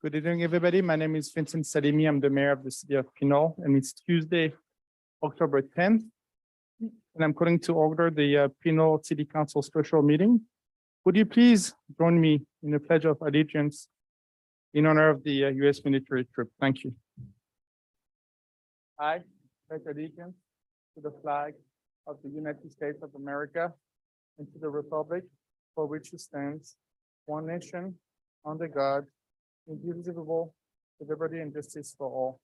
Good evening, everybody. My name is Vincent Salimi. I'm the mayor of the city of Pinole, and it's Tuesday, October 10th. And I'm calling to order the Pinole City Council special meeting. Would you please join me in the Pledge of Allegiance in honor of the U.S. military trip? Thank you. I pledge allegiance to the flag of the United States of America and to the republic for which it stands, one nation, under God, indivisible, with liberty and justice for all.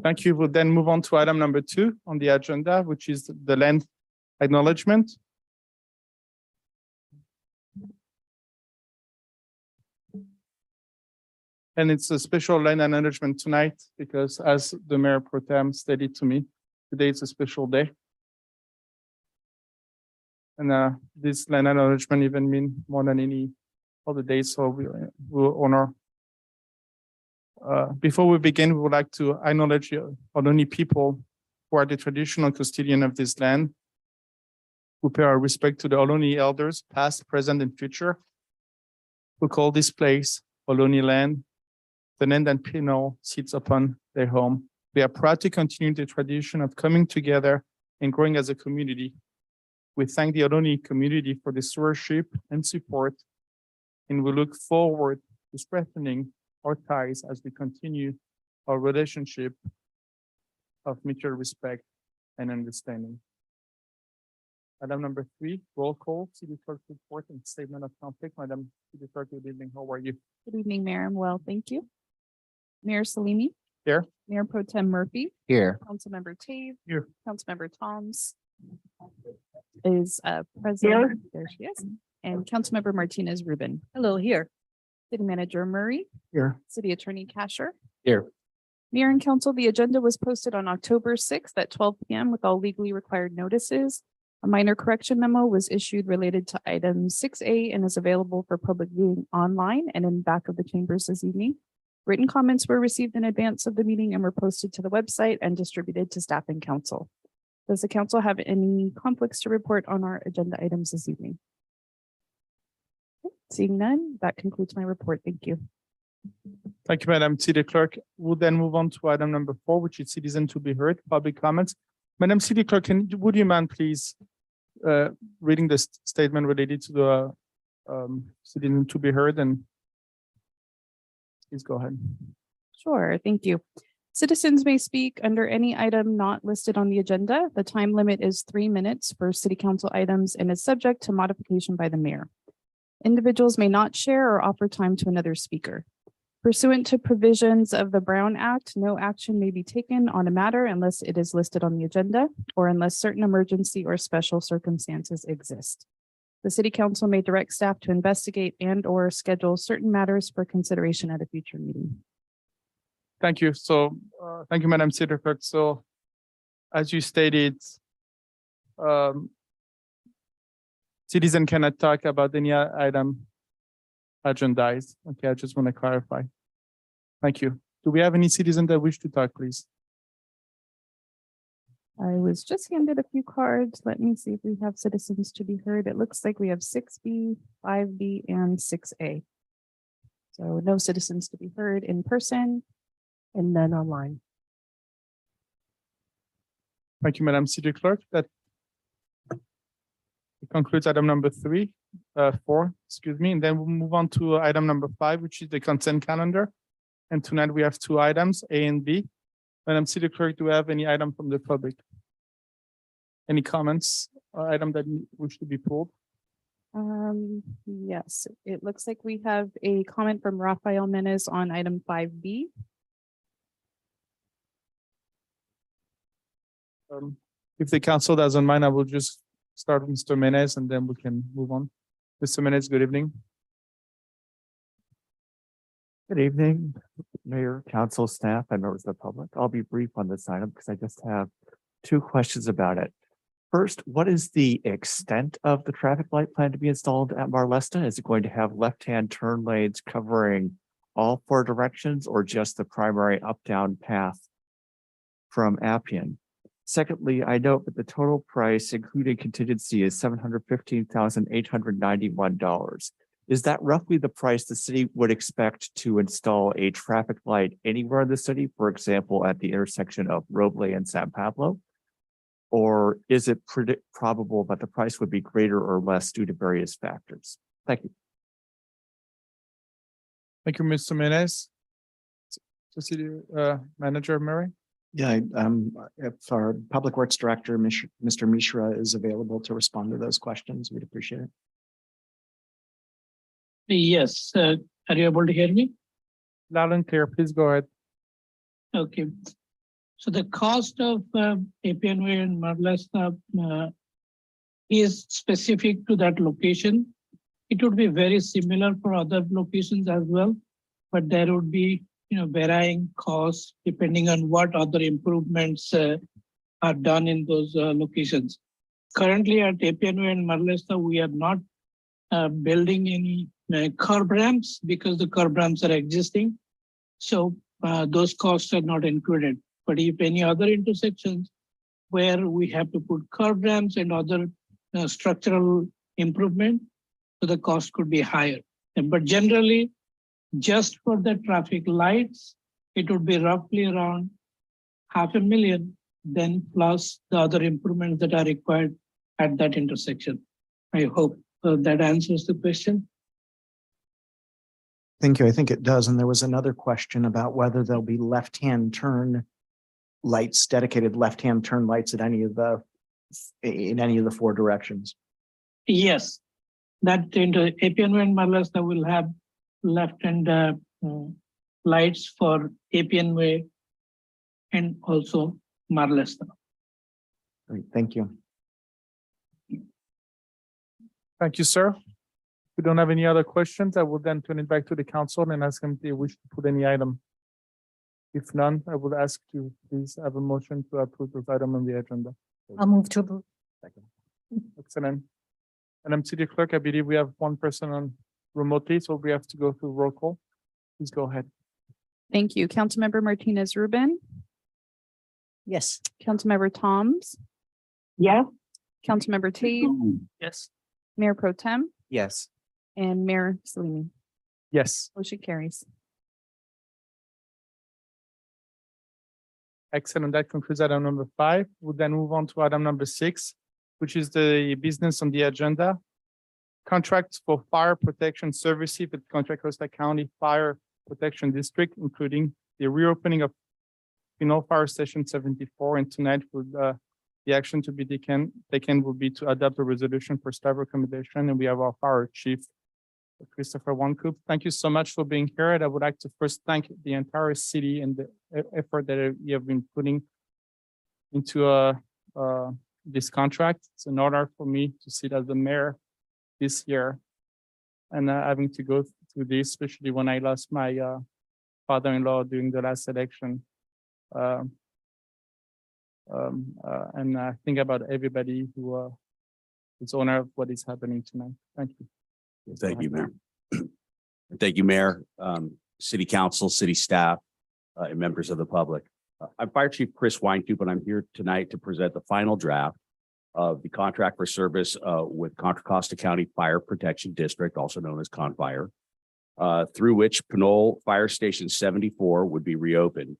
Thank you. We'll then move on to item number 2 on the agenda, which is the land acknowledgement. And it's a special land acknowledgement tonight because, as the mayor pro tem stated to me, today is a special day. And this land acknowledgement even mean more than any other day, so we will honor. Before we begin, we would like to acknowledge Ohlone people who are the traditional custodian of this land, who pay our respect to the Ohlone elders, past, present, and future, who call this place Ohlone land, the land that Pinole sits upon their home. We are proud to continue the tradition of coming together and growing as a community. We thank the Ohlone community for the stewardship and support, and we look forward to strengthening our ties as we continue our relationship of mutual respect and understanding. Item number 3, roll call, city clerk report and statement of conflict. Madam City Clerk, good evening. How are you? Good evening, Mayor. I'm well, thank you. Mayor Salimi. Here. Mayor Pro Tem Murphy. Here. Councilmember Tave. Here. Councilmember Toms is present. There she is. And Councilmember Martinez Rubin. Hello, here. City Manager Murray. Here. City Attorney Kasher. Here. Mayor and Council, the agenda was posted on October 6th at 12 p.m. with all legally required notices. A minor correction memo was issued related to item 6A and is available for public viewing online and in back of the chambers this evening. Written comments were received in advance of the meeting and were posted to the website and distributed to staff and council. Does the council have any conflicts to report on our agenda items this evening? Seeing none, that concludes my report. Thank you. Thank you, Madam City Clerk. We'll then move on to item number 4, which is citizen to be heard, public comments. Madam City Clerk, would you mind please reading the statement related to the citizen to be heard, and please go ahead. Sure, thank you. Citizens may speak under any item not listed on the agenda. The time limit is 3 minutes for city council items and is subject to modification by the mayor. Individuals may not share or offer time to another speaker. Pursuant to provisions of the Brown Act, no action may be taken on a matter unless it is listed on the agenda or unless certain emergency or special circumstances exist. The city council may direct staff to investigate and/or schedule certain matters for consideration at a future meeting. Thank you. So, thank you, Madam City Clerk. So, as you stated, citizen cannot talk about any item agendized. Okay, I just want to clarify. Thank you. Do we have any citizen that wish to talk, please? I was just handed a few cards. Let me see if we have citizens to be heard. It looks like we have 6B, 5B, and 6A. So no citizens to be heard in person and none online. Thank you, Madam City Clerk. That concludes item number 4, excuse me, and then we'll move on to item number 5, which is the consent calendar. And tonight we have 2 items, A and B. Madam City Clerk, do we have any item from the public? Any comments or item that wish to be pulled? Yes, it looks like we have a comment from Rafael Menes on item 5B. If the council doesn't mind, I will just start with Mr. Menes and then we can move on. Mr. Menes, good evening. Good evening, Mayor, council, staff, and members of the public. I'll be brief on this item because I just have 2 questions about it. First, what is the extent of the traffic light plan to be installed at Marlesta? Is it going to have left-hand turn lanes covering all 4 directions or just the primary up-down path from Appian? Secondly, I note that the total price, including contingency, is $715,891. Is that roughly the price the city would expect to install a traffic light anywhere in the city, for example, at the intersection of Roble and San Pablo? Or is it probable that the price would be greater or less due to various factors? Thank you. Thank you, Mr. Menes. So City Manager Murray. Yeah, if our Public Works Director, Mr. Mishra, is available to respond to those questions, we'd appreciate it. Yes, are you able to hear me? Loud and clear, please go ahead. Okay. So the cost of Appian Way and Marlesta is specific to that location. It would be very similar for other locations as well, but there would be varying costs depending on what other improvements are done in those locations. Currently at Appian Way and Marlesta, we are not building any curb ramps because the curb ramps are existing. So those costs are not included. But if any other intersections where we have to put curb ramps and other structural improvement, so the cost could be higher. But generally, just for the traffic lights, it would be roughly around $500,000, then plus the other improvements that are required at that intersection. I hope that answers the question. Thank you. I think it does. And there was another question about whether there'll be left-hand turn lights, dedicated left-hand turn lights at in any of the 4 directions. Yes, that into Appian Way and Marlesta will have left-hand lights for Appian Way and also Marlesta. Great, thank you. Thank you, sir. If we don't have any other questions, I will then turn it back to the council and ask them if they wish to put any item. If none, I would ask you please have a motion to approve this item on the agenda. I'll move to approve. Excellent. Madam City Clerk, I believe we have 1 person on remotely, so we have to go through roll call. Please go ahead. Thank you. Councilmember Martinez Rubin, Yes. Councilmember Toms, Yes. Councilmember Tate, Yes. Mayor Pro Tem, Yes. and Mayor Salimi. Yes, Motion carries. excellent. That concludes item number 5. We'll then move on to item number 6, which is the business on the agenda. Contracts for fire protection services with Contra Costa County Fire Protection District, including the reopening of Pinole Fire Station 74. And tonight, would the action to be taken will be to adopt a resolution for staff recommendation. And we have our fire chief, Christopher Wancoop. Thank you so much for being here. And I would like to first thank the entire city and the effort that you have been putting into this contract. It's an honor for me to sit as the mayor this year and having to go through this, especially when I lost my father-in-law during the last election. and think about everybody who is owner of what is happening tonight. Thank you. Thank you, Mayor. Thank you, Mayor, City Council, City staff, and members of the public. I'm Fire Chief Chris Weincoop, and I'm here tonight to present the final draft of the contract for service with Contra Costa County Fire Protection District, also known as ConFire, through which Pinole Fire Station 74 would be reopened,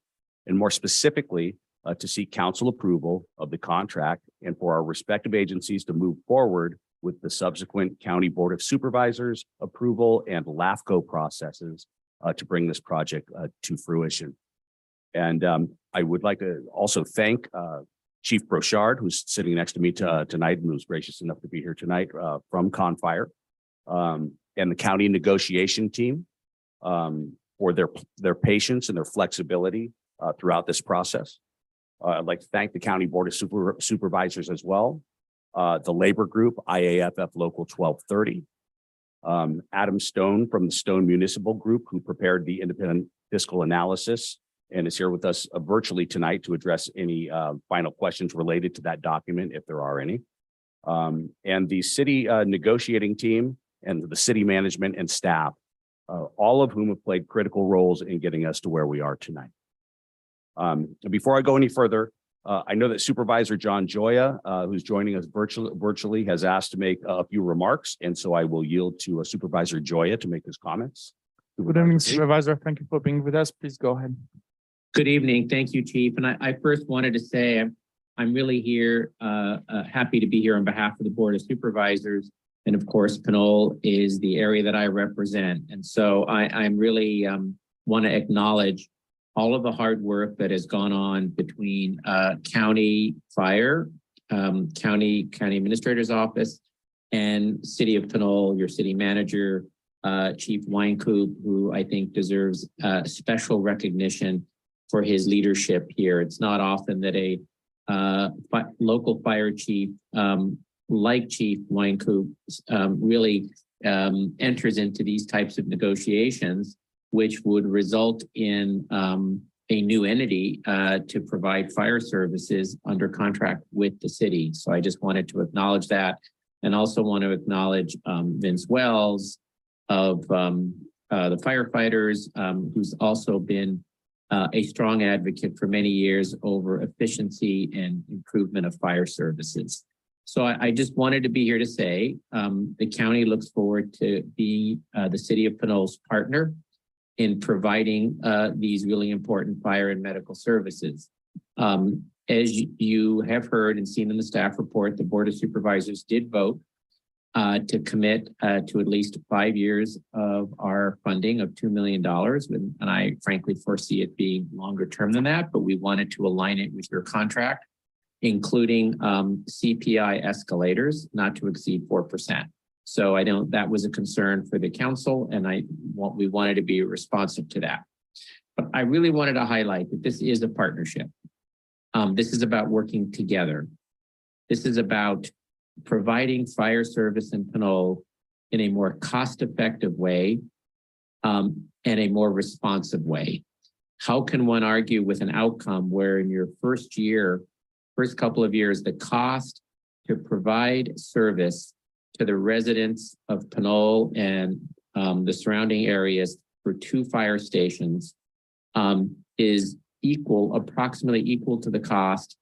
and more specifically, to seek council approval of the contract and for our respective agencies to move forward with the subsequent County Board of Supervisors approval and LAFCO processes to bring this project to fruition. And I would like to also thank Chief Brochard, who's sitting next to me tonight and was gracious enough to be here tonight from ConFire, and the county negotiation team for their patience and their flexibility throughout this process. I'd like to thank the County Board of Supervisors as well, the labor group, IAFF Local 1230, Adam Stone from the Stone Municipal Group, who prepared the independent fiscal analysis and is here with us virtually tonight to address any final questions related to that document, if there are any. And the city negotiating team and the city management and staff, all of whom have played critical roles in getting us to where we are tonight. Before I go any further, I know that Supervisor John Joya, who's joining us virtually, has asked to make a few remarks, and so I will yield to Supervisor Joya to make his comments. Good evening, Supervisor. Thank you for being with us. Please go ahead. Good evening. Thank you, Chief. And I first wanted to say I'm really here, happy to be here on behalf of the Board of Supervisors. And of course, Pinole is the area that I represent. And so I'm really want to acknowledge all of the hard work that has gone on between County Fire, County Administrator's Office, and City of Pinole, your city manager, Chief Weincoop, who I think deserves special recognition for his leadership here. It's not often that a local fire chief like Chief Weincoop really enters into these types of negotiations, which would result in a new entity to provide fire services under contract with the city. So I just wanted to acknowledge that, and also want to acknowledge Vince Wells of the firefighters, who's also been a strong advocate for many years over efficiency and improvement of fire services. So I just wanted to be here to say the county looks forward to being the City of Pinole's partner in providing these really important fire and medical services. As you have heard and seen in the staff report, the Board of Supervisors did vote to commit to at least 5 years of our funding of $2 million. And I frankly foresee it being longer term than that, but we wanted to align it with your contract, including CPI escalators, not to exceed 4%. So I know that was a concern for the council, and we wanted to be responsive to that. But I really wanted to highlight that this is a partnership. This is about working together. This is about providing fire service in Pinole in a more cost-effective way and a more responsive way. How can one argue with an outcome where in your first couple of years, the cost to provide service to the residents of Pinole and the surrounding areas for 2 fire stations is approximately equal to the cost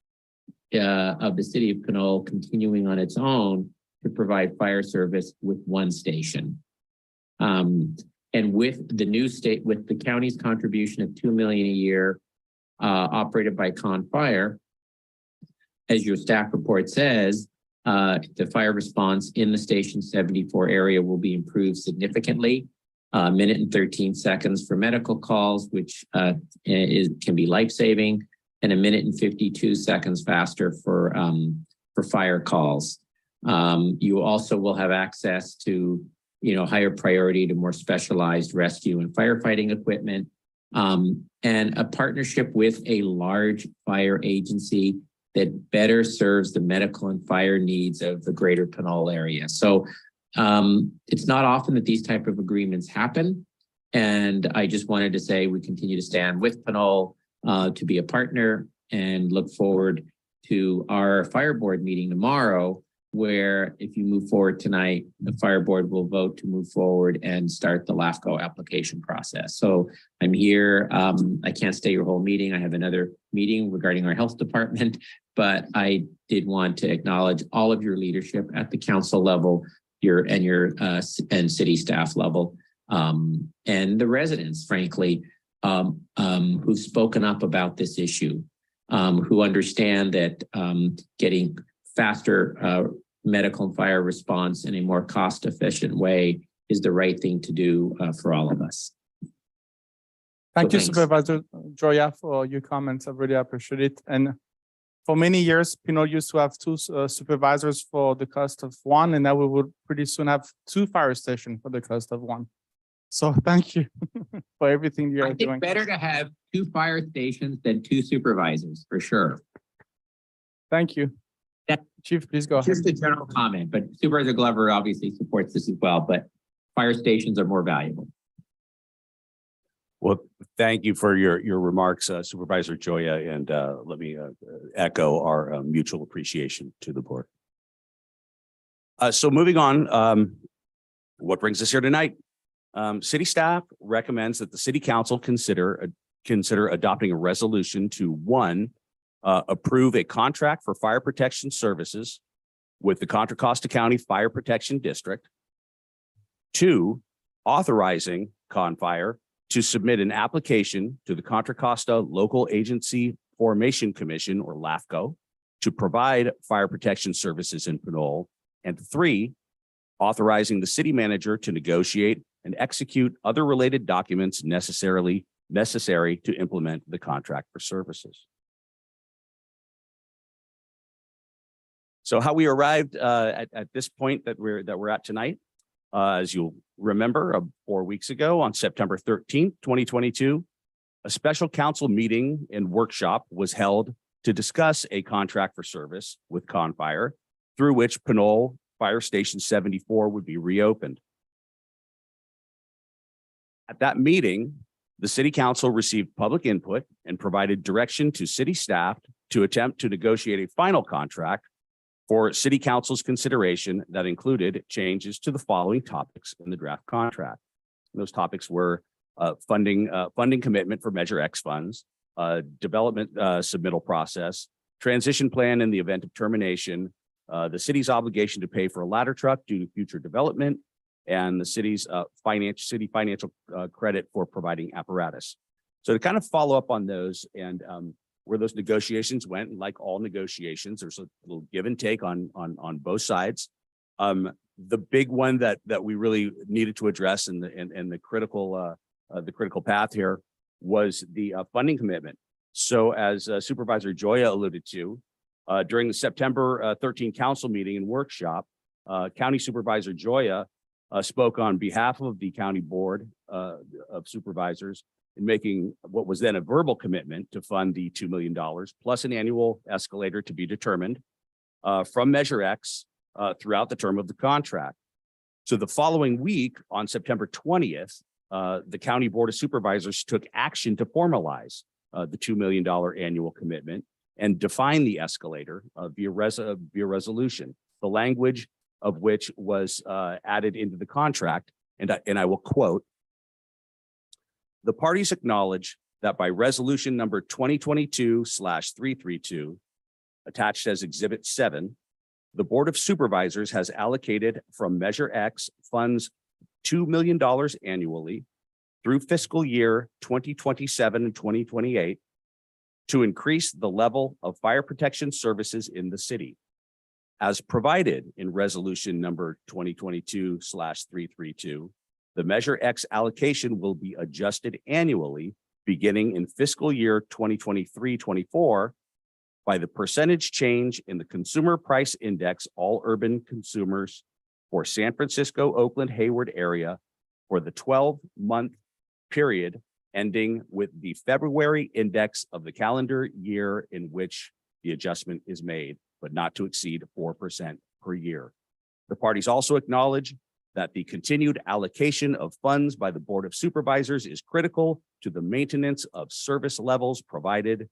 of the city of Pinole continuing on its own to provide fire service with 1 station. And with the county's contribution of $2 million a year operated by ConFire, as your staff report says, the fire response in the Station 74 area will be improved significantly. 1 minute and 13 seconds for medical calls, which can be life-saving, and 1 minute and 52 seconds faster for fire calls. You also will have access to higher priority to more specialized rescue and firefighting equipment, and a partnership with a large fire agency that better serves the medical and fire needs of the greater Pinole area. So it's not often that these type of agreements happen. And I just wanted to say we continue to stand with Pinole to be a partner and look forward to our fire board meeting tomorrow, where if you move forward tonight, the fire board will vote to move forward and start the LAFCO application process. So I'm here. I can't stay your whole meeting. I have another meeting regarding our health department, but I did want to acknowledge all of your leadership at the council level, and city staff level, and the residents, frankly, who've spoken up about this issue, who understand that getting faster medical and fire response in a more cost-efficient way is the right thing to do for all of us. Thank So you, thanks. Supervisor Joya, for your comments. I really appreciate it. And for many years, Pinole used to have two supervisors for the cost of one, and now we will pretty soon have two fire stations for the cost of one. So thank you for everything you I are think doing. better to have 2 fire stations than 2 supervisors, for sure. Thank you. Yeah. Chief, please go ahead. Just a general comment, but Supervisor Glover obviously supports this as well, but fire stations are more valuable. Well, thank you for your remarks, Supervisor Joya, and let me echo our mutual appreciation to the board. So moving on, what brings us here tonight? City staff recommends that the city council consider adopting a resolution to 1, approve a contract for fire protection services with the Contra Costa County Fire Protection District. 2, authorizing ConFire to submit an application to the Contra Costa Local Agency Formation Commission, or LAFCO, to provide fire protection services in Pinole. And 3, authorizing the city manager to negotiate and execute other related documents necessary to implement the contract for services. So how we arrived at this point that we're at tonight, as you'll remember, 4 weeks ago on September 13th, 2022, a special council meeting and workshop was held to discuss a contract for service with ConFire, through which Pinole Fire Station 74 would be reopened. At that meeting, the city council received public input and provided direction to city staff to attempt to negotiate a final contract for city council's consideration that included changes to the following topics in the draft contract. Those topics were funding commitment for Measure X funds, development submittal process, transition plan in the event of termination, the city's obligation to pay for a ladder truck due to future development, and the city's financial credit for providing apparatus. So to kind of follow up on those and where those negotiations went, and like all negotiations, there's a little give and take on both sides. The big one that we really needed to address and the critical path here was the funding commitment. So as Supervisor Joya alluded to, during the September 13 council meeting and workshop, County Supervisor Joya spoke on behalf of the county board of supervisors in making what was then a verbal commitment to fund the $2 million plus an annual escalator to be determined from Measure X throughout the term of the contract. So the following week on September 20th, the County Board of Supervisors took action to formalize the $2 million annual commitment and define the escalator via resolution, the language of which was added into the contract. And I will quote, "The parties acknowledge that by resolution number 2022/332, attached as Exhibit 7, the Board of Supervisors has allocated from Measure X funds $2 million annually through fiscal year 2027 and 2028 to increase the level of fire protection services in the city. As provided in resolution number 2022/332, the Measure X allocation will be adjusted annually beginning in fiscal year 2023-24 by the percentage change in the Consumer Price Index, all urban consumers for San Francisco, Oakland, Hayward area for the 12-month period ending with the February index of the calendar year in which the adjustment is made, but not to exceed 4% per year. The parties also acknowledge that the continued allocation of funds by the Board of Supervisors is critical to the maintenance of service levels provided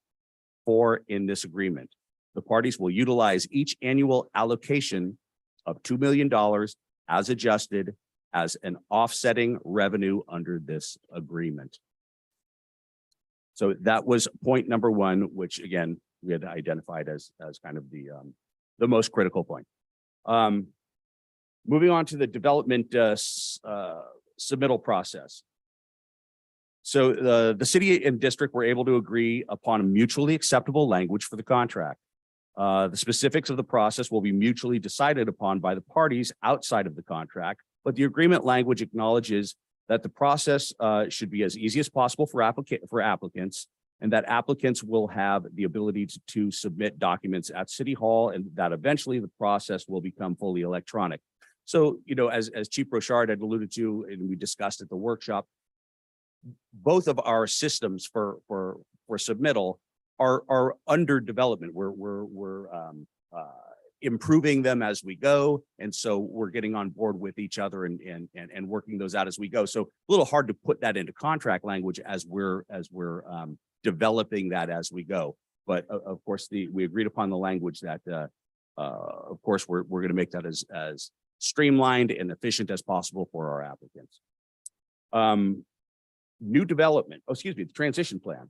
for in this agreement. The parties will utilize each annual allocation of $2 million as adjusted as an offsetting revenue under this agreement. So that was point number one, which again, we had identified as kind of the most critical point. Moving on to the development submittal process. So the city and district were able to agree upon a mutually acceptable language for the contract. The specifics of the process will be mutually decided upon by the parties outside of the contract, but the agreement language acknowledges that the process should be as easy as possible for applicants, and that applicants will have the ability to submit documents at City Hall, and that eventually the process will become fully electronic. So, you know, as Chief Brochard had alluded to, and we discussed at the workshop, both of our systems for submittal are under development. We're improving them as we go, and so we're getting on board with each other and working those out as we go. So a little hard to put that into contract language as we're developing that as we go. But of course, we agreed upon the language that of course we're going to make that as streamlined and efficient as possible for our applicants. New development, the transition plan.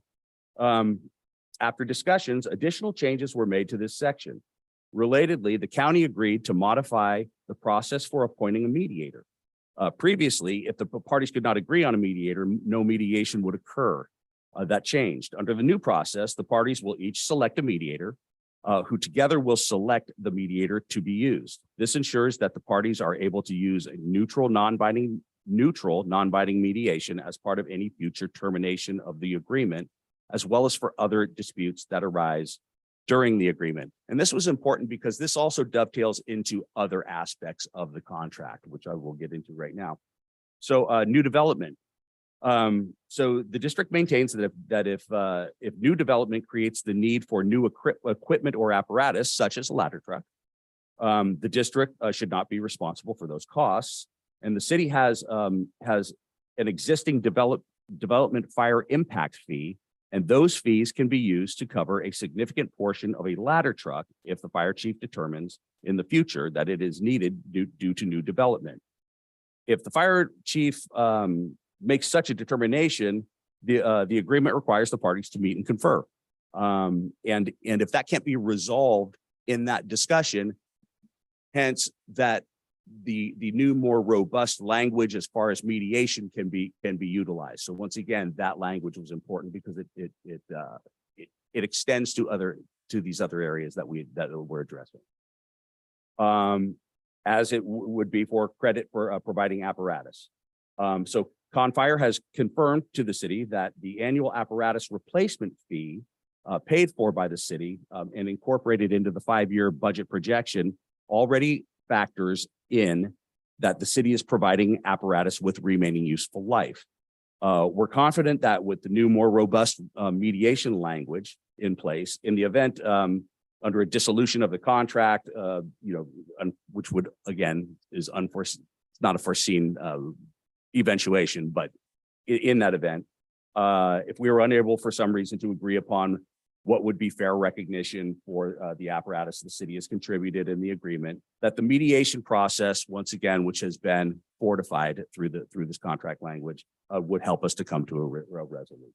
After discussions, additional changes were made to this section. Relatedly, the county agreed to modify the process for appointing a mediator. Previously, if the parties could not agree on a mediator, no mediation would occur. That changed. Under the new process, the parties will each select a mediator who together will select the mediator to be used. This ensures that the parties are able to use a neutral, non-binding mediation as part of any future termination of the agreement, as well as for other disputes that arise during the agreement. And this was important because this also dovetails into other aspects of the contract, which I will get into right now. So new development. So the district maintains that if new development creates the need for new equipment or apparatus, such as a ladder truck, the district should not be responsible for those costs. And the city has an existing development fire impact fee, and those fees can be used to cover a significant portion of a ladder truck if the fire chief determines in the future that it is needed due to new development. If the fire chief makes such a determination, the agreement requires the parties to meet and confer. And if that can't be resolved in that discussion, hence that the new, more robust language as far as mediation can be utilized. So once again, that language was important because it extends to these other areas that we're addressing. As it would be for credit for providing apparatus. So Confire has confirmed to the city that the annual apparatus replacement fee paid for by the city and incorporated into the 5-year budget projection already factors in that the city is providing apparatus with remaining useful life. We're confident that with the new, more robust mediation language in place, in the event under a dissolution of the contract, which would again is unforeseen, it's not a foreseen eventuation, but in that event, if we were unable for some reason to agree upon what would be fair recognition for the apparatus the city has contributed in the agreement, that the mediation process, once again, which has been fortified through this contract language, would help us to come to a resolution.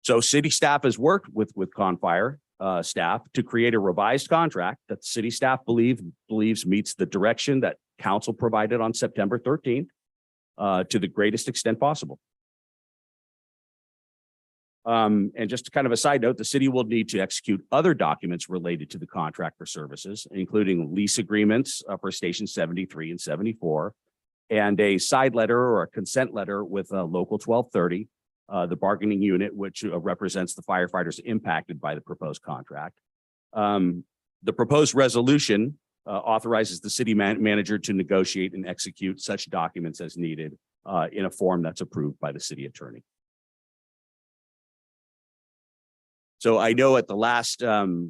So city staff has worked with Confire staff to create a revised contract that the city staff believes meets the direction that council provided on September 13th to the greatest extent possible. And just kind of a side note, the city will need to execute other documents related to the contract for services, including lease agreements for stations 73 and 74, and a side letter or a consent letter with Local 1230, the bargaining unit, which represents the firefighters impacted by the proposed contract. The proposed resolution authorizes the city manager to negotiate and execute such documents as needed in a form that's approved by the city attorney. So I know at the last, our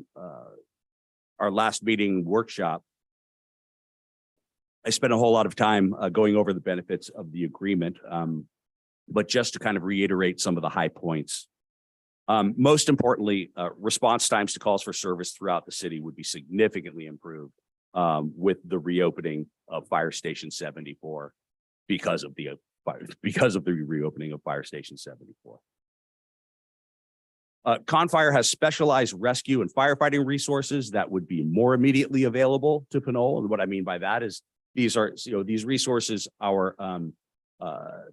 last meeting workshop, I spent a whole lot of time going over the benefits of the agreement. but just to kind of reiterate some of the high points. Most importantly, response times to calls for service throughout the city would be significantly improved with the reopening of Fire Station 74 because of the reopening of Fire Station 74. Confire has specialized rescue and firefighting resources that would be more immediately available to Pinole. And what I mean by that is these resources are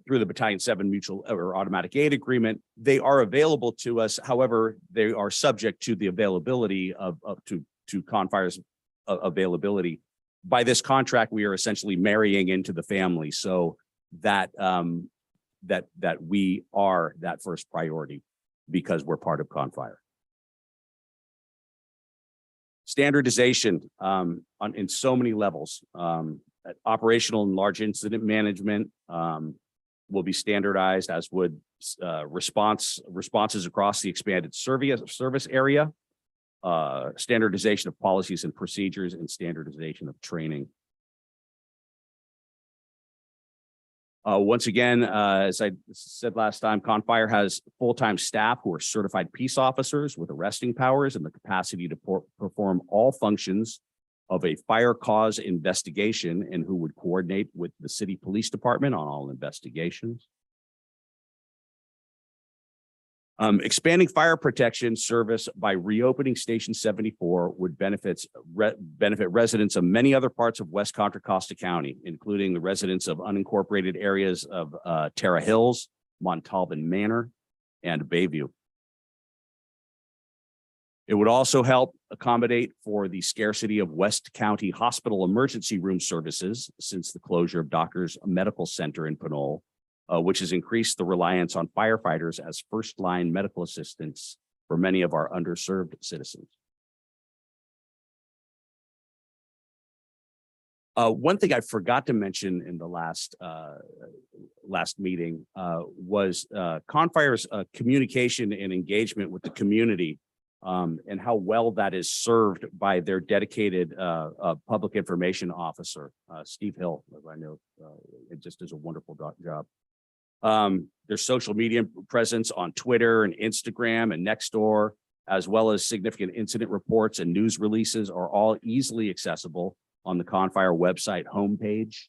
through the Battalion 7 mutual or automatic aid agreement. They are available to us. However, they are subject to the availability to Confire's availability. By this contract, we are essentially marrying into the family so that that we are that first priority because we're part of Confire. Standardization in so many levels. Operational and large incident management will be standardized, as would responses across the expanded service area, standardization of policies and procedures, and standardization of training. Once again, as I said last time, Confire has full-time staff who are certified peace officers with arresting powers and the capacity to perform all functions of a fire cause investigation and who would coordinate with the city police department on all investigations. Expanding fire protection service by reopening Station 74 would benefit residents of many other parts of West Contra Costa County, including the residents of unincorporated areas of Terra Hills, Montalban Manor, and Bayview. It would also help accommodate for the scarcity of West County Hospital emergency room services since the closure of Doctors Medical Center in Pinole, which has increased the reliance on firefighters as first-line medical assistants for many of our underserved citizens. One thing I forgot to mention in the last meeting was Confire's communication and engagement with the community and how well that is served by their dedicated public information officer, Steve Hill, as I know, it just does a wonderful job. Their social media presence on Twitter and Instagram and Nextdoor, as well as significant incident reports and news releases, are all easily accessible on the Confire website homepage.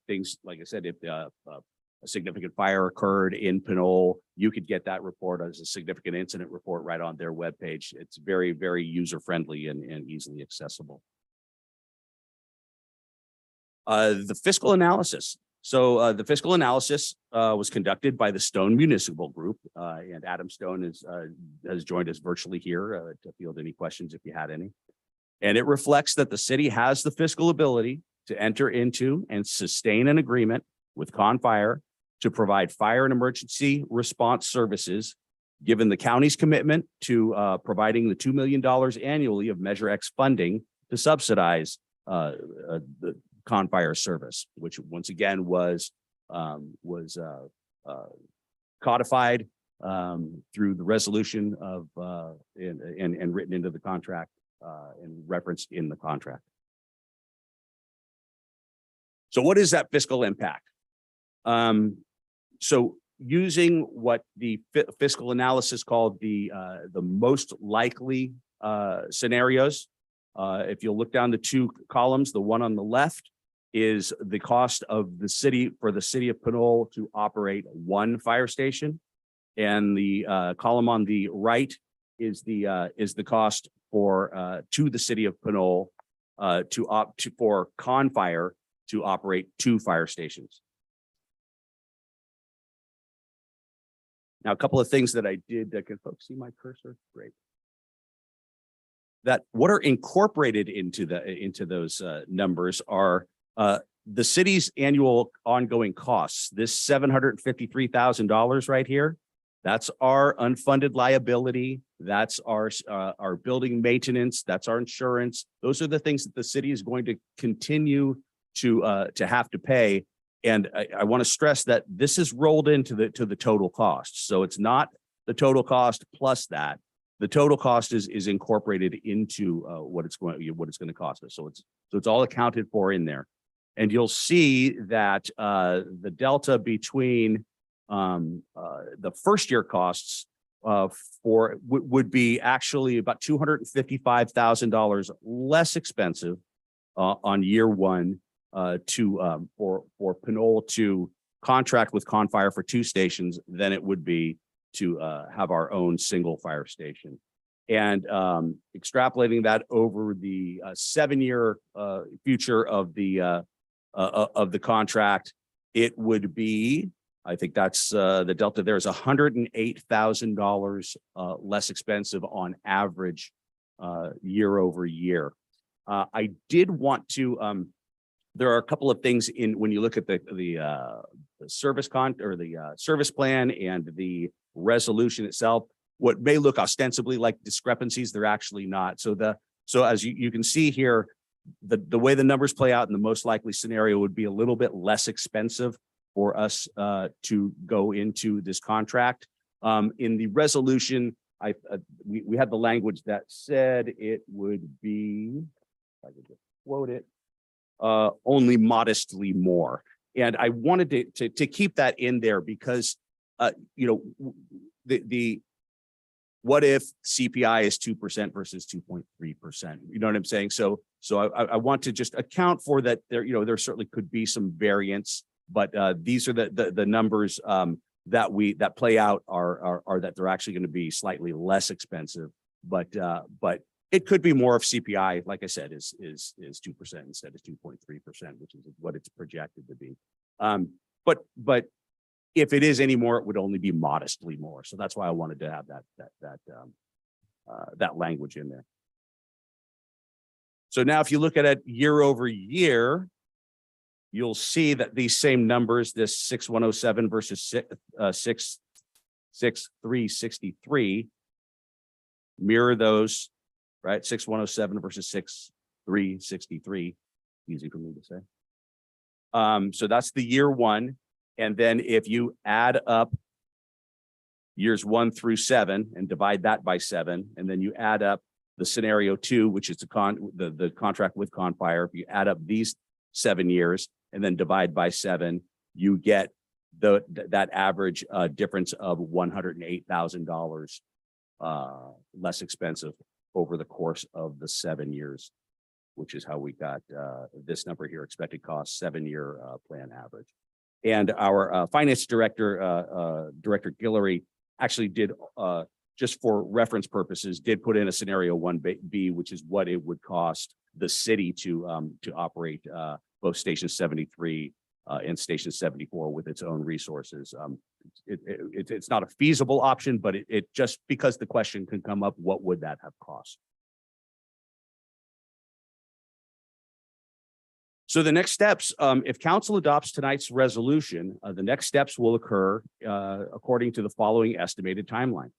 Things like I said, if a significant fire occurred in Pinole, you could get that report as a significant incident report right on their webpage. It's very, very user-friendly and easily accessible. The fiscal analysis. So the fiscal analysis was conducted by the Stone Municipal Group, and Adam Stone has joined us virtually here to field any questions if you had any. And it reflects that the city has the fiscal ability to enter into and sustain an agreement with Confire to provide fire and emergency response services, given the county's commitment to providing the $2 million annually of Measure X funding to subsidize the Confire service, which once again was codified through the resolution of and written into the contract and referenced in the contract. So what is that fiscal impact? So using what the fiscal analysis called the most likely scenarios, if you'll look down the two columns, the one on the left is the cost of the city for the city of Pinole to operate one fire station, and the column on the right is the cost for to the city of Pinole for Confire to operate 2 fire stations. Now, a couple of things that I did. Can folks see my cursor? Great. That what are incorporated into those numbers are the city's annual ongoing costs. This $753,000 right here, that's our unfunded liability. That's our building maintenance. That's our insurance. Those are the things that the city is going to continue to have to pay. And I want to stress that this is rolled into the total cost. So it's not the total cost plus that. The total cost is incorporated into what it's going to cost us. So it's all accounted for in there. And you'll see that the delta between the first year costs would be actually about $255,000 less expensive on year one for Pinole to contract with Confire for 2 stations than it would be to have our own single fire station. And extrapolating that over the 7-year future of the contract, it would be, I think that's the delta there is $108,000 less expensive on average year over year. I did want to, there are a couple of things in when you look at the service service plan and the resolution itself. What may look ostensibly like discrepancies, they're actually not. So as you can see here, the way the numbers play out in the most likely scenario would be a little bit less expensive for us to go into this contract. In the resolution, we had the language that said it would be, if I could just quote it, only modestly more. And I wanted to keep that in there because, what if CPI is 2% versus 2.3%? You know what I'm saying? So I want to just account for that. There certainly could be some variance, but these are the numbers that play out are that they're actually going to be slightly less expensive, but it could be more if CPI, like I said, is 2% instead of 2.3%, which is what it's projected to be. But if it is any more, it would only be modestly more. So that's why I wanted to have that language in there. So now if you look at it year over year, you'll see that these same numbers, this 6107 versus 6363, mirror those, right? 6107 versus 6363, easy for me to say. So that's the year one. And then if you add up years 1 through 7 and divide that by 7, and then you add up the scenario 2, which is the contract with Confire, if you add up these 7 years and then divide by 7, you get that average difference of $108,000 less expensive over the course of the 7 years, which is how we got this number here, expected cost 7-year plan average. And our finance director, Director Guillory, actually did, just for reference purposes, did put in a scenario 1B, which is what it would cost the city to operate both Station 73 and Station 74 with its own resources. It's not a feasible option, but it just because the question can come up, what would that have cost? So the next steps, if council adopts tonight's resolution, the next steps will occur according to the following estimated timeline.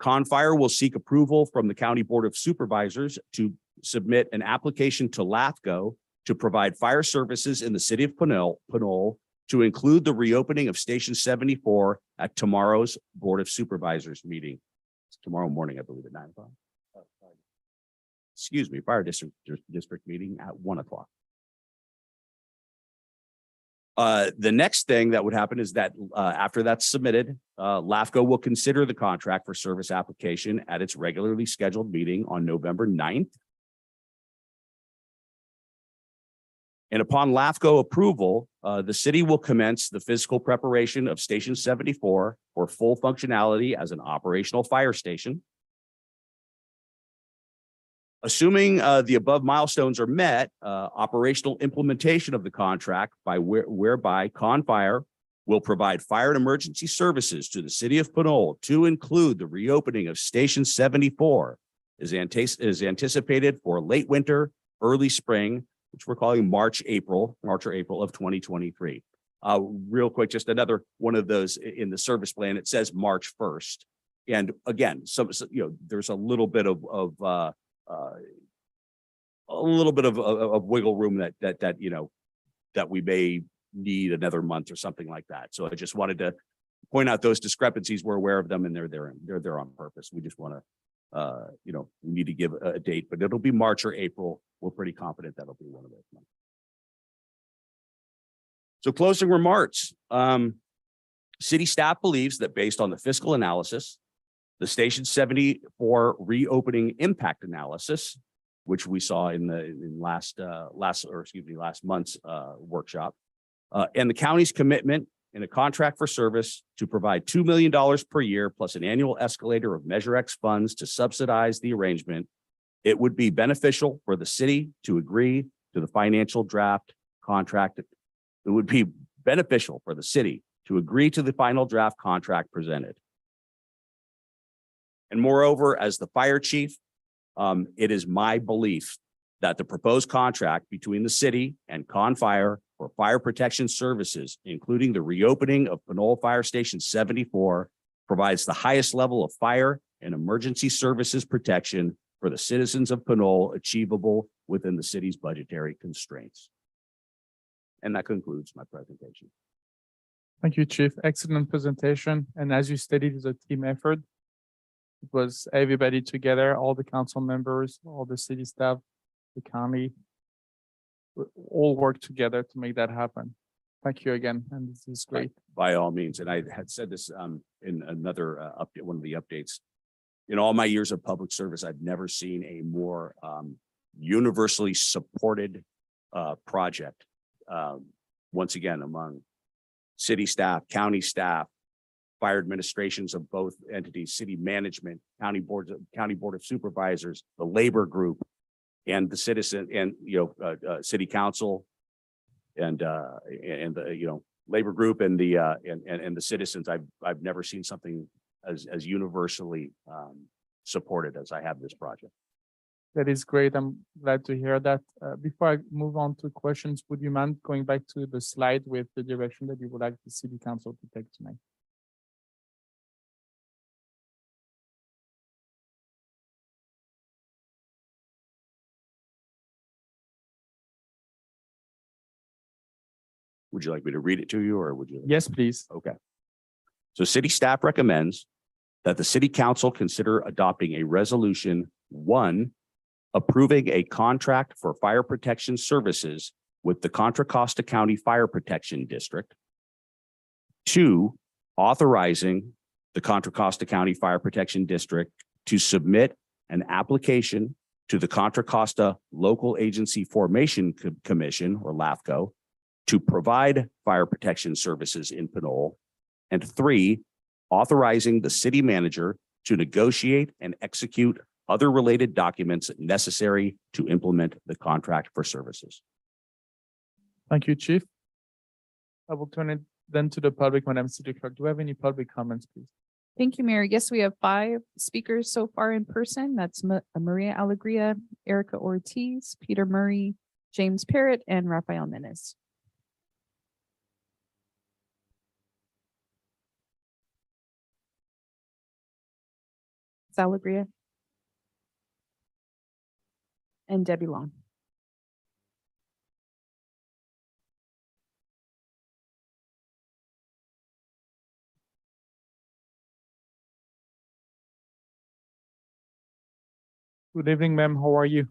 Confire will seek approval from the County Board of Supervisors to submit an application to LAFCO to provide fire services in the city of Pinole to include the reopening of Station 74 at tomorrow's Board of Supervisors meeting. It's tomorrow morning, I believe, at 9 o'clock. Excuse me, fire district meeting at 1 o'clock. The next thing that would happen is that after that's submitted, LAFCO will consider the contract for service application at its regularly scheduled meeting on November 9th. And upon LAFCO approval, the city will commence the physical preparation of Station 74 for full functionality as an operational fire station. Assuming the above milestones are met, operational implementation of the contract whereby Confire will provide fire and emergency services to the city of Pinole to include the reopening of Station 74 is anticipated for late winter, early spring, which we're calling March or April of 2023. Real quick, just another one of those in the service plan. It says March 1st. And again, there's a little bit of wiggle room that we may need another month or something like that. So I just wanted to point out those discrepancies. We're aware of them, and they're there on purpose. We just want to we need to give a date, but it'll be March or April. We're pretty confident that'll be one of those months. So closing remarks. City staff believes that based on the fiscal analysis, the Station 74 reopening impact analysis, which we saw in last month's workshop, and the county's commitment in a contract for service to provide $2 million per year plus an annual escalator of Measure X funds to subsidize the arrangement, it would be beneficial for the city to agree to the financial draft contract. It would be beneficial for the city to agree to the final draft contract presented. And moreover, as the fire chief, it is my belief that the proposed contract between the city and Con Fire for fire protection services, including the reopening of Pinole Fire Station 74, provides the highest level of fire and emergency services protection for the citizens of Pinole, achievable within the city's budgetary constraints. And that concludes my presentation. Thank you, Chief. Excellent presentation. And as you stated, it's a team effort. It was everybody together, all the council members, all the city staff, the county, we all work together to make that happen. Thank you again, and this is great. By all means, and I had said this in another update, one of the updates. In all my years of public service, I've never seen a more universally supported project. Once again, among city staff, county staff, fire administrations of both entities, city management, county board of supervisors, the labor group, and the citizen, and city council, and the labor group, and the citizens. I've never seen something as universally supported as I have this project. That is great. I'm glad to hear that. Before I move on to questions, would you mind going back to the slide with the direction that you would like the city council to take tonight? Would you like me to read it to you, or would you? Yes, please. Okay. So city staff recommends that the city council consider adopting a resolution, 1, approving a contract for fire protection services with the Contra Costa County Fire Protection District. 2, authorizing the Contra Costa County Fire Protection District to submit an application to the Contra Costa Local Agency Formation Commission, or LAFCO, to provide fire protection services in Pinole. And 3, authorizing the city manager to negotiate and execute other related documents necessary to implement the contract for services. Thank you, Chief. I will turn it then to the public, Madam City Clerk. Do we have any public comments, please? Thank you, Mayor. Yes, we have 5 speakers so far in person. That's Maria Alegria, Erica Ortiz, Peter Murray, James Parrott, and Rafael Menes. Alegria and Debbie Long. Good evening, ma'am. How are you?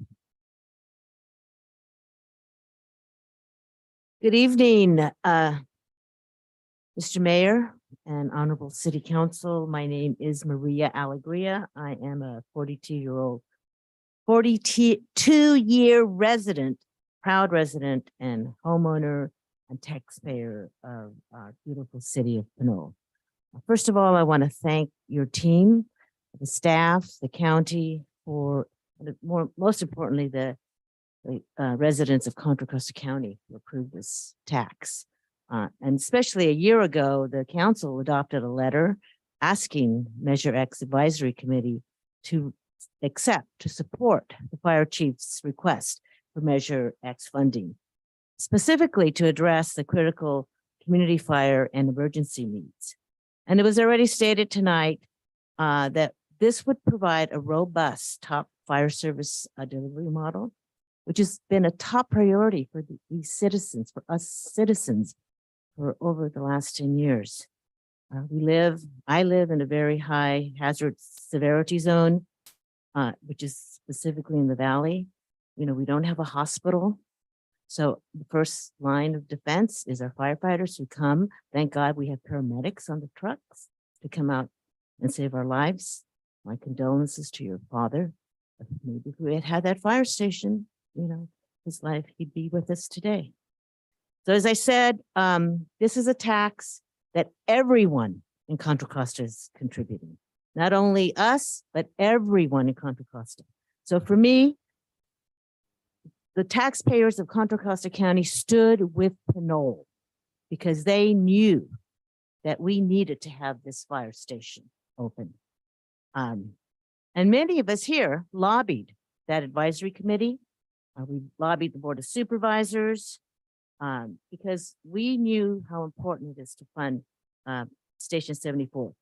Good evening, Mr. Mayor and Honorable City Council. My name is Maria Alegria. I am a 42-year resident, proud resident and homeowner and taxpayer of our beautiful city of Pinole. First of all, I want to thank your team, the staff, the county, for most importantly, the residents of Contra Costa County who approved this tax. And especially a year ago, the council adopted a letter asking Measure X Advisory Committee to support the fire chief's request for Measure X funding, specifically to address the critical community fire and emergency needs. And it was already stated tonight that this would provide a robust top fire service delivery model, which has been a top priority for these citizens, for us citizens, for over the last 10 years. I live in a very high hazard severity zone. which is specifically in the valley. You know, we don't have a hospital. So the first line of defense is our firefighters who come. Thank God we have paramedics on the trucks to come out and save our lives. My condolences to your father. Maybe if we had had that fire station, you know, his life, he'd be with us today. So as I said, this is a tax that everyone in Contra Costa is contributing. Not only us, but everyone in Contra Costa. So for me, the taxpayers of Contra Costa County stood with Pinole because they knew that we needed to have this fire station open. And many of us here lobbied that advisory committee. We lobbied the Board of Supervisors because we knew how important it is to fund Station 74.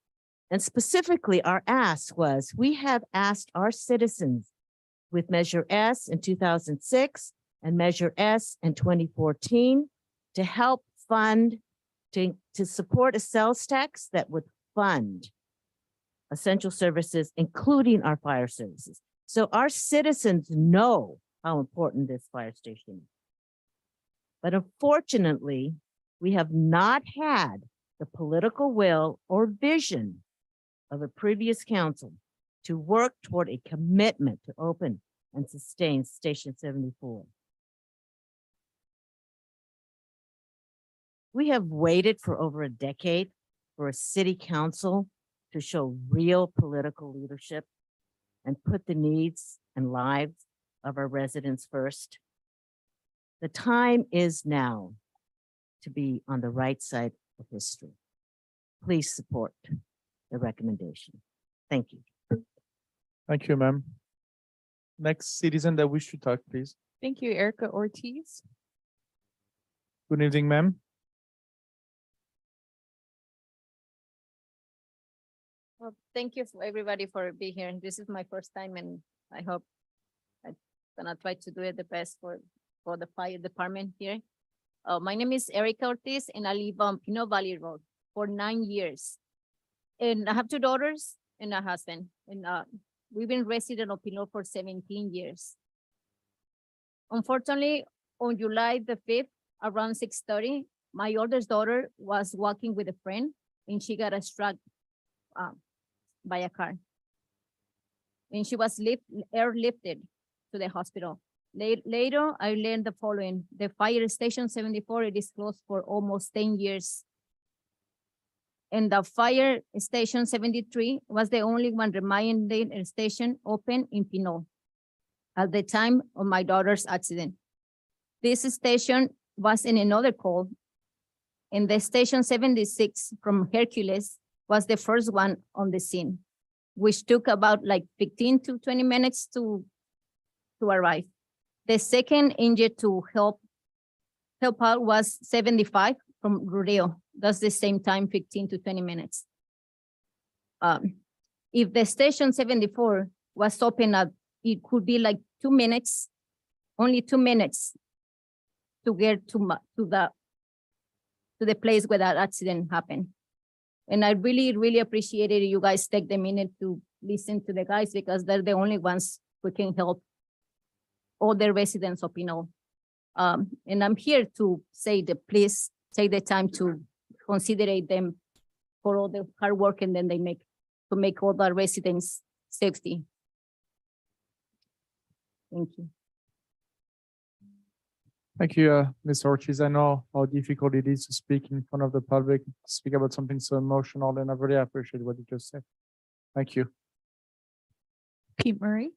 And specifically, our ask was, we have asked our citizens with Measure S in 2006 and Measure S in 2014 to help fund, to support a sales tax that would fund essential services, including our fire services. So our citizens know how important this fire station is. But unfortunately, we have not had the political will or vision of a previous council to work toward a commitment to open and sustain Station 74. We have waited for over a decade for a city council to show real political leadership and put the needs and lives of our residents first. The time is now to be on the right side of history. Please support the recommendation. Thank you. Thank you, ma'am. Next citizen that wish to talk, please. Thank you, Erica Ortiz. Good evening, ma'am. Well, thank you for everybody for being here. This is my first time and I hope I'm gonna try to do it the best for the fire department here. My name is Erica Ortiz and I live on Pinole Valley Road for 9 years. And I have 2 daughters and a husband. And we've been resident of Pinole for 17 years. Unfortunately, on July the 5th, around 6:30, my oldest daughter was walking with a friend and she got struck by a car. And she was airlifted to the hospital. Later, I learned the following: the fire station 74, it is closed for almost 10 years. And the fire station 73 was the only one remaining station open in Pinole at the time of my daughter's accident. This station was in another call, and the station 76 from Hercules was the first one on the scene, which took about like 15 to 20 minutes to arrive. The second engine to help out was 75 from Rodeo. That's the same time, 15 to 20 minutes. If the station 74 was open up, it could be like 2 minutes, only 2 minutes to get to the place where that accident happened. And I really, really appreciated you guys take the minute to listen to the guys because they're the only ones who can help all the residents of Pinole. And I'm here to say that please take the time to consider them for all the hard work and then they make to make all the residents safety. Thank you. Thank you, Ms. Ortiz. I know how difficult it is to speak in front of the public, speak about something so emotional, and I really appreciate what you just said. Thank you. Pete Murray.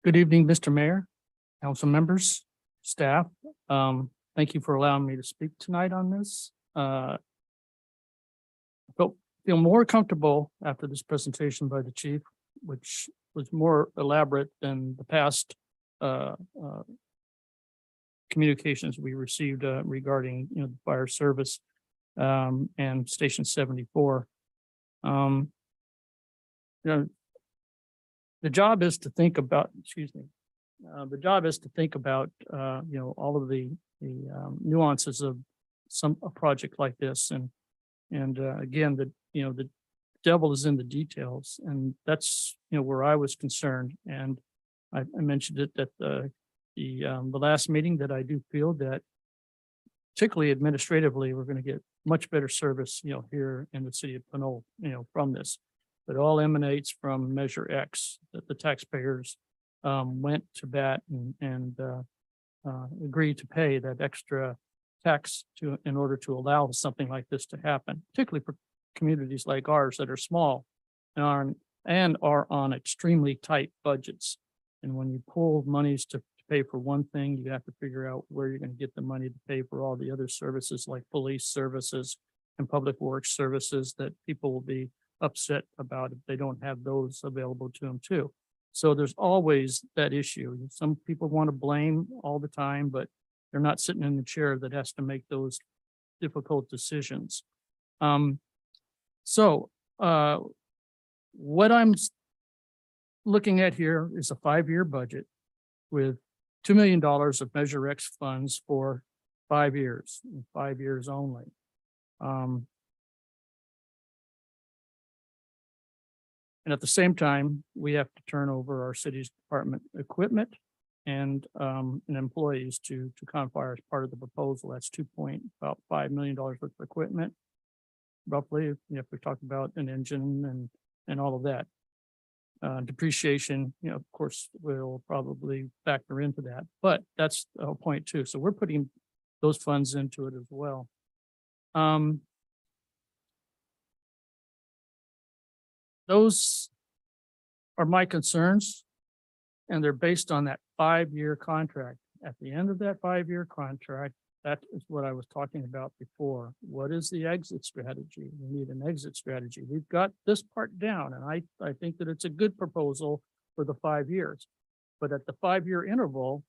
Good evening, Mr. Mayor, council members, staff. Thank you for allowing me to speak tonight on this. I feel more comfortable after this presentation by the chief, which was more elaborate than the past communications we received regarding, the fire service and Station 74. You know, the job is to think about, the job is to think about, all of the nuances of a project like this. And again, the devil is in the details, and that's, where I was concerned. And I mentioned it at the last meeting, that I do feel that particularly administratively, we're going to get much better service, here in the city of Pinole, from this. But all emanates from Measure X, that the taxpayers went to bat and agreed to pay that extra tax in order to allow something like this to happen, particularly for communities like ours that are small and are on extremely tight budgets. And when you pull monies to pay for one thing, you have to figure out where you're going to get the money to pay for all the other services like police services and public works services that people will be upset about if they don't have those available to them too. So there's always that issue. Some people want to blame all the time, but they're not sitting in the chair that has to make those difficult decisions. What I'm looking at here is a 5-year budget with $2 million of Measure X funds for 5 years, 5 years only. And at the same time, we have to turn over our city's department equipment and employees to Confire as part of the proposal. That's about $5 million worth of equipment, roughly, if we talk about an engine and all of that. Depreciation, of course, will probably factor into that, but that's the whole point too. So we're putting those funds into it as well. Those are my concerns, and they're based on that 5-year contract. At the end of that 5-year contract, that is what I was talking about before. What is the exit strategy? We need an exit strategy. We've got this part down, and I think that it's a good proposal for the 5 years. But at the 5-year interval,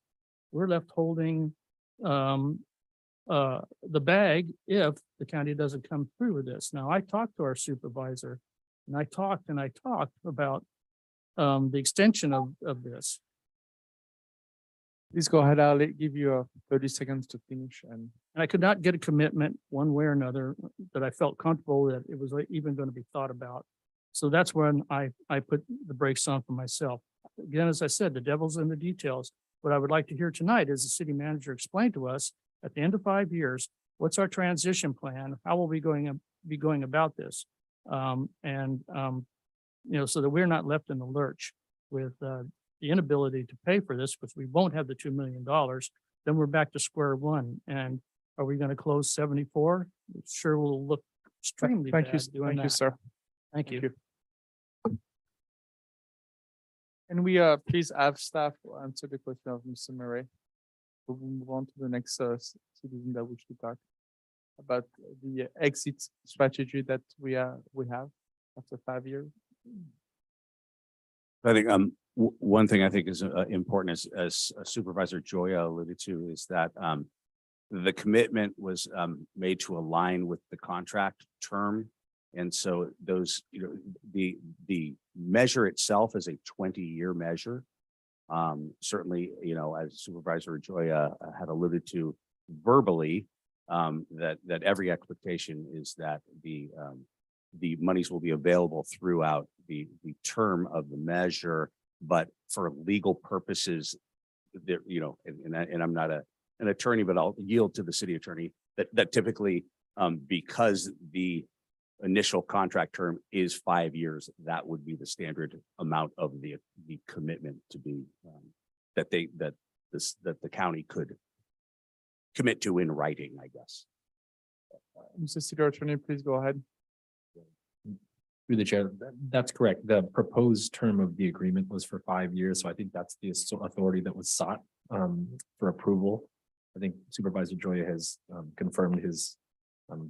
we're left holding the bag if the county doesn't come through with this. Now, I talked to our supervisor, and I talked about the extension of this. Please go ahead. I'll give you 30 seconds to finish. And I could not get a commitment one way or another that I felt comfortable that it was even going to be thought about. So that's when I put the brakes on for myself. Again, as I said, the devil's in the details. What I would like to hear tonight is the city manager explain to us at the end of 5 years, what's our transition plan? How will we be going about this? So that we're not left in the lurch with the inability to pay for this, because we won't have the $2 million. Then we're back to square one. And are we going to close 74? It sure will look extremely bad doing thank you, that. sir. Thank you. And we please have staff answer the question of Mr. Murray. We'll move on to the next citizen that we should talk about the exit strategy that we have after 5 years. I think one thing I think is important, as Supervisor Joya alluded to, is that the commitment was made to align with the contract term. And so those, the measure itself is a 20-year measure. Certainly, as Supervisor Joya had alluded to verbally, that every expectation is that the monies will be available throughout the term of the measure, but for legal purposes, there, and I'm not an attorney, but I'll yield to the city attorney that typically, because the initial contract term is 5 years, that would be the standard amount of the commitment to be that the county could commit to in writing, I guess. Mr. City Attorney, please go ahead. Through the chair, that's correct. The proposed term of the agreement was for 5 years. So I think that's the authority that was sought for approval. I think Supervisor Joya has confirmed his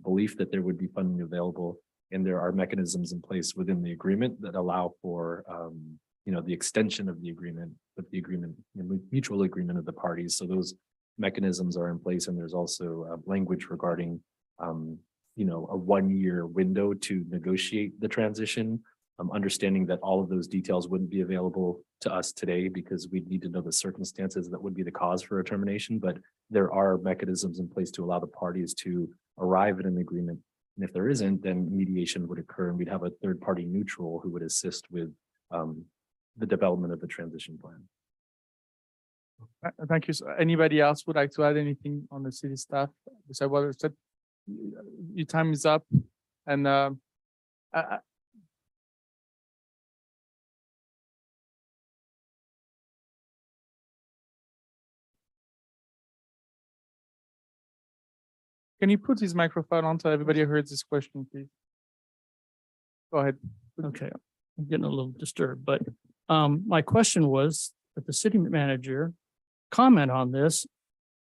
belief that there would be funding available, and there are mechanisms in place within the agreement that allow for the extension of the agreement, but the agreement, mutual agreement of the parties. So those mechanisms are in place, and there's also language regarding a 1-year window to negotiate the transition. Understanding that all of those details wouldn't be available to us today because we'd need to know the circumstances that would be the cause for a termination, but there are mechanisms in place to allow the parties to arrive at an agreement. And if there isn't, then mediation would occur and we'd have a third party neutral who would assist with the development of the transition plan. Thank you. So anybody else would like to add anything on the city staff? Besides what I said, your time is up, and can you put his microphone on so everybody heard this question, please? Go ahead. Okay, I'm getting a little disturbed, but my question was that the city manager comment on this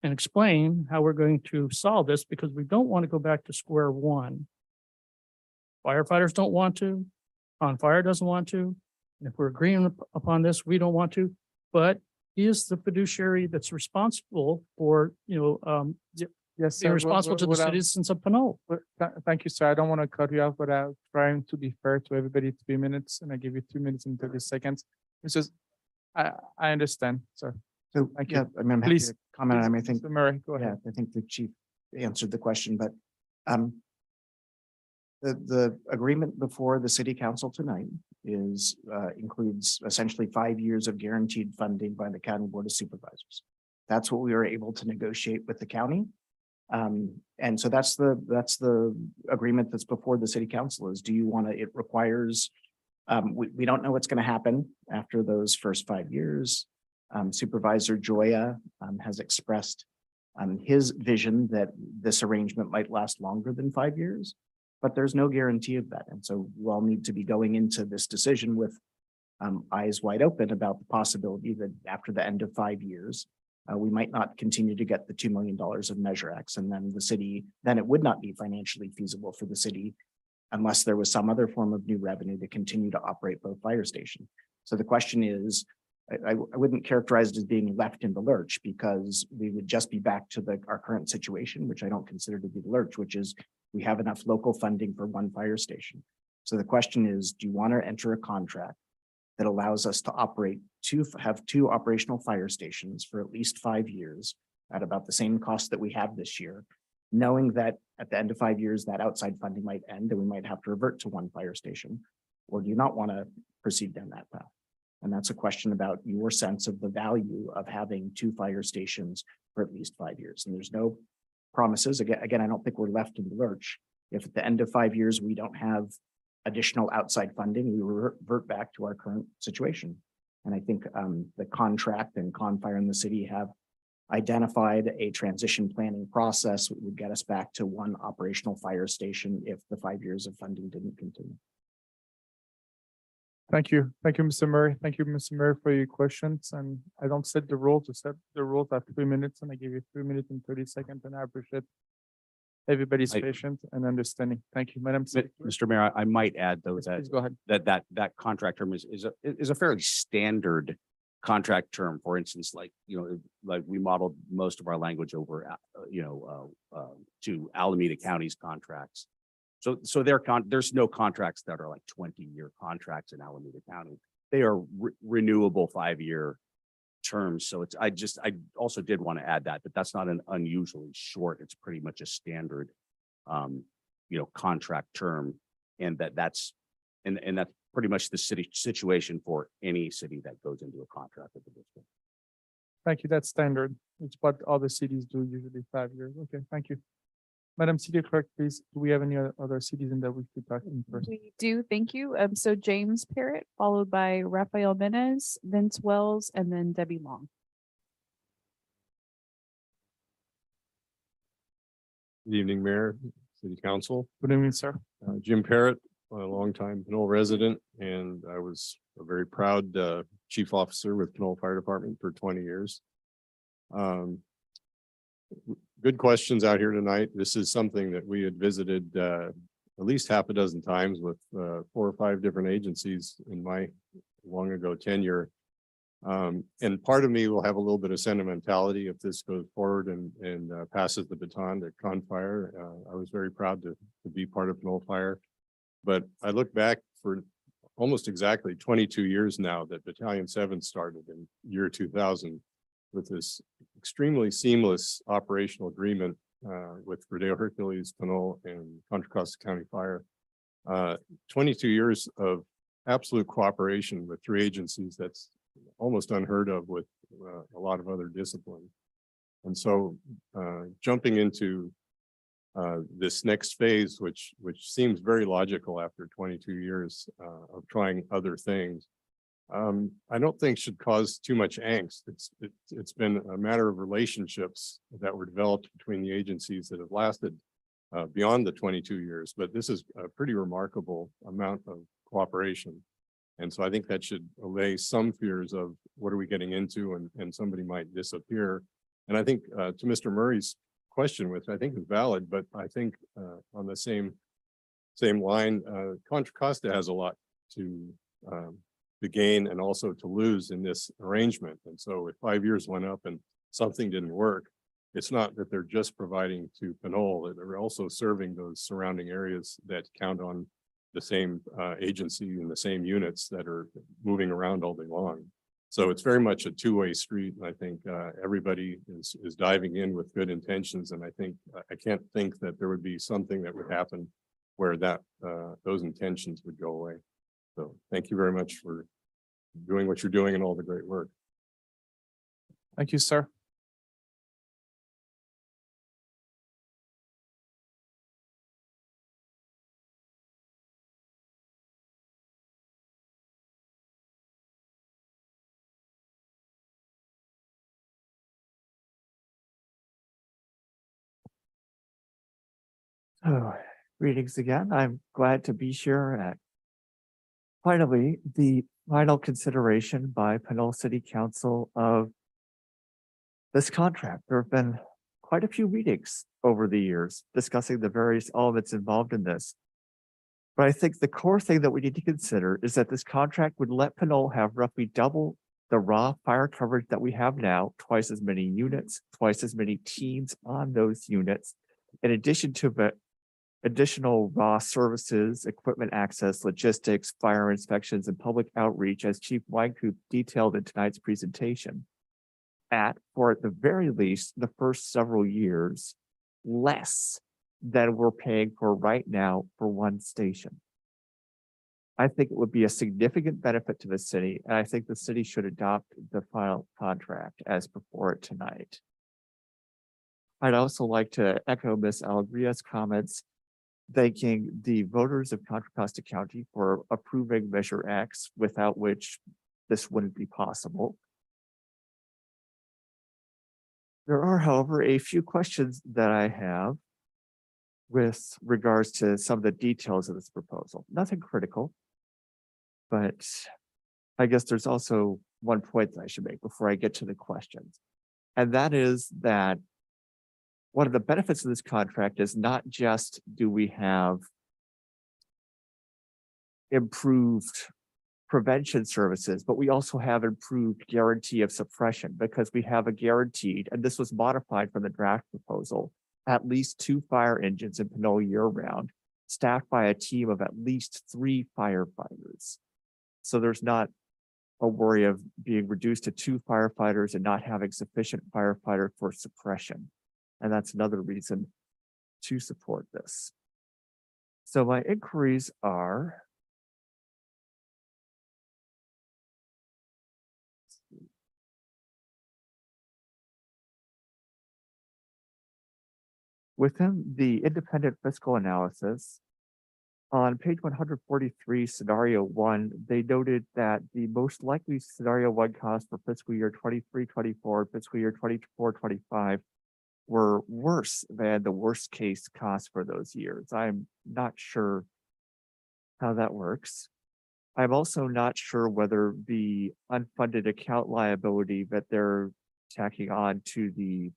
and explain how we're going to solve this, because we don't want to go back to square one. Firefighters don't want to, on fire doesn't want to. And if we're agreeing upon this, we don't want to, but he is the fiduciary that's responsible for, Yes, being sir. responsible to the Without- citizens of Pinole. Thank you, sir. I don't want to cut you off, but I'm trying to be fair to everybody, 3 minutes, and I give you 2 minutes and 30 seconds. It's just, I understand, sir. So, Thank yeah, you. I mean, I'm happy Please, to comment on it. I think, Mr. Murray, go yeah, ahead. I think the chief answered the question, but the agreement before the city council tonight includes essentially 5 years of guaranteed funding by the county board of supervisors. That's what we were able to negotiate with the county. And so that's the agreement that's before the city council is, do you want to, it requires, we don't know what's going to happen after those first 5 years. Supervisor Joya has expressed his vision that this arrangement might last longer than 5 years, but there's no guarantee of that. And so we'll all need to be going into this decision with eyes wide open about the possibility that after the end of 5 years, we might not continue to get the $2 million of Measure X, and then it would not be financially feasible for the city unless there was some other form of new revenue to continue to operate both fire stations. So the question is, I wouldn't characterize it as being left in the lurch, because we would just be back to our current situation, which I don't consider to be the lurch, which is we have enough local funding for one fire station. So the question is, do you want to enter a contract that allows us to have two operational fire stations for at least 5 years at about the same cost that we have this year, knowing that at the end of 5 years, that outside funding might end and we might have to revert to one fire station? Or do you not want to proceed down that path? And that's a question about your sense of the value of having 2 fire stations for at least 5 years. And there's no promises. Again, I don't think we're left in the lurch. If at the end of 5 years, we don't have additional outside funding, we revert back to our current situation. And I think the contract and Confire in the city have identified a transition planning process that would get us back to one operational fire station if the 5 years of funding didn't continue. Thank you. Thank you, Mr. Murray. Thank you, Mr. Murray, for your questions. And I don't set the rules, to set the rules at 3 minutes, and I give you 3 minutes and 30 seconds, and I appreciate everybody's patience and understanding. Thank you, Madam City Clerk. Mr. Mayor, I might add though Yes, that please go ahead. that contract term is a fairly standard contract term. For instance, like we modeled most of our language over to Alameda County's contracts. So there's no contracts that are like 20-year contracts in Alameda County. They are renewable 5-year terms. So I also did want to add that that's not an unusually short. It's pretty much a standard contract term, and that's pretty much the city situation for any city that goes into a contract with the district. Thank you. That's standard. It's what other cities do, usually 5 years. Okay, thank you. Madam City Clerk, please, do we have any other citizens that we could talk in first? We do, thank you. So James Parrott, followed by Rafael Menez, Vince Wells, and then Debbie Long. Good evening, Mayor, City Council. Good evening, sir. Jim Parrott, a longtime Pinole resident, and I was a very proud chief officer with Pinole Fire Department for 20 years. Good questions out here tonight. This is something that we had visited at least half a dozen times with 4 or 5 different agencies in my long ago tenure. And part of me will have a little bit of sentimentality if this goes forward and passes the baton to Confire. I was very proud to be part of Pinole Fire. But I look back for almost exactly 22 years now that Battalion 7 started in year 2000 with this extremely seamless operational agreement with Rodeo Hercules, Pinole, and Contra Costa County Fire. 22 years of absolute cooperation with three agencies that's almost unheard of with a lot of other disciplines. And so jumping into this next phase, which seems very logical after 22 years of trying other things, I don't think should cause too much angst. It's been a matter of relationships that were developed between the agencies that have lasted beyond the 22 years, but this is a pretty remarkable amount of cooperation. And so I think that should allay some fears of what are we getting into and somebody might disappear. And I think to Mr. Murray's question, which I think is valid, but I think on the same line, Contra Costa has a lot to gain and also to lose in this arrangement. And so if 5 years went up and something didn't work, it's not that they're just providing to Pinole, they're also serving those surrounding areas that count on the same agency and the same units that are moving around all day long. So it's very much a two-way street. And I think everybody is diving in with good intentions. And I think I can't think that there would be something that would happen where that those intentions would go away. So thank you very much for doing what you're doing and all the great work. Thank you, sir. Oh, greetings again. I'm glad to be here at finally the final consideration by Pinole City Council of this contract. There have been quite a few meetings over the years discussing the various elements involved in this. But I think the core thing that we need to consider is that this contract would let Pinole have roughly double the raw fire coverage that we have now, twice as many units, twice as many teams on those units, in addition to the additional raw services, equipment access, logistics, fire inspections, and public outreach, as Chief Weinkoop detailed in tonight's presentation, at, or at the very least, the first several years, less than we're paying for right now for one station. I think it would be a significant benefit to the city, and I think the city should adopt the final contract as before it tonight. I'd also like to echo Ms. Alegria's comments, thanking the voters of Contra Costa County for approving Measure X, without which this wouldn't be possible. There are, however, a few questions that I have with regards to some of the details of this proposal. Nothing critical, but I guess there's also one point that I should make before I get to the questions. And that is that one of the benefits of this contract is not just do we have improved prevention services, but we also have improved guarantee of suppression, because we have a guaranteed, and this was modified from the draft proposal, at least 2 fire engines in Pinole year-round, staffed by a team of at least 3 firefighters. So there's not a worry of being reduced to 2 firefighters and not having sufficient firefighter for suppression. And that's another reason to support this. So my inquiries are, within the independent fiscal analysis, on page 143, scenario 1, they noted that the most likely scenario 1 cost for fiscal year 23-24, fiscal year 24-25 were worse than the worst case cost for those years. I'm not sure how that works. I'm also not sure whether the unfunded account liability that they're tacking on to the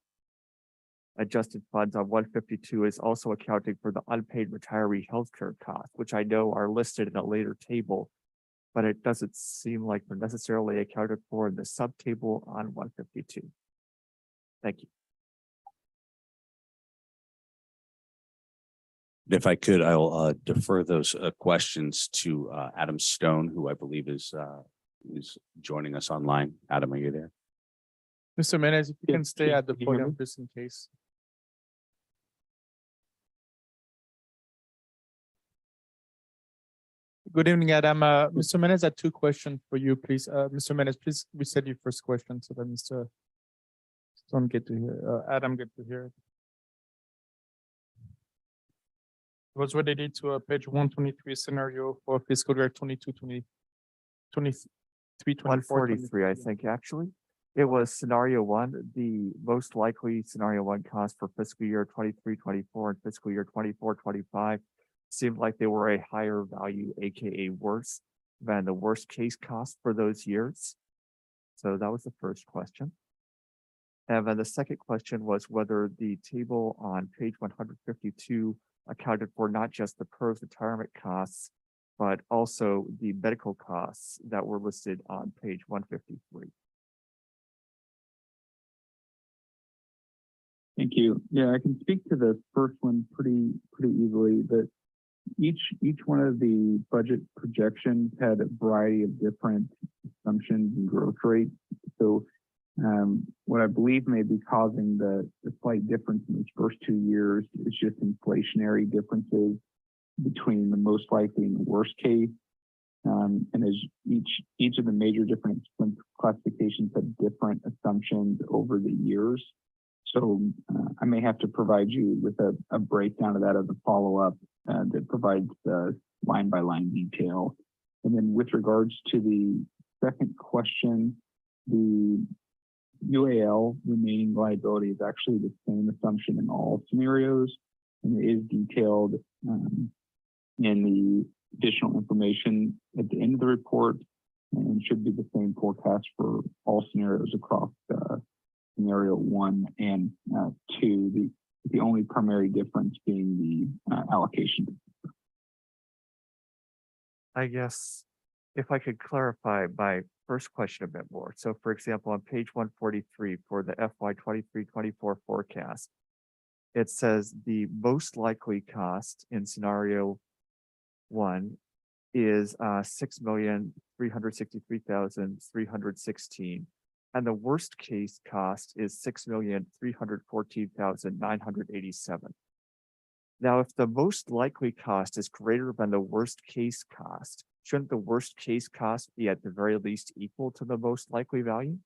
adjusted funds on 152 is also accounting for the unpaid retiree healthcare costs, which I know are listed in a later table but it doesn't seem like they're necessarily accounted for in the subtable on 152. Thank you. If I could, I'll defer those questions to Adam Stone, who I believe is joining us online. Adam, are you there? Mr. Menez, if you Yeah, can stay at the can you hear podium me? just in case. Good evening, Adam. Mr. Menez had two questions for you, please. Mr. Menez, please reset your first question so that Mr. Stone get to hear, Adam get to hear it. It was related to a page 123 scenario for fiscal year 23, 24. 143, I think, actually. It was scenario one, the most likely scenario one cost for fiscal year 23-24 and fiscal year 24-25 seemed like they were a higher value, AKA worse than the worst case cost for those years. So that was the first question. And then the second question was whether the table on page 152 accounted for not just the PERS retirement costs, but also the medical costs that were listed on page 153. Thank you. Yeah, I can speak to the first one pretty easily, but each one of the budget projections had a variety of different assumptions and growth rates. So what I believe may be causing the slight difference in these first 2 years is just inflationary differences between the most likely and the worst case. And as each of the major different classifications have different assumptions over the years. So I may have to provide you with a breakdown of that as a follow-up that provides line by line detail. And then with regards to the second question, the UAL remaining liability is actually the same assumption in all scenarios, and it is detailed in the additional information at the end of the report, and should be the same forecast for all scenarios across scenario 1 and 2. The only primary difference being the allocation. I guess if I could clarify my first question a bit more. So for example, on page 143 for the FY 23-24 forecast, it says the most likely cost in scenario 1 is 6,363,316. And the worst case cost is 6,314,987. Now, if the most likely cost is greater than the worst case cost, shouldn't the worst case cost be at the very least equal to the most likely value?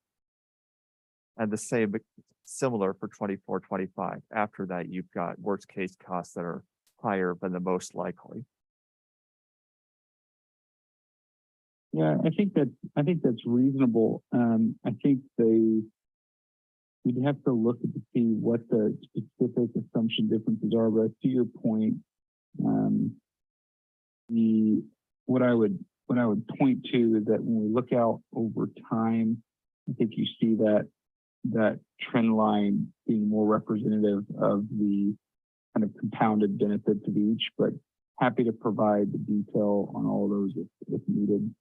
And the same, similar for 24-25. After that, you've got worst case costs that are higher than the most likely. Yeah, I think that's reasonable. I think we'd have to look to see what the specific assumption differences are. But to your point, what I would point to is that when we look out over time, I think you see that trend line being more representative of the kind of compounded benefits of each. But happy to provide the detail on all of those if needed.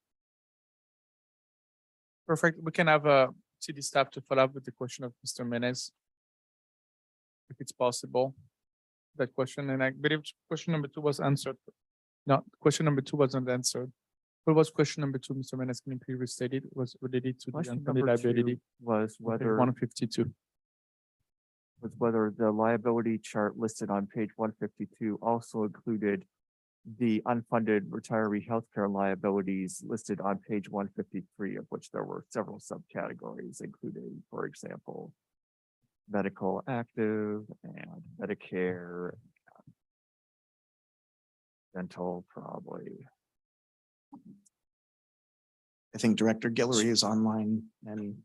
Perfect. We can have city staff to follow up with the question of Mr. Menez, if it's possible. That question, and I believe question number 2 was answered. No, question number 2 wasn't answered. What was question number 2, Mr. Menez? Can you please restate it? It was related to the Question unfunded number liability. 2 was whether 152. The liability chart listed on page 152 also included the unfunded retiree healthcare liabilities listed on page 153, of which there were several subcategories, including, for example, medical active and Medicare, dental, probably. I think Director Guillory is online and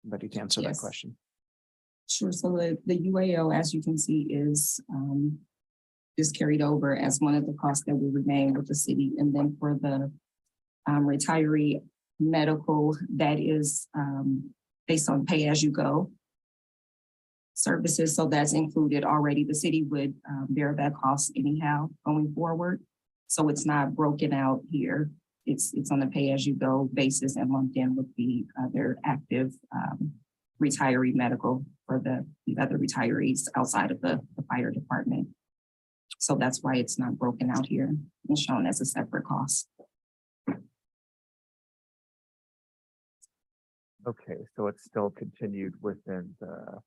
ready to answer that Yes. question. Sure. So the UAO, as you can see, is carried over as one of the costs that will remain with the city. And then for the retiree medical, that is based on pay as you go services. So that's included already. The city would bear that cost anyhow going forward. So it's not broken out here. it's on a pay-as-you-go basis and lumped in with the other active retiree medical for the other retirees outside of the fire department. So that's why it's not broken out here and shown as a separate cost. Okay, so it's still continued within the,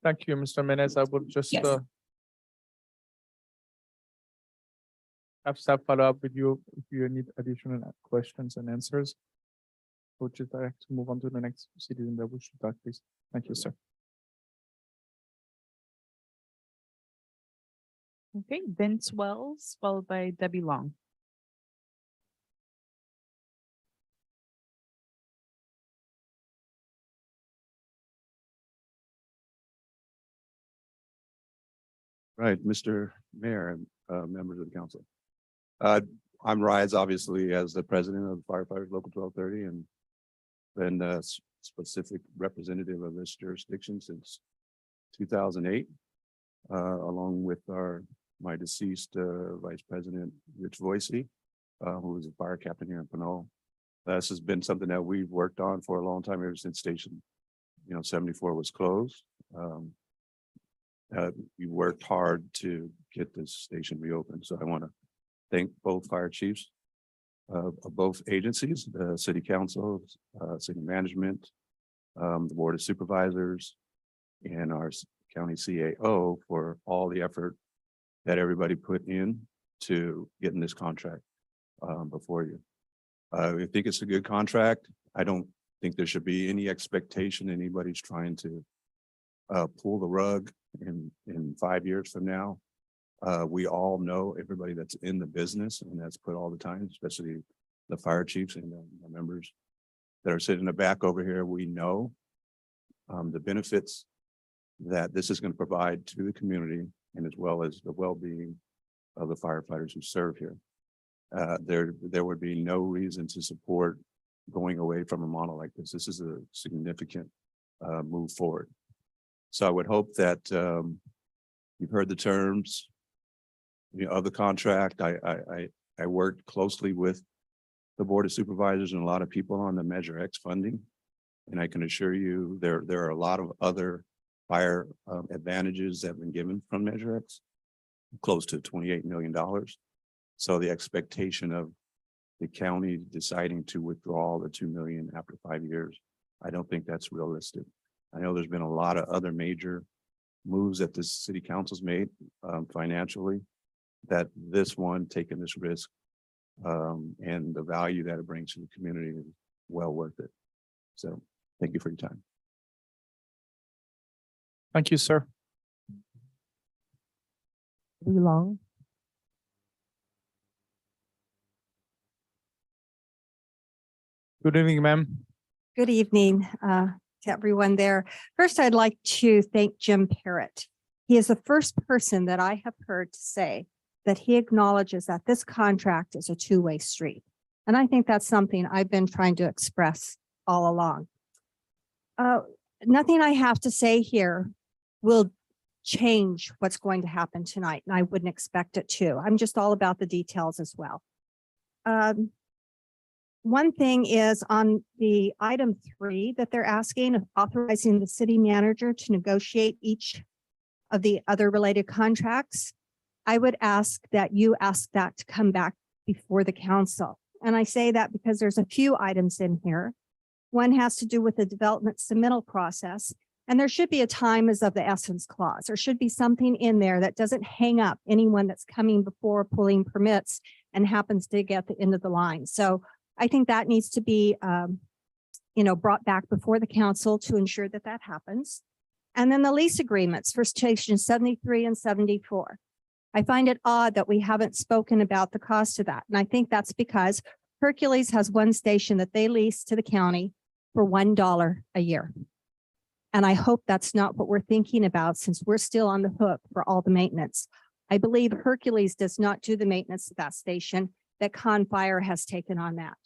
Thank you, Mr. Menez. I would just Yes. Have staff follow up with you if you need additional questions and answers. Would you like to move on to the next citizen that we should talk, please? Thank you, sir. Okay, Vince Wells, followed by Debbie Long. Right, Mr. Mayor and members of the council. I'm Rise, obviously, as the president of Firefighters Local 1230 and been a specific representative of this jurisdiction since 2008, along with my deceased Vice President, Rich Voicey, who was a fire captain here in Pinole. This has been something that we've worked on for a long time, ever since Station 74 was closed. We worked hard to get this station reopened. So I want to thank both fire chiefs of both agencies, the city council, city management, the board of supervisors, and our county CAO for all the effort that everybody put in to getting this contract before you. I think it's a good contract. I don't think there should be any expectation anybody's trying to pull the rug in 5 years from now. We all know everybody that's in the business and that's put all the time, especially the fire chiefs and the members that are sitting in the back over here. We know the benefits that this is going to provide to the community and as well as the well-being of the firefighters who serve here. There would be no reason to support going away from a model like this. This is a significant move forward. So I would hope that you've heard the terms of the contract. I worked closely with the Board of Supervisors and a lot of people on the Measure X funding. And I can assure you there are a lot of other fire advantages that have been given from Measure X, close to $28 million. So the expectation of the county deciding to withdraw the $2 million after 5 years, I don't think that's realistic. I know there's been a lot of other major moves that the city council's made financially, that this one, taking this risk and the value that it brings to the community is well worth it. So thank you for your time. Thank you, sir. Debbie Long. Good evening, ma'am. Good evening to everyone there. First, I'd like to thank Jim Parrott. He is the first person that I have heard to say that he acknowledges that this contract is a two-way street. And I think that's something I've been trying to express all along. Nothing I have to say here will change what's going to happen tonight, and I wouldn't expect it to. I'm just all about the details as well. One thing is on the item 3 that they're asking, authorizing the city manager to negotiate each of the other related contracts. I would ask that you ask that to come back before the council. And I say that because there's a few items in here. One has to do with the development submittal process, and there should be a time is of the essence clause. There should be something in there that doesn't hang up anyone that's coming before pulling permits and happens to get the end of the line. So I think that needs to be, brought back before the council to ensure that that happens. And then the lease agreements for station 73 and 74. I find it odd that we haven't spoken about the cost of that. And I think that's because Hercules has one station that they lease to the county for $1 a year. And I hope that's not what we're thinking about, since we're still on the hook for all the maintenance. I believe Hercules does not do the maintenance of that station, that Confire has taken on that.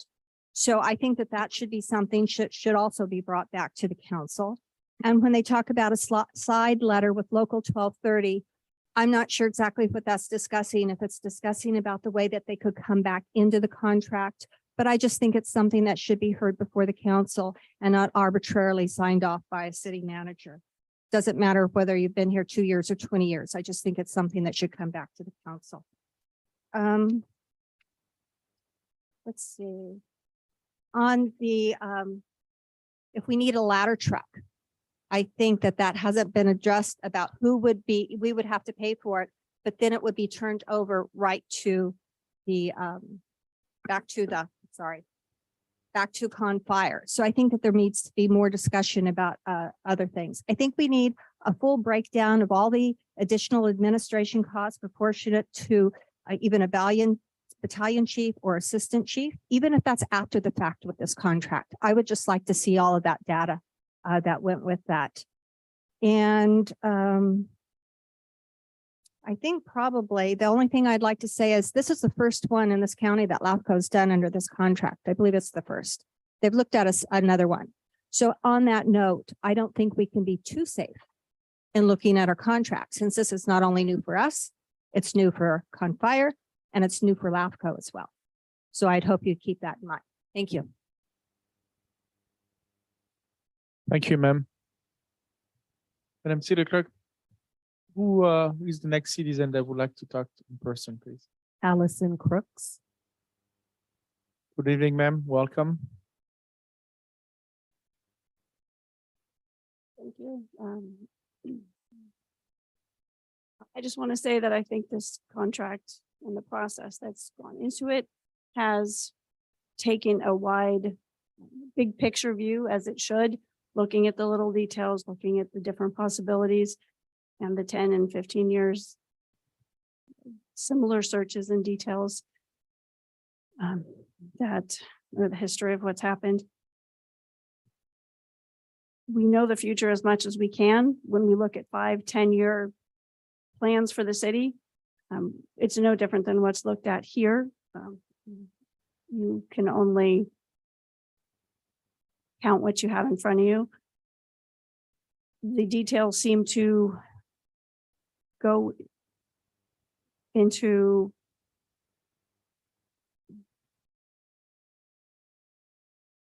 So I think that that should be something should also be brought back to the council. And when they talk about a side letter with Local 1230, I'm not sure exactly what that's discussing, if it's discussing about the way that they could come back into the contract, but I just think it's something that should be heard before the council and not arbitrarily signed off by a city manager. Doesn't matter whether you've been here 2 years or 20 years. I just think it's something that should come back to the council. Let's see. On the, if we need a ladder truck, I think that that hasn't been addressed about who would be, we would have to pay for it, but then it would be turned over right to the, back to Con Fire. So I think that there needs to be more discussion about other things. I think we need a full breakdown of all the additional administration costs proportionate to even a battalion chief or assistant chief, even if that's after the fact with this contract. I would just like to see all of that data that went with that. And I think probably the only thing I'd like to say is this is the first one in this county that LAFCO's done under this contract. I believe it's the first. They've looked at us another one. So on that note, I don't think we can be too safe in looking at our contract, since this is not only new for us, it's new for Con Fire, and it's new for LAFCO as well. So I'd hope you keep that in mind. Thank you. Thank you, ma'am. Madam City Clerk, who is the next citizen that would like to talk in person, please? Allison Crooks. Good evening, ma'am. Welcome. Thank you. I just want to say that I think this contract and the process that's gone into it has taken a wide, big picture view, as it should, looking at the little details, looking at the different possibilities and the 10 and 15 years, similar searches and details that are the history of what's happened. We know the future as much as we can when we look at 5-10-year plans for the city. It's no different than what's looked at here. You can only count what you have in front of you. The details seem to go into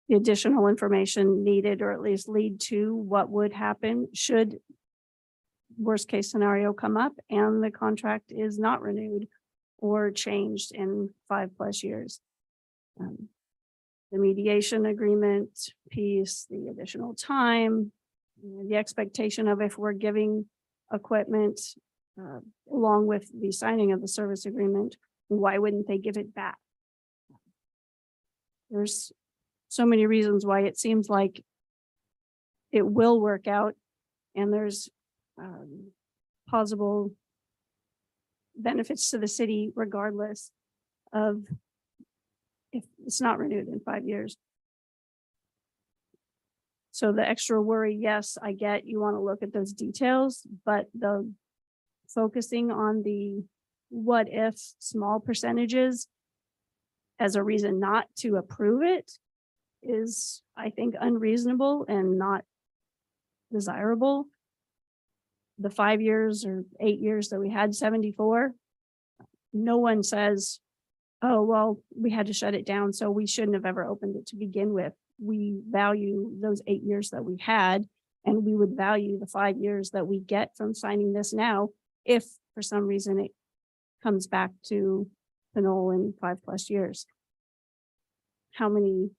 the additional information needed, or at least lead to what would happen should worst case scenario come up and the contract is not renewed or changed in 5+ years. The mediation agreement piece, the additional time, the expectation of if we're giving equipment along with the signing of the service agreement, why wouldn't they give it back? There's so many reasons why it seems like it will work out, and there's possible benefits to the city regardless of if it's not renewed in 5 years. So the extra worry, yes, I get you want to look at those details, but the focusing on the what if small percentages as a reason not to approve it is, I think, unreasonable and not desirable. The 5 years or 8 years that we had 74, no one says, oh, well, we had to shut it down, so we shouldn't have ever opened it to begin with. We value those 8 years that we had, and we would value the 5 years that we get from signing this now, if for some reason it comes back to Pinole in 5+ years. How many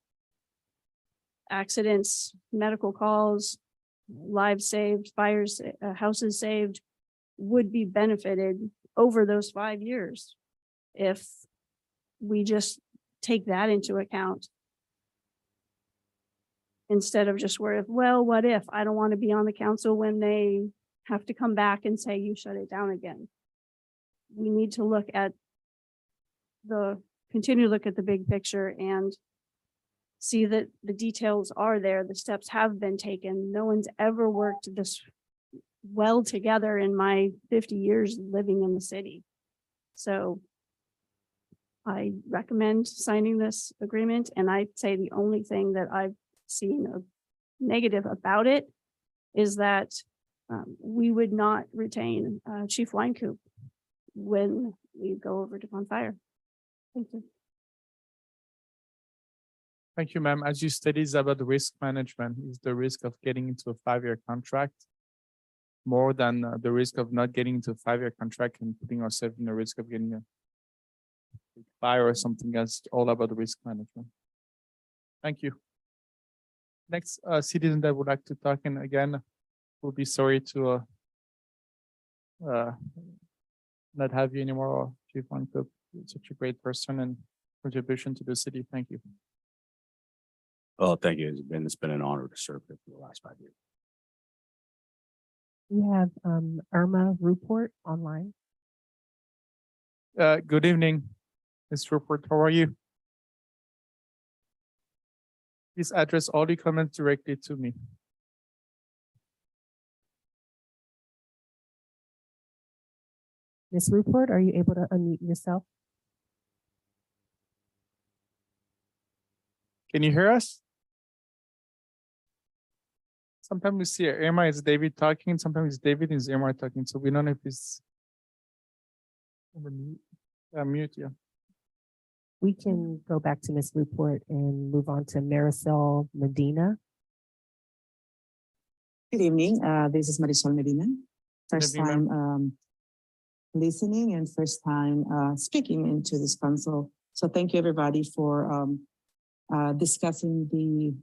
accidents, medical calls, lives saved, fires, houses saved would be benefited over those 5 years if we just take that into account instead of just worry, well, what if? I don't want to be on the council when they have to come back and say you shut it down again. We need to look at continue to look at the big picture and see that the details are there. The steps have been taken. No one's ever worked this well together in my 50 years living in the city. So I recommend signing this agreement. And I'd say the only thing that I've seen of negative about it is that we would not retain Chief Weincoop when we go over to Con Fire. Thank you. Thank you, ma'am. As you stated, it's about the risk management, is the risk of getting into a 5-year contract more than the risk of not getting into a 5-year contract and putting ourselves in the risk of getting a fire or something. That's all about the risk management. Thank you. Next citizen that would like to talk, and again, we'll be sorry to not have you anymore, Chief Wangkup. You're such a great person and contribution to the city. Thank you. Oh, thank you. It's been an honor to serve here for the last 5 years. We have Irma Report online. Good evening, Ms. Rupert. How are you? Please address all the comments directly to me. Ms. Report, are you able to unmute yourself? Can you hear us? Sometimes we see Irma is David talking, sometimes it's David is Irma talking, so we don't know if it's mute, yeah. We can go back to Ms. Report and move on to Marisol Medina. Good evening. This is Marisol Medina. First evening, time listening and first time speaking into this council. So thank you everybody for discussing the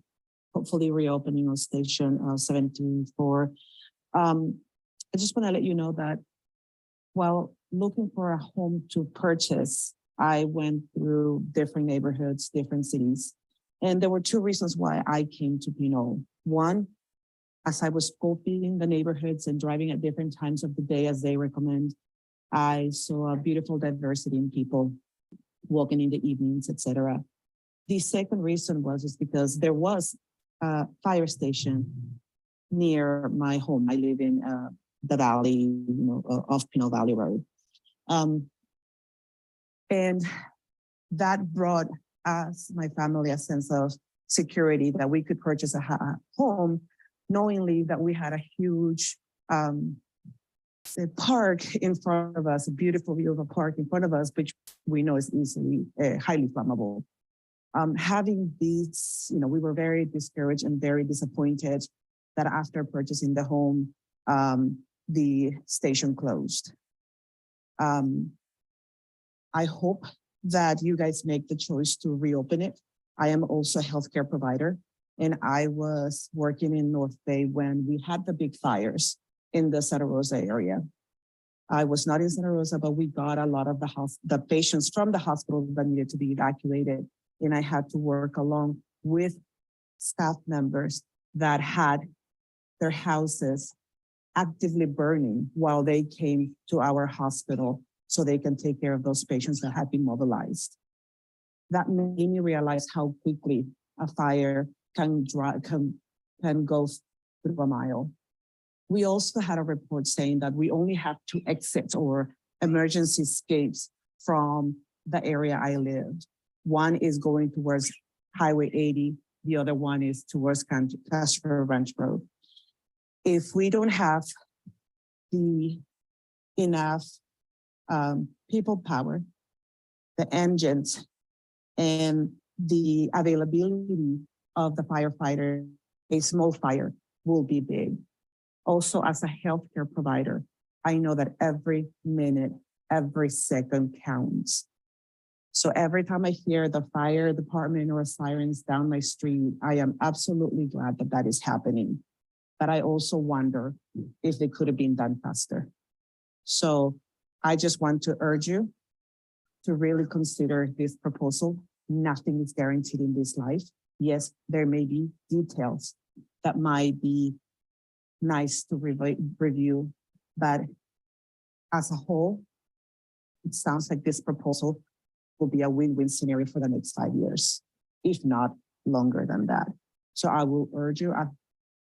hopefully reopening of Station 74. I just want to let you know that while looking for a home to purchase, I went through different neighborhoods, different cities, and there were two reasons why I came to Pinole. One, as I was scoping the neighborhoods and driving at different times of the day as they recommend, I saw a beautiful diversity in people walking in the evenings, etc. The second reason was because there was a fire station near my home. I live in the valley, of Pinole Valley Road. And that brought us, my family, a sense of security that we could purchase a home, knowingly that we had a huge park in front of us, a beautiful view of a park in front of us, which we know is easily highly flammable. Having these, we were very discouraged and very disappointed that after purchasing the home, the station closed. I hope that you guys make the choice to reopen it. I am also a healthcare provider, and I was working in North Bay when we had the big fires in the Santa Rosa area. I was not in Santa Rosa, but we got a lot of the patients from the hospital that needed to be evacuated. And I had to work along with staff members that had their houses actively burning while they came to our hospital so they can take care of those patients that had been mobilized. That made me realize how quickly a fire can go through a mile. We also had a report saying that we only have 2 exits or emergency escapes from the area I lived. One is going towards Highway 80. The other one is towards Castro Ranch Road. If we don't have the enough people power, the engines, and the availability of the firefighter, a small fire will be big. Also, as a healthcare provider, I know that every minute, every second counts. So every time I hear the fire department or sirens down my street, I am absolutely glad that that is happening. But I also wonder if they could have been done faster. So I just want to urge you to really consider this proposal. Nothing is guaranteed in this life. Yes, there may be details that might be nice to review, but as a whole, it sounds like this proposal will be a win-win scenario for the next 5 years, if not longer than that. So I will urge you at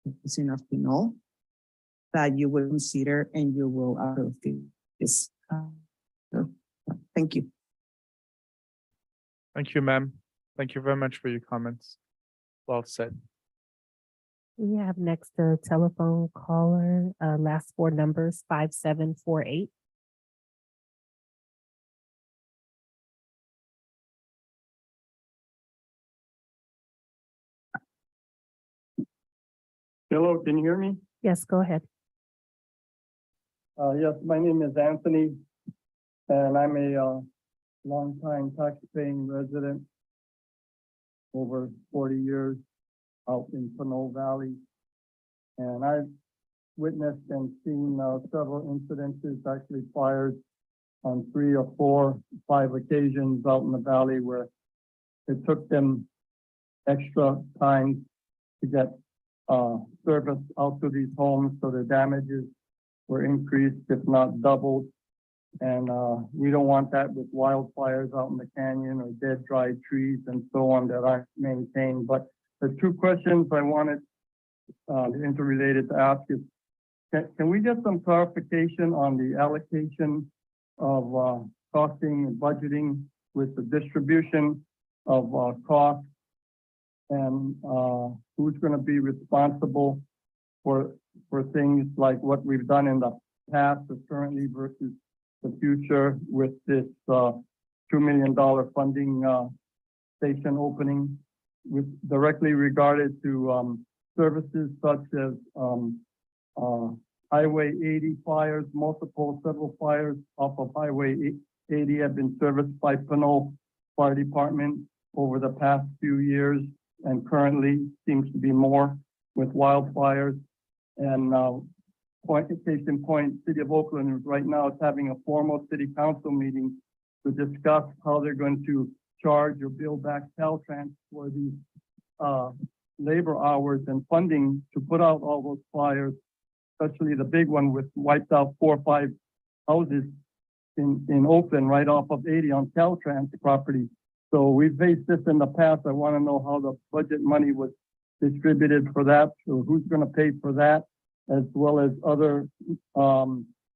the of Pinole that you will consider and you will approve this. Thank you. Thank you, ma'am. Thank you very much for your comments. Well said. We have next a telephone caller, last 4 numbers, 5748. Hello, can you hear me? Yes, go ahead. Yes, my name is Anthony, and I'm a longtime tax-paying resident, over 40 years out in Pinole Valley. And I've witnessed and seen several incidences, actually fires on 3 or 4, 5 occasions out in the valley where it took them extra time to get service out to these homes, so the damages were increased, if not doubled. And we don't want that with wildfires out in the canyon or dead, dry trees and so on that aren't maintained. But the 2 questions I wanted interrelated to ask is, can we get some clarification on the allocation of costing and budgeting with the distribution of costs, and who's going to be responsible for things like what we've done in the past or currently versus the future with this $2 million funding station opening, with directly regarded to services such as Highway 80 fires, several fires off of Highway 80 have been serviced by Pinole Fire Department over the past few years, and currently seems to be more with wildfires. And case in point, City of Oakland right now is having a formal city council meeting to discuss how they're going to charge or bill back Caltrans for these labor hours and funding to put out all those fires, especially the big one with wiped out 4 or 5 houses in Oakland right off of 80 on Caltrans property. So we've faced this in the past. I want to know how the budget money was distributed for that, or who's going to pay for that, as well as other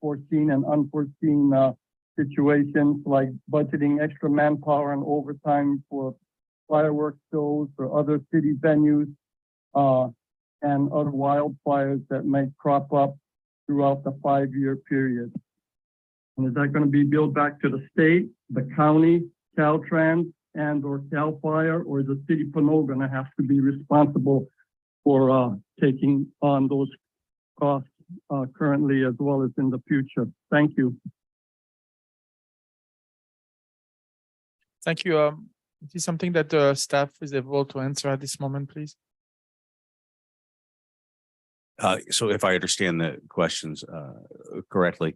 foreseen and unforeseen situations like budgeting extra manpower and overtime for fireworks shows or other city venues and other wildfires that might crop up throughout the 5-year period. And is that going to be billed back to the state, the county, Caltrans, and or Cal Fire, or is the city of Pinole going to have to be responsible for taking on those costs currently as well as in the future? Thank you. Thank you. Is this something that the staff is able to answer at this moment, please? So if I understand the questions correctly,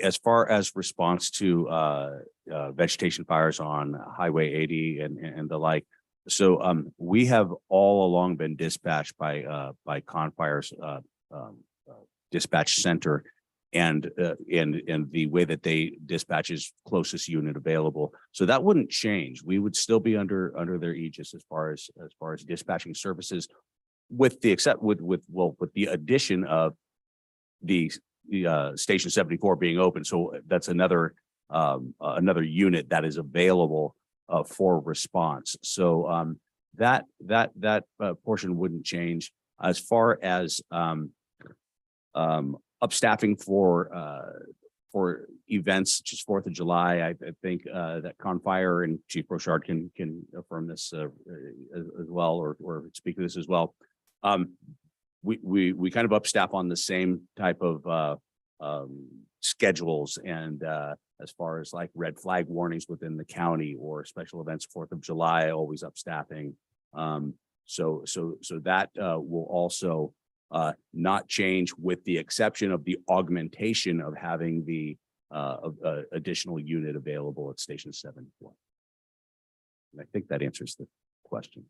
as far as response to vegetation fires on Highway 80 and the like, so we have all along been dispatched by Confire's dispatch center, and the way that they dispatch is closest unit available. So that wouldn't change. We would still be under their aegis as far as dispatching services, with the addition of the Station 74 being open. So that's another unit that is available for response. So that portion wouldn't change. As far as upstaffing for events such as 4th of July, I think that Confire and Chief Brochard can affirm this as well, or speak to this as well. We kind of upstaff on the same type of schedules, and as far as like red flag warnings within the county or special events, 4th of July, always upstaffing. So that will also not change, with the exception of the augmentation of having the additional unit available at Station 74. And I think that answers the question.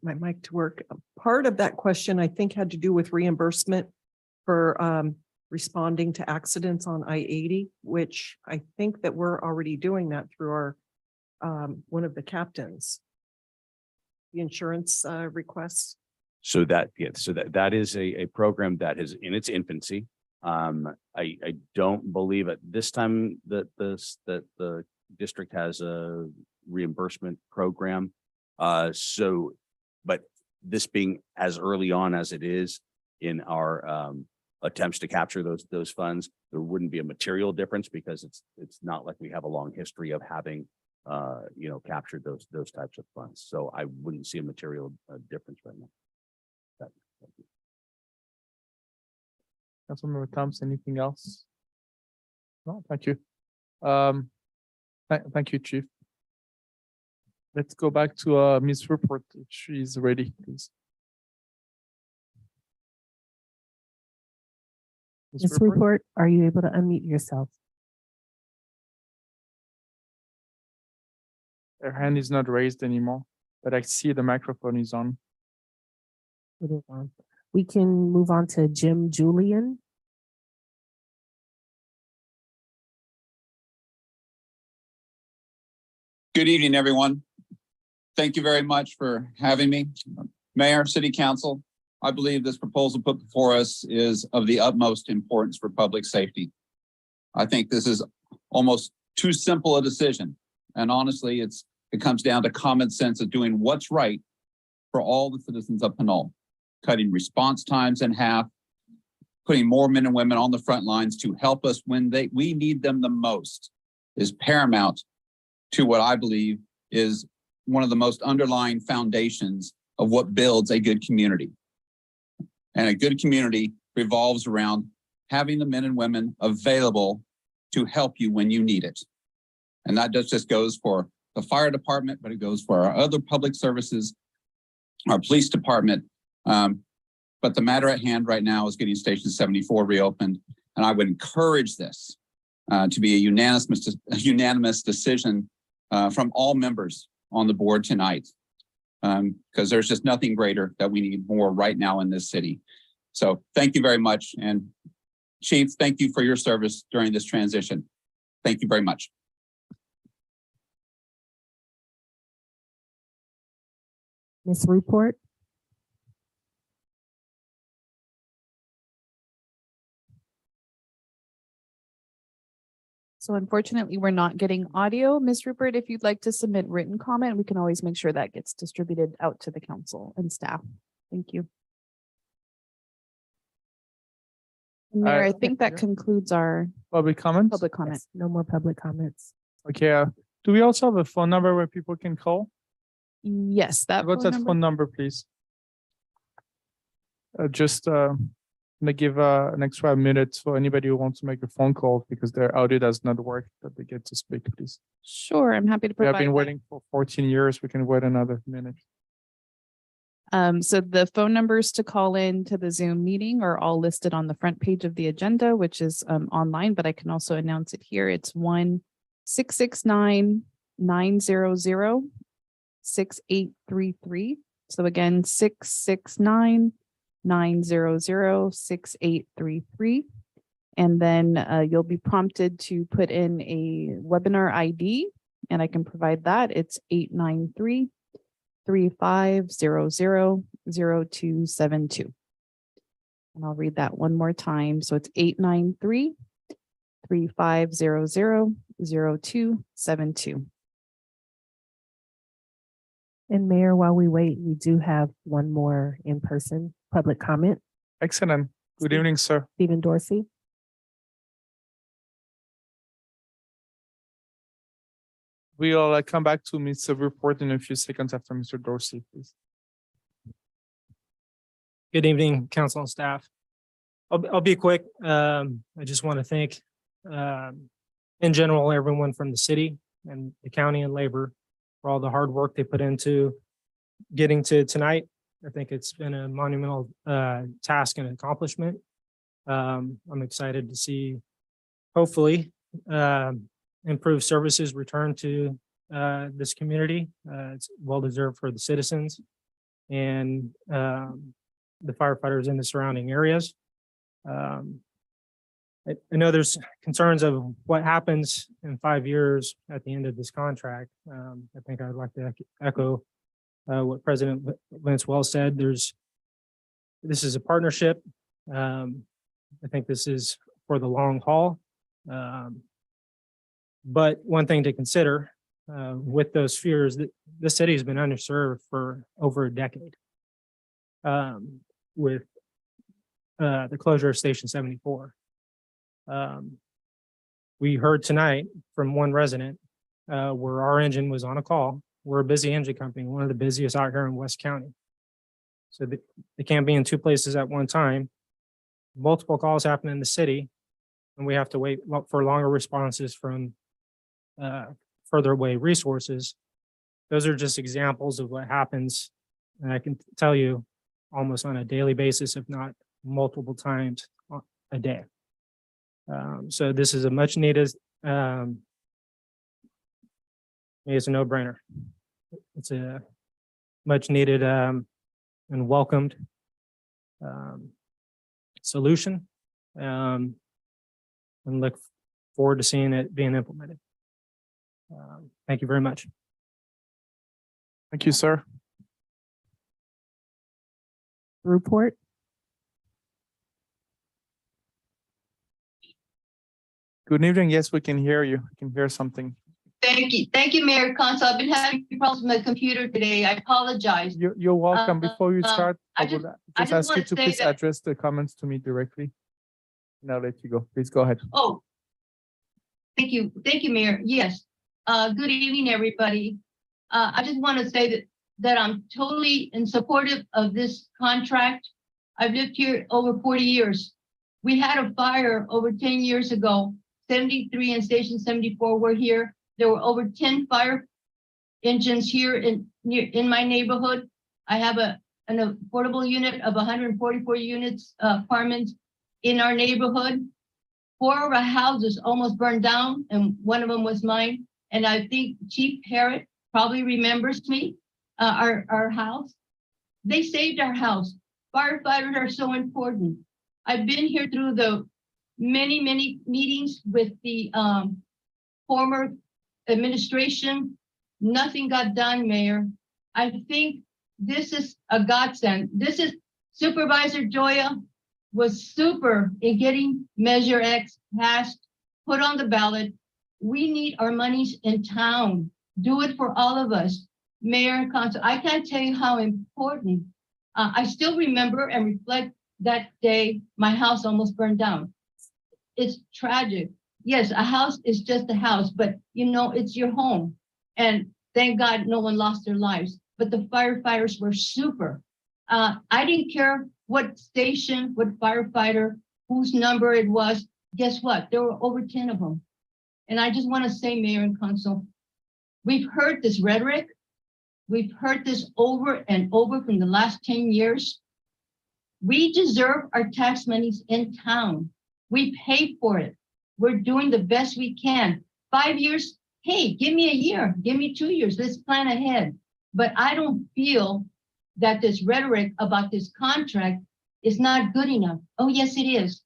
My mic to work. Part of that question, I think, had to do with reimbursement for responding to accidents on I-80, which I think that we're already doing that through our one of the captains. The insurance requests. So that is a program that is in its infancy. I don't believe at this time that the district has a reimbursement program. But this being as early on as it is in our attempts to capture those funds. There wouldn't be a material difference because it's not like we have a long history of having captured those types of funds. So I wouldn't see a material difference right now. Thank you. Councilmember Thompson, anything else? No, thank you. Thank you, Chief. Let's go back to Ms. Report, if she's ready, please. Ms. Report, are you able to unmute yourself? Her hand is not raised anymore, but I see the microphone is on. It is on. We can move on to Jim Julian. Good evening, everyone. Thank you very much for having me. Mayor, City Council, I believe this proposal put before us is of the utmost importance for public safety. I think this is almost too simple a decision. And honestly, it comes down to common sense of doing what's right for all the citizens of Pinole, cutting response times in half, putting more men and women on the front lines to help us when we need them the most is paramount to what I believe is one of the most underlying foundations of what builds a good community. And a good community revolves around having the men and women available to help you when you need it. And that just goes for the fire department, but it goes for our other public services, our police department. But the matter at hand right now is getting Station 74 reopened. And I would encourage this to be a unanimous decision from all members on the board tonight, because there's just nothing greater that we need more right now in this city. So thank you very much. And Chief, thank you for your service during this transition. Thank you very much. Ms. Report. So unfortunately, we're not getting audio. Ms. Rupert, if you'd like to submit written comment, we can always make sure that gets distributed out to the council and staff. Thank you. Mayor, I think that concludes our Public comments? public comment. Yes, no more public comments. Okay, do we also have a phone number where people can call? Yes, that What's that phone number, please? Gonna give an extra minute for anybody who wants to make a phone call because their audio does not work, that they get to speak, please. Sure, I'm happy to We have provide been that. waiting for 14 years. We can wait another minute. So the phone numbers to call in to the Zoom meeting are all listed on the front page of the agenda, which is online, but I can also announce it here. It's 1-669-900-6833. So again, 669-900-6833. And then you'll be prompted to put in a webinar ID, and I can provide that. It's 893-3500-0272. And I'll read that one more time. So it's 893-3500-0272. And Mayor, while we wait, we do have one more in-person public comment. Excellent. Good evening, sir. Stephen Dorsey. We'll come back to Mr. Report in a few seconds after Mr. Dorsey, please. Good evening, council and staff. I'll be quick. I just want to thank, in general, everyone from the city and the county and labor for all the hard work they put into getting to tonight. I think it's been a monumental task and accomplishment. I'm excited to see, hopefully, improved services return to this community. It's well deserved for the citizens and the firefighters in the surrounding areas. I know there's concerns of what happens in 5 years at the end of this contract. I think I'd like to echo what President Lance Wells said. This is a partnership. I think this is for the long haul. But one thing to consider with those fears, that the city has been underserved for over a decade. With the closure of Station 74. We heard tonight from one resident where our engine was on a call. We're a busy engine company, one of the busiest out here in West County. So they can't be in two places at one time. Multiple calls happen in the city, and we have to wait for longer responses from further away resources. Those are just examples of what happens. And I can tell you almost on a daily basis, if not multiple times a day. So this is a much needed, it's a no-brainer. It's a much needed and welcomed solution, and look forward to seeing it being implemented. Thank you very much. Thank you, sir. Report. Good evening. Yes, we can hear you. I can hear something. Thank you. Thank you, Mayor Council. I've been having problems with my computer today. I apologize. You're welcome. Before you start, I I would just ask you wanna to say please that- address the comments to me directly. And I'll let you go. Please go ahead. Oh, thank you. Thank you, Mayor. Yes. Good evening, everybody. I just want to say that I'm totally in supportive of this contract. I've lived here over 40 years. We had a fire over 10 years ago. 73 and Station 74 were here. There were over 10 fire engines here in my neighborhood. I have an affordable unit of 144 units, apartments in our neighborhood. 4 of our houses almost burned down, and one of them was mine. And I think Chief Harrod probably remembers me, our house. They saved our house. Firefighters are so important. I've been here through the many meetings with the former administration. Nothing got done, Mayor. I think this is a godsend. This is Supervisor Joya was super in getting Measure X passed, put on the ballot. We need our monies in town. Do it for all of us. Mayor and Council, I can't tell you how important. I still remember and reflect that day my house almost burned down. It's tragic. Yes, a house is just a house, but you know, it's your home. And thank God no one lost their lives, but the firefighters were super. I didn't care what station, what firefighter, whose number it was. Guess what? There were over 10 of them. And I just want to say, Mayor and Council, we've heard this rhetoric. We've heard this over and over from the last 10 years. We deserve our tax monies in town. We pay for it. We're doing the best we can. 5 years, hey, give me a year, give me 2 years, let's plan ahead. But I don't feel that this rhetoric about this contract is not good enough. Oh, yes, it is.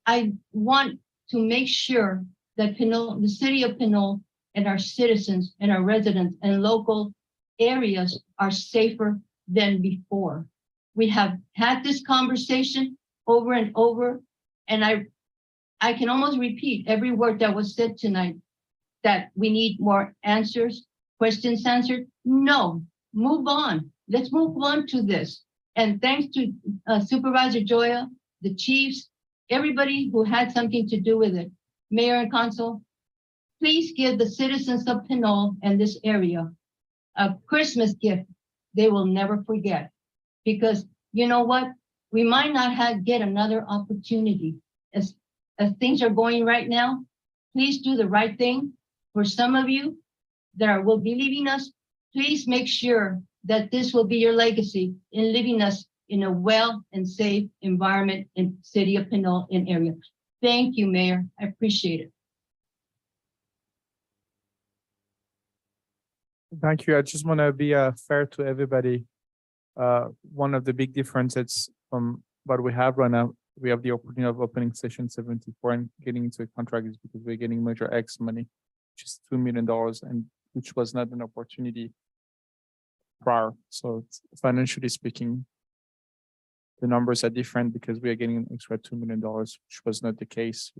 I want to make sure that Pinole, the city of Pinole, and our citizens and our residents and local areas are safer than before. We have had this conversation over and over, and I can almost repeat every word that was said tonight, that we need more answers, questions answered. No, move on. Let's move on to this. And thanks to Supervisor Joya, the chiefs, everybody who had something to do with it. Mayor and Council, please give the citizens of Pinole and this area a Christmas gift they will never forget. Because you know what? We might not get another opportunity. As things are going right now, please do the right thing. For some of you that will be leaving us, please make sure that this will be your legacy in leaving us in a well and safe environment in city of Pinole and area. Thank you, Mayor. I appreciate it. Thank you. I just want to be fair to everybody. One of the big differences from what we have right now, we have the opportunity of opening Station 74 and getting into a contract is because we're getting Measure X money, which is $2 million, and which was not an opportunity prior. So financially speaking, the numbers are different because we are getting an extra $2 million, which was not the case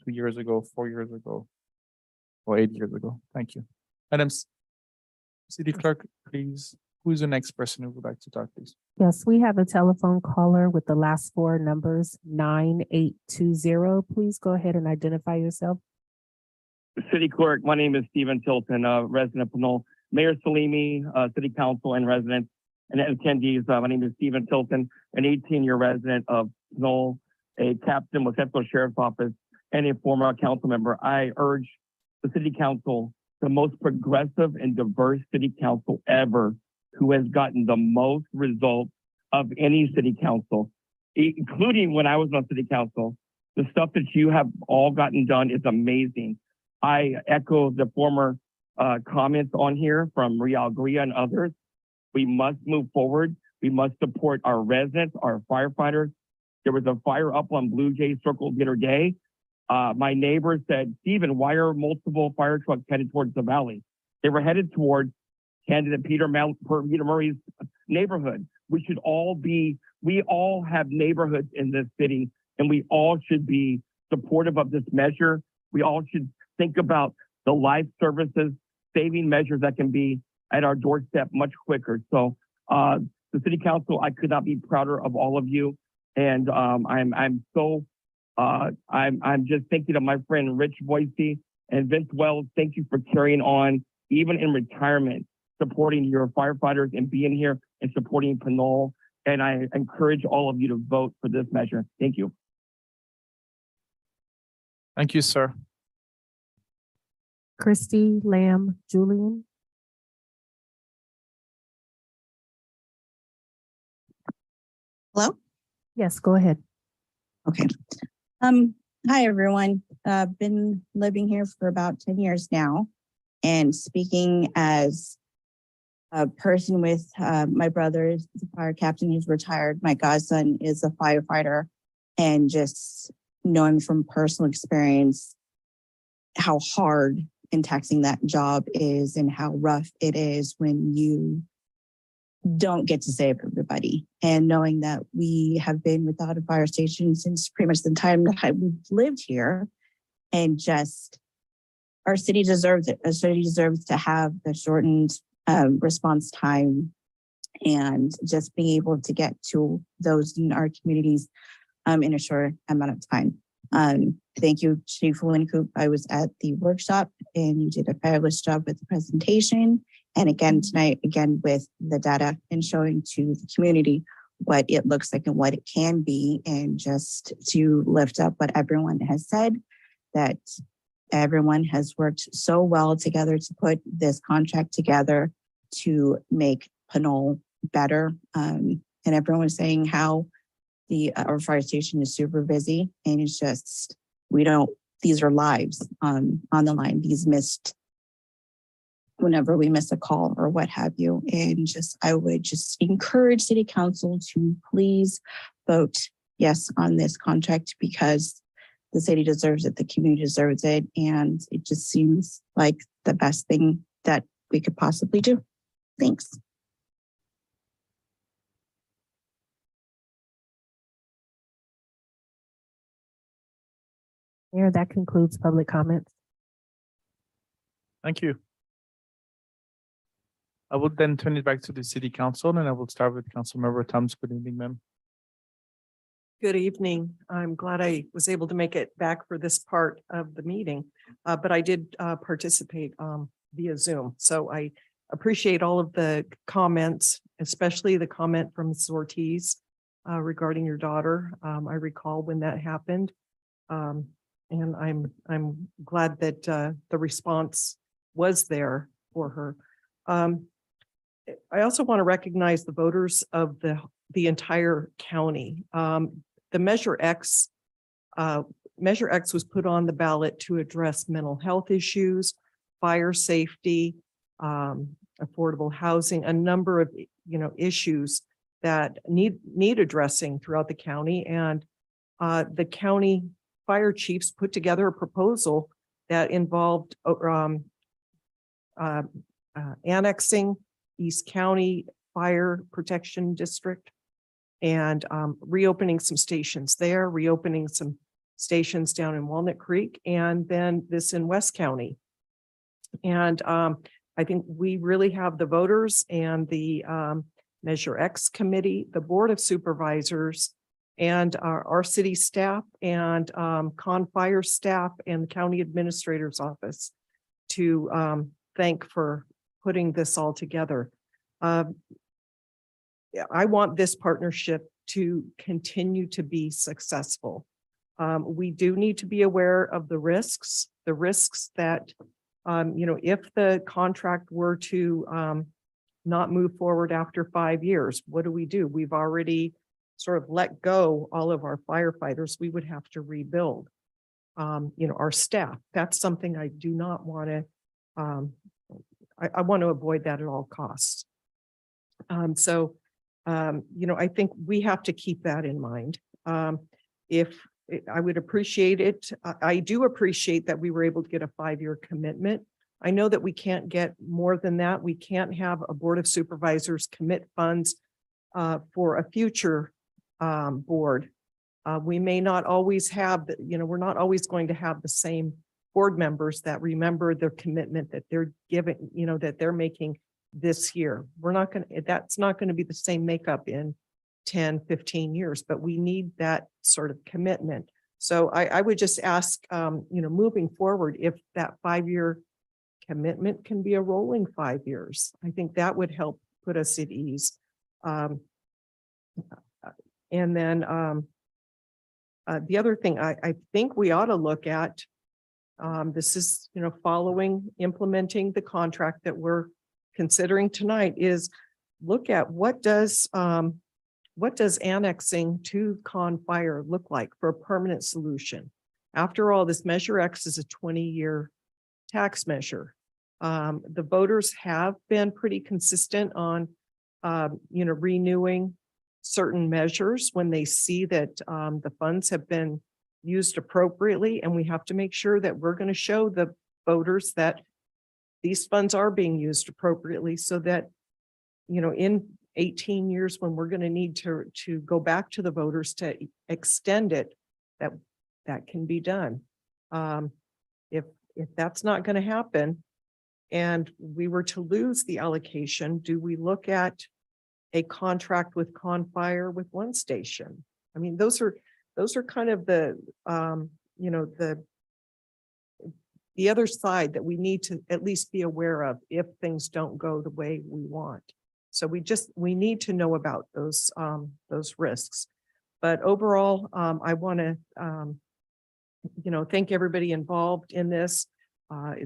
2 years ago, 4 years ago, or 8 years ago. Thank you. Madam City Clerk, please Who is the next person who would like to talk, please? Yes, we have a telephone caller with the last four numbers 9820. Please go ahead and identify yourself. City Clerk, my name is Stephen Tilton, resident of Pinole. Mayor Salimi, City Council and residents and attendees. My name is Stephen Tilton, an 18-year resident of Pinole, a captain with Central Sheriff's Office, and a former council member. I urge the City Council, the most progressive and diverse City Council ever, who has gotten the most results of any City Council, including when I was on City Council. The stuff that you have all gotten done is amazing. I echo the former comments on here from Real Gria and others. We must move forward. We must support our residents, our firefighters. There was a fire up on Blue Jay Circle the other day. My neighbor said, Stephen, why are multiple fire trucks headed towards the valley? They were headed towards candidate Peter Murray's neighborhood. We all have neighborhoods in this city, and we all should be supportive of this measure. We all should think about the life services, saving measures that can be at our doorstep much quicker. So the City Council, I could not be prouder of all of you. And I'm just thinking of my friend Rich Boise and Vince Wells. Thank you for carrying on, even in retirement, supporting your firefighters and being here and supporting Pinole. And I encourage all of you to vote for this measure. Thank you. Thank you, sir. Christy Lamb Julian. Hello? Yes, go ahead. Okay. Hi, everyone. Been living here for about 10 years now, and speaking as a person with my brother is a fire captain who's retired. My godson is a firefighter, and just knowing from personal experience how hard and taxing that job is and how rough it is when you don't get to save everybody. And knowing that we have been without a fire station since pretty much the time that we've lived here, and just our city deserves it. Our city deserves to have the shortened response time, and just being able to get to those in our communities in a short amount of time. Thank you, Chief Wincoop. I was at the workshop and you did a fabulous job with the presentation. And again, tonight, again, with the data and showing to the community what it looks like and what it can be, and just to lift up what everyone has said, that everyone has worked so well together to put this contract together to make Pinole better. And everyone was saying how our fire station is super busy, and it's just, these are lives on the line. These missed, whenever we miss a call or what have you. And I would just encourage City Council to please vote yes on this contract, because the city deserves it, the community deserves it, and it just seems like the best thing that we could possibly do. Thanks. Mayor, that concludes public comments. Thank you. I will then turn it back to the City Council, and I will start with Councilmember Thomas. Good evening, ma'am. Good evening. I'm glad I was able to make it back for this part of the meeting, but I did participate via Zoom. So I appreciate all of the comments, especially the comment from Ms. Ortiz regarding your daughter. I recall when that happened. And I'm glad that the response was there for her. I also want to recognize the voters of the entire county. The Measure X was put on the ballot to address mental health issues, fire safety, affordable housing, a number of issues that need addressing throughout the county. And the county fire chiefs put together a proposal that involved annexing East County Fire Protection District and reopening some stations there, reopening some stations down in Walnut Creek, and then this in West County. And I think we really have the voters and the Measure X committee, the Board of Supervisors, and our city staff and Con Fire staff and the county administrator's office to thank for putting this all together. Yeah, I want this partnership to continue to be successful. We do need to be aware of the risks that, if the contract were to not move forward after 5 years, what do? We've already sort of let go all of our firefighters. We would have to rebuild, our staff. That's something I do not want to, I want to avoid that at all costs. I think we have to keep that in mind. If I would appreciate it, I do appreciate that we were able to get a 5-year commitment. I know that we can't get more than that. We can't have a Board of Supervisors commit funds for a future board. We may not always have, we're not always going to have the same board members that remember their commitment that they're giving, that they're making this year. That's not going to be the same makeup in 10, 15 years, but we need that sort of commitment. So I would just ask, moving forward, if that 5-year commitment can be a rolling 5 years, I think that would help put us at ease. And then the other thing I think we ought to look at, this is, implementing the contract that we're considering tonight, is look at what does annexing to Con Fire look like for a permanent solution? After all, this Measure X is a 20-year tax measure. The voters have been pretty consistent on, renewing certain measures when they see that the funds have been used appropriately, and we have to make sure that we're going to show the voters that these funds are being used appropriately, so that, in 18 years, when we're going to need to go back to the voters to extend it, that can be done. If that's not going to happen, and we were to lose the allocation, do we look at a contract with Con Fire with one station? I mean, those are kind of the the other side that we need to at least be aware of if things don't go the way we want. So we need to know about those risks. But overall, I want to thank everybody involved in this.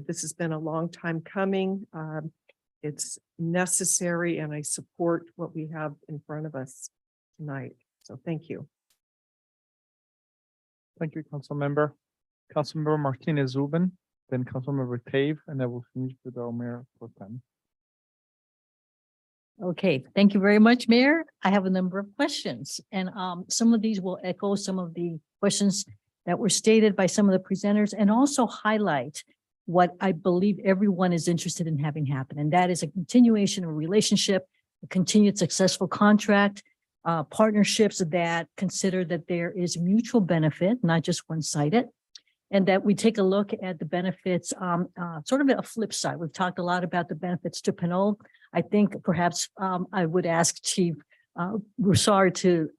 This has been a long time coming. It's necessary, and I support what we have in front of us tonight. So thank you. Thank you, Councilmember. Councilmember Martinez-Ubben, then Councilmember Tave, and then we'll finish with our Mayor Pro Tem. Okay, thank you very much, Mayor. I have a number of questions, and some of these will echo some of the questions that were stated by some of the presenters, and also highlight what I believe everyone is interested in having happen, and that is a continuation of a relationship, a continued successful contract, partnerships that consider that there is mutual benefit, not just one-sided, and that we take a look at the benefits, sort of a flip side. We've talked a lot about the benefits to Pinole. I think perhaps I would ask Chief Broussard to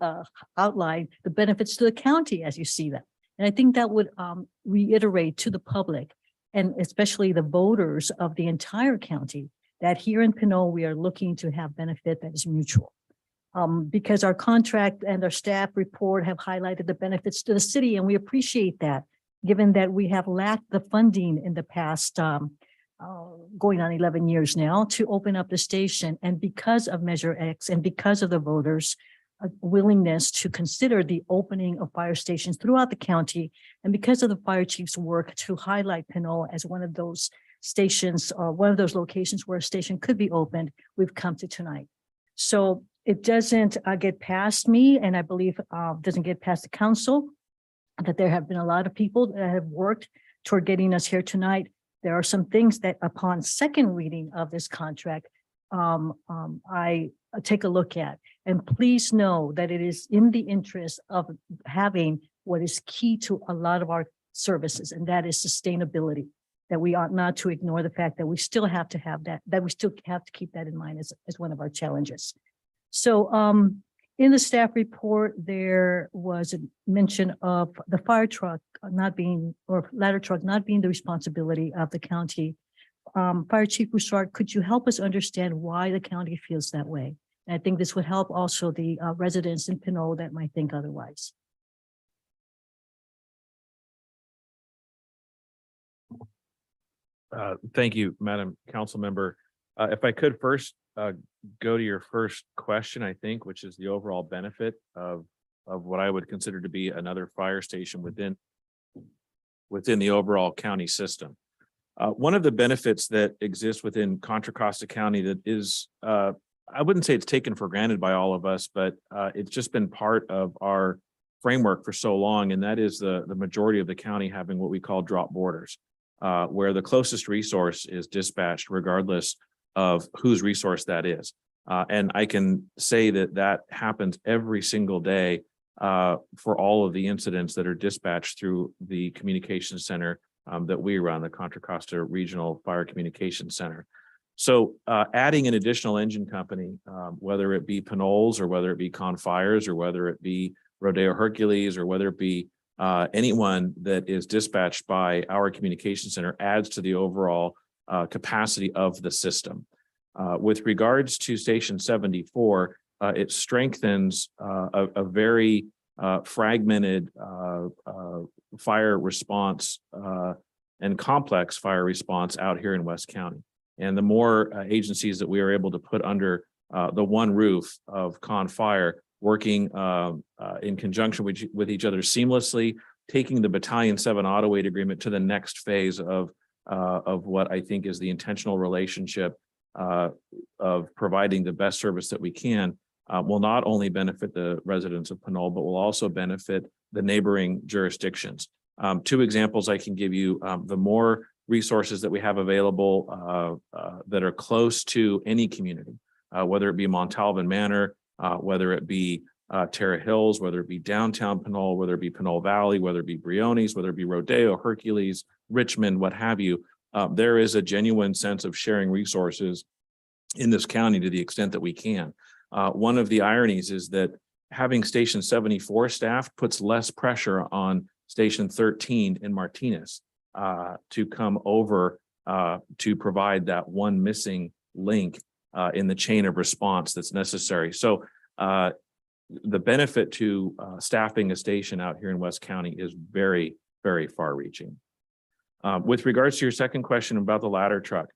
outline the benefits to the county as you see them. And I think that would reiterate to the public, and especially the voters of the entire county, that here in Pinole, we are looking to have benefit that is mutual. Because our contract and our staff report have highlighted the benefits to the city, and we appreciate that, given that we have lacked the funding in the past, going on 11 years now, to open up the station. And because of Measure X and because of the voters' willingness to consider the opening of fire stations throughout the county, and because of the fire chief's work to highlight Pinole as one of those stations, or one of those locations where a station could be opened, we've come to tonight. So it doesn't get past me, and I believe doesn't get past the council, that there have been a lot of people that have worked toward getting us here tonight. There are some things that upon second reading of this contract, I take a look at. And please know that it is in the interest of having what is key to a lot of our services, and that is sustainability. that we ought not to ignore the fact that we still have to have that we still have to keep that in mind as one of our challenges. So in the staff report, there was a mention of the fire truck not being, or ladder truck not being the responsibility of the county. Fire Chief Broussard, could you help us understand why the county feels that way? And I think this would help also the residents in Pinole that might think otherwise. Thank you, Madam Council Member. If I could first go to your first question, I think, which is the overall benefit of what I would consider to be another fire station within the overall county system. One of the benefits that exists within Contra Costa County that is, I wouldn't say it's taken for granted by all of us, but it's just been part of our framework for so long, and that is the majority of the county having what we call drop borders, where the closest resource is dispatched regardless of whose resource that is. And I can say that that happens every single day for all of the incidents that are dispatched through the communication center that we run, the Contra Costa Regional Fire Communication Center. So adding an additional engine company, whether it be Pinole's or whether it be Confires or whether it be Rodeo Hercules or whether it be anyone that is dispatched by our communication center, adds to the overall capacity of the system. With regards to Station 74, it strengthens a very fragmented fire response and complex fire response out here in West County. And the more agencies that we are able to put under the one roof of Confire, working in conjunction with each other seamlessly, taking the Battalion 7 auto aid agreement to the next phase of what I think is the intentional relationship of providing the best service that we can, will not only benefit the residents of Pinole, but will also benefit the neighboring jurisdictions. Two examples I can give you: the more resources that we have available that are close to any community, whether it be Montalvan Manor, whether it be Terra Hills, whether it be downtown Pinole, whether it be Pinole Valley, whether it be Briones, whether it be Rodeo, Hercules, Richmond, what have you, there is a genuine sense of sharing resources in this county to the extent that we can. One of the ironies is that having Station 74 staffed puts less pressure on Station 13 in Martinez to come over to provide that one missing link in the chain of response that's necessary. So the benefit to staffing a station out here in West County is very, very far reaching. With regards to your second question about the ladder truck,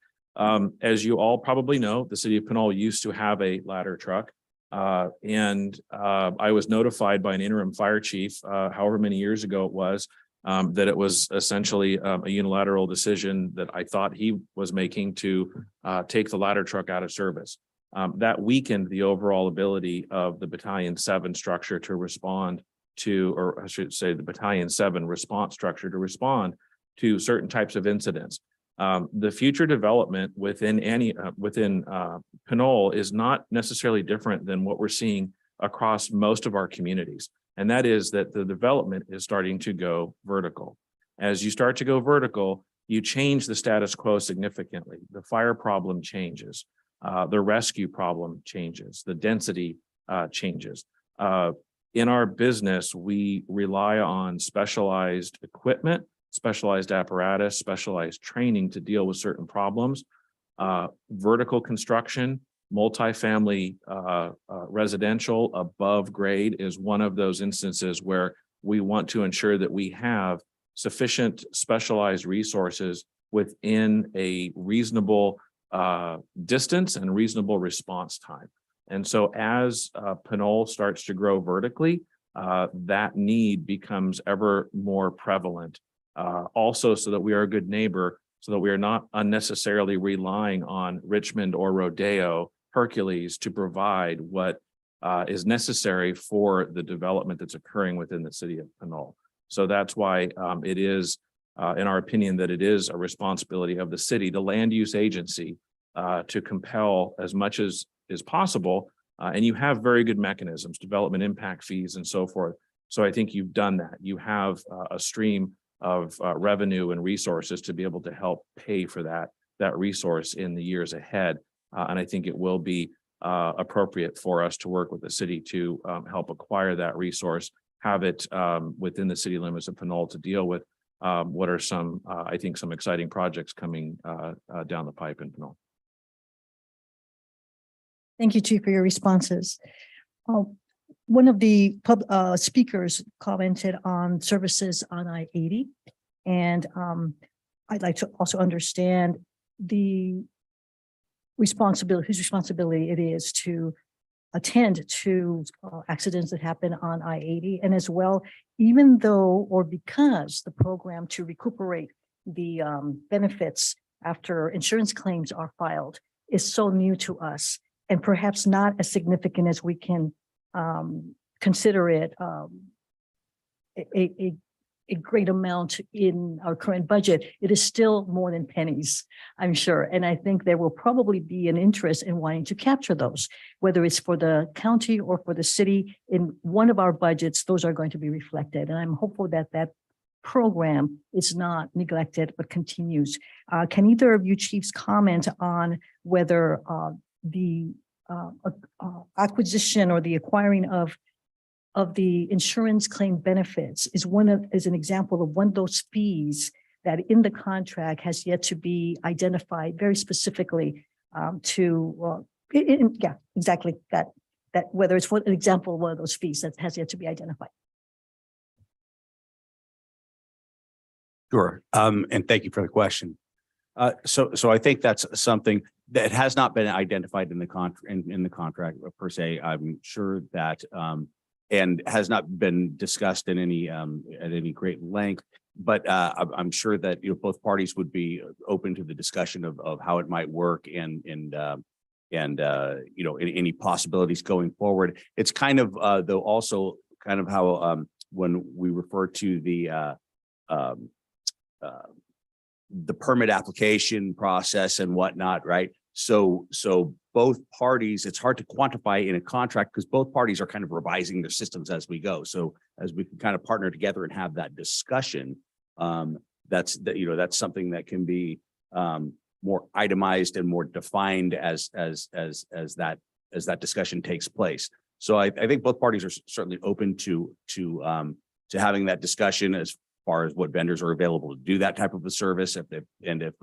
as you all probably know, the city of Pinole used to have a ladder truck. And I was notified by an interim fire chief, however many years ago it was, that it was essentially a unilateral decision that I thought he was making to take the ladder truck out of service. That weakened the overall ability of the Battalion 7 structure to respond to, or I should say the Battalion 7 response structure to respond to certain types of incidents. The future development within Pinole is not necessarily different than what we're seeing across most of our communities. And that is that the development is starting to go vertical. As you start to go vertical, you change the status quo significantly. The fire problem changes. The rescue problem changes. The density changes. In our business, we rely on specialized equipment, specialized apparatus, specialized training to deal with certain problems. Vertical construction, multifamily residential above grade is one of those instances where we want to ensure that we have sufficient specialized resources within a reasonable distance and reasonable response time. And so as Pinole starts to grow vertically, that need becomes ever more prevalent. Also, so that we are a good neighbor, so that we are not unnecessarily relying on Richmond or Rodeo, Hercules to provide what is necessary for the development that's occurring within the city of Pinole. So that's why it is, in our opinion, that it is a responsibility of the city, the land use agency, to compel as much as is possible. And you have very good mechanisms, development impact fees and so forth. So I think you've done that. You have a stream revenue and resources to be able to help pay for that resource in the years ahead. And I think it will be appropriate for us to work with the city to help acquire that resource, have it within the city limits of Pinole to deal with what are some, I think, some exciting projects coming down the pipe in Pinole. Thank you, Chief, for your responses. One of the speakers commented on services on I-80. And I'd like to also understand the responsibility, whose responsibility it is to attend to accidents that happen on I-80. And as well, even though or because the program to recuperate the benefits after insurance claims are filed is so new to us, and perhaps not as significant as we can consider it a great amount in our current budget, it is still more than pennies, I'm sure. And I think there will probably be an interest in wanting to capture those, whether it's for the county or for the city. In one of our budgets, those are going to be reflected. And I'm hopeful that that program is not neglected, but continues. Can either of you chiefs comment on whether the acquisition or the acquiring of the insurance claim benefits is an example of one of those fees that in the contract has yet to be identified very specifically exactly that whether it's an example of one of those fees that has yet to be identified. Sure. And thank you for the question. So I think that's something that has not been identified in the contract per se. I'm sure that and has not been discussed in any at any great length. But I'm sure that both parties would be open to the discussion of how it might work and any possibilities going forward. It's kind of though also kind of how when we refer to the permit application process and whatnot, right? So both parties, it's hard to quantify in a contract because both parties are kind of revising their systems as we go. So as we can kind of partner together and have that discussion, that's something that can be more itemized and more defined as that discussion takes place. So I think both parties are certainly open to having that discussion as far as what vendors are available to do that type of a service. If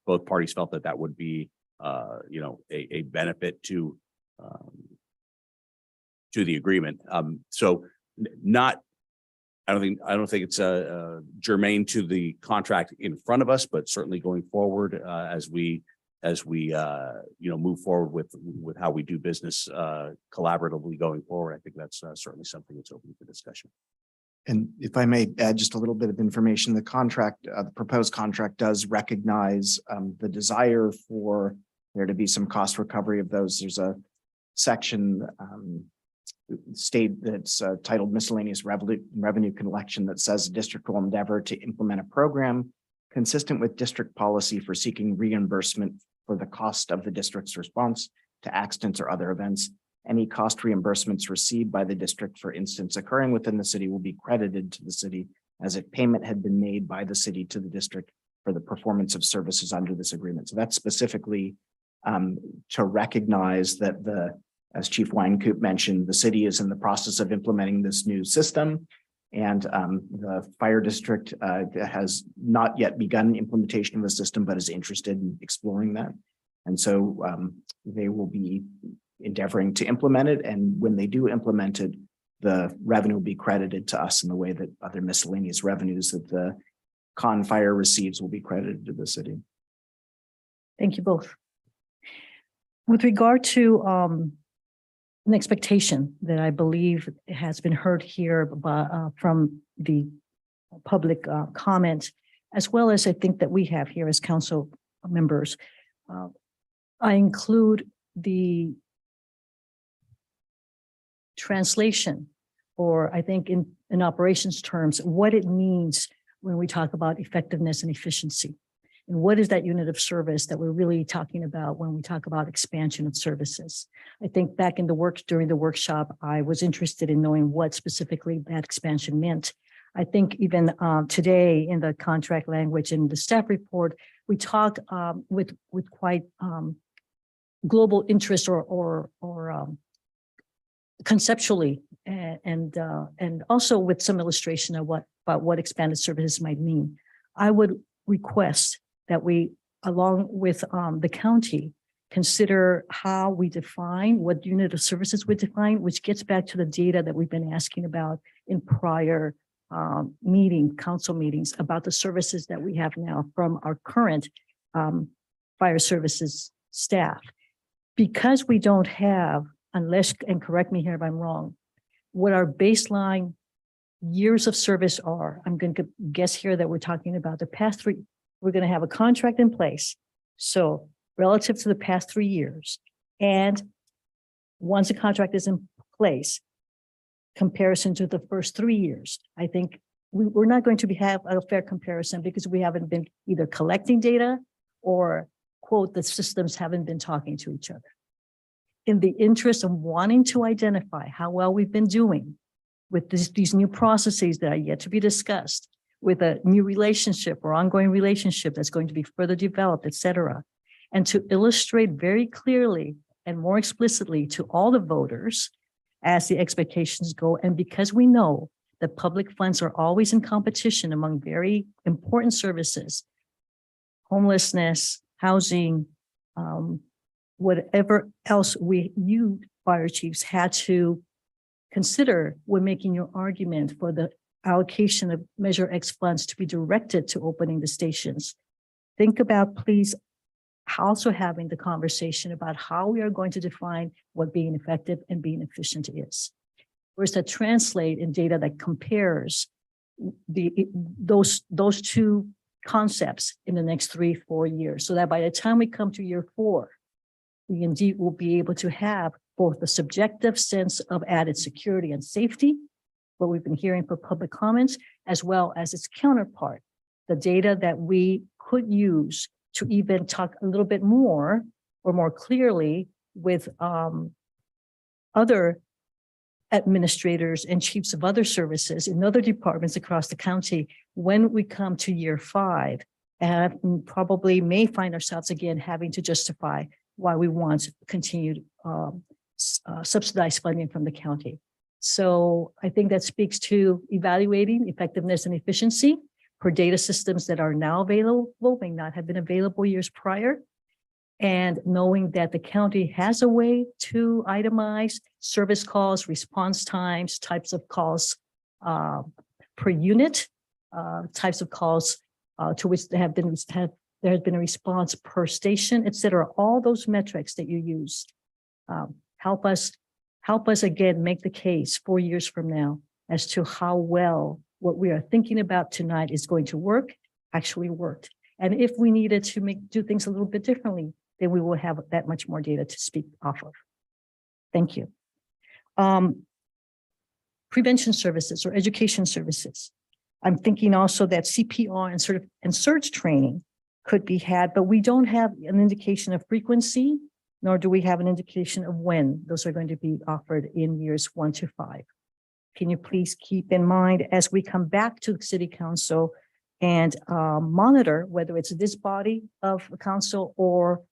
both parties felt that would be a benefit to the agreement. So I don't think it's germane to the contract in front of us, but certainly going forward as we move forward with how we do business collaboratively going forward, I think that's certainly something that's open for discussion. And if I may add just a little bit of information, the contract, the proposed contract does recognize the desire for there to be some cost recovery of those. There's a section that's titled miscellaneous revenue collection that says the district will endeavor to implement a program consistent with district policy for seeking reimbursement for the cost of the district's response to accidents or other events. Any cost reimbursements received by the district, for instance, occurring within the city will be credited to the city as if payment had been made by the city to the district for the performance of services under this agreement. So that's specifically to recognize that as Chief Weinkoop mentioned, the city is in the process of implementing this new system, and the fire district has not yet begun implementation of the system, but is interested in exploring that. And so they will be endeavoring to implement it. And when they do implement it, the revenue will be credited to us in the way that other miscellaneous revenues that the con fire receives will be credited to the city. Thank you both. With regard to an expectation that I believe has been heard here from the public comment, as well as I think that we have here as council members, I include the translation, or I think in operations terms, what it means when we talk about effectiveness and efficiency. And what is that unit of service that we're really talking about when we talk about expansion of services? I think back in during the workshop, I was interested in knowing what specifically that expansion meant. I think even today in the contract language and the staff report, we talk with quite global interest or conceptually and also with some illustration of about what expanded services might mean. I would request that we, along with the county, consider how we define what unit of services we define, which gets back to the data that we've been asking about in prior council meetings about the services that we have now from our current fire services staff. Because we don't have, unless, and correct me here if I'm wrong, what our baseline years of service are. I'm going to guess here that we're talking about the past 3. We're going to have a contract in place. So relative to the past 3 years, and once a contract is in place, comparison to the first 3 years, I think we're not going to have a fair comparison because we haven't been either collecting data or, quote, the systems haven't been talking to each other. In the interest of wanting to identify how well we've been doing with these new processes that are yet to be discussed, with a new relationship or ongoing relationship that's going to be further developed, et cetera, and to illustrate very clearly and more explicitly to all the voters as the expectations go. And because we know that public funds are always in competition among very important services, homelessness, housing, whatever else you fire chiefs had to consider when making your argument for the allocation of Measure X funds to be directed to opening the stations. Think about, please, also having the conversation about how we are going to define what being effective and being efficient is. Whereas that translate in data that compares those two concepts in the next 3-4 years, so that by the time we come to year 4, we indeed will be able to have both the subjective sense of added security and safety, what we've been hearing for public comments, as well as its counterpart, the data that we could use to even talk a little bit more or more clearly with other administrators and chiefs of other services in other departments across the county when we come to year 5, and probably may find ourselves again having to justify why we want continued subsidized funding from the county. So I think that speaks to evaluating effectiveness and efficiency for data systems that are now available, may not have been available years prior, and knowing that the county has a way to itemize service calls, response times, types of calls per unit, types of calls to which there has been a response per station, et cetera. All those metrics that you use help us again make the case 4 years from now as to how well what we are thinking about tonight is going to work, actually worked. And if we needed to do things a little bit differently, then we will have that much more data to speak off of. Thank you. Prevention services or education services. I'm thinking also that CPR and surge training could be had, but we don't have an indication of frequency, nor do we have an indication of when those are going to be offered in years 1 to 5. Can you please keep in mind as we come back to the City Council and monitor whether it's this body of council or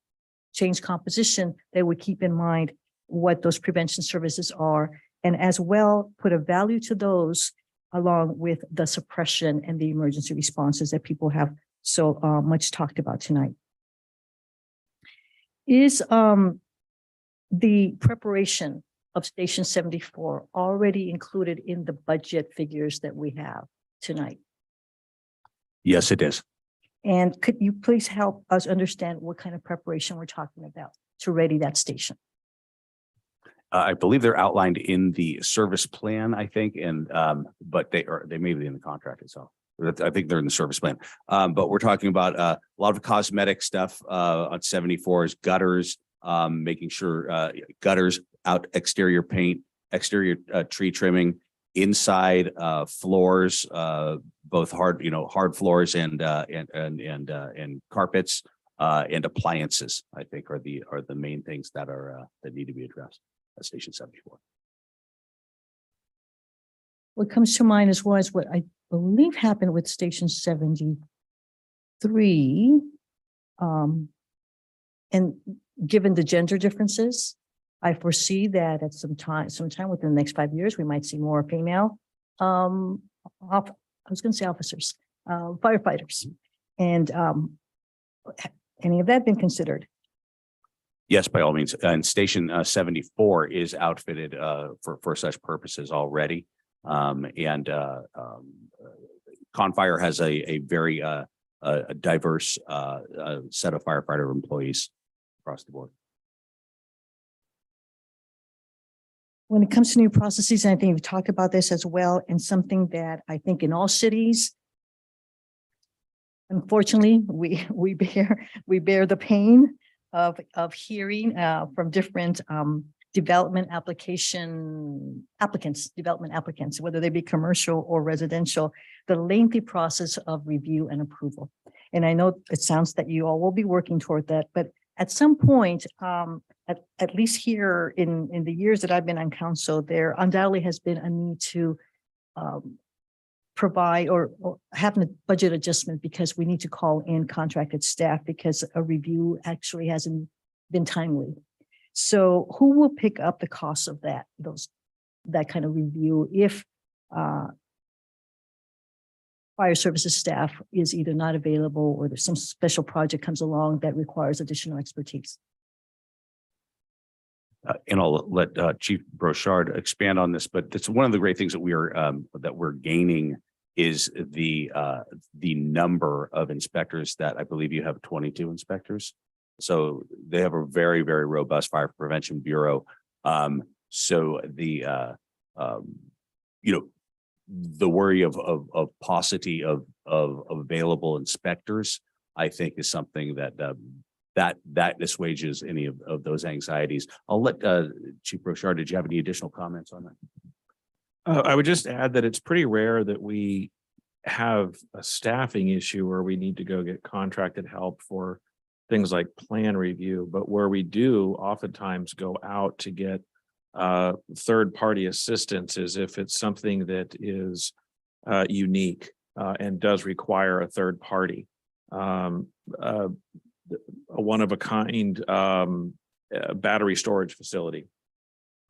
change composition, that we keep in mind what those prevention services are, and as well put a value to those along with the suppression and the emergency responses that people have so much talked about tonight. Is the preparation of Station 74 already included in the budget figures that we have tonight? Yes, it is. And could you please help us understand what kind of preparation we're talking about to ready that station? I believe they're outlined in the service plan, I think, and but they may be in the contract itself. I think they're in the service plan. But we're talking about a lot of cosmetic stuff on 74 is gutters, making sure gutters, out exterior paint, exterior tree trimming, inside floors, both hard floors and carpets and appliances, I think are the main things that that need to be addressed at Station 74. What comes to mind as well as what believe happened with Station 73. And given the gender differences, I foresee that at sometime within the next 5 years, we might see more female, I was going to say officers, firefighters. And any of that been considered? Yes, by all means. And Station 74 is outfitted for such purposes already. Confire has a very diverse set of firefighter employees across the board. When it comes to new processes, and I think we've talked about this as well, and something that I think in all cities, unfortunately, we bear the pain of hearing from different development applicants, whether they be commercial or residential, the lengthy process of review and approval. And I know it sounds that you all will be working toward that, but at some point, at least here in the years that I've been on council, there undoubtedly has been a need to provide or have a budget adjustment because we need to call in contracted staff because a review actually hasn't been timely. So who will pick up the cost of that kind of review if fire services staff is either not available or there's some special project comes along that requires additional expertise? And I'll let Chief Brochard expand on this, but it's one of the great things that we're gaining is the number of inspectors that I believe you have 22 inspectors. So they have a very, very robust fire prevention bureau. So the the worry of paucity of available inspectors, I think, is something that assuages any of those anxieties. I'll let Chief Brochard, did you have any additional comments on that? I would just add that it's pretty rare that we have a staffing issue where we need to go get contracted help for things like plan review, but where we do oftentimes go out to get third-party assistance is if it's something that is unique and does require a third party. A one-of-a-kind battery storage facility,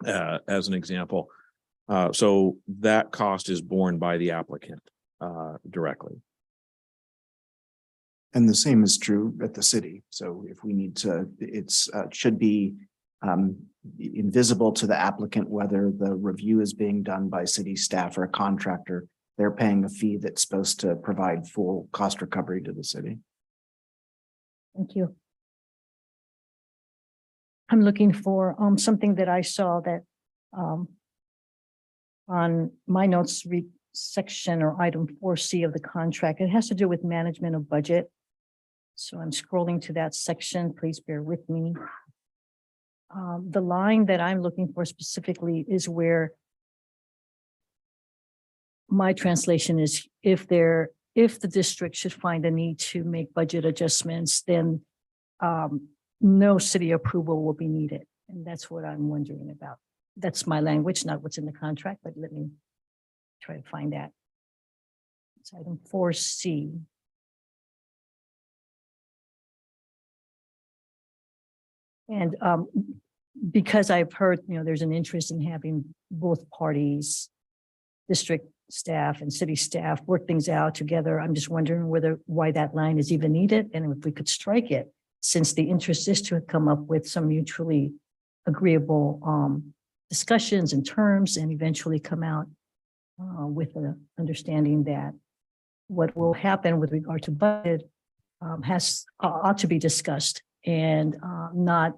as an example. So that cost is borne by the applicant directly. And the same is true at the city. So if we need to, should be invisible to the applicant whether the review is being done by city staff or a contractor. They're paying a fee that's supposed to provide full cost recovery to the city. Thank you. I'm looking for something that I saw that on my notes section or item 4C of the contract. It has to do with management of budget. So I'm scrolling to that section. Please bear with me. The line that I'm looking for specifically is where my translation is if the district should find a need to make budget adjustments, then no city approval will be needed. And that's what I'm wondering about. That's my language, not what's in the contract, but let me try to find that. It's item 4C. And because I've heard, there's an interest in having both parties, district staff and city staff, work things out together. I'm just wondering why that line is even needed, and if we could strike it, since the interest is to come up with some mutually agreeable discussions and terms, and eventually come out with an understanding that what will happen with regard to budget ought to be discussed and not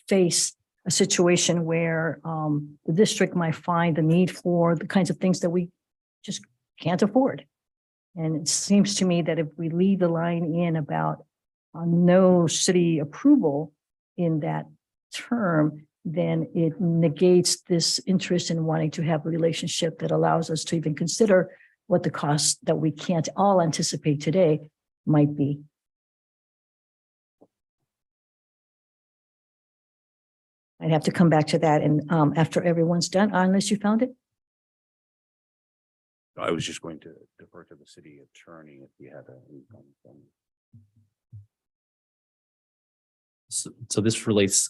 face a situation where the district might find the need for the kinds of things that we just can't afford. And it seems to me that if we leave the line in about no city approval in that term, then it negates this interest in wanting to have a relationship that allows us to even consider what the cost that we can't all anticipate today might be. I'd have to come back to that and after everyone's done, unless you found it. I was just going to defer to the city attorney if you had a. So this relates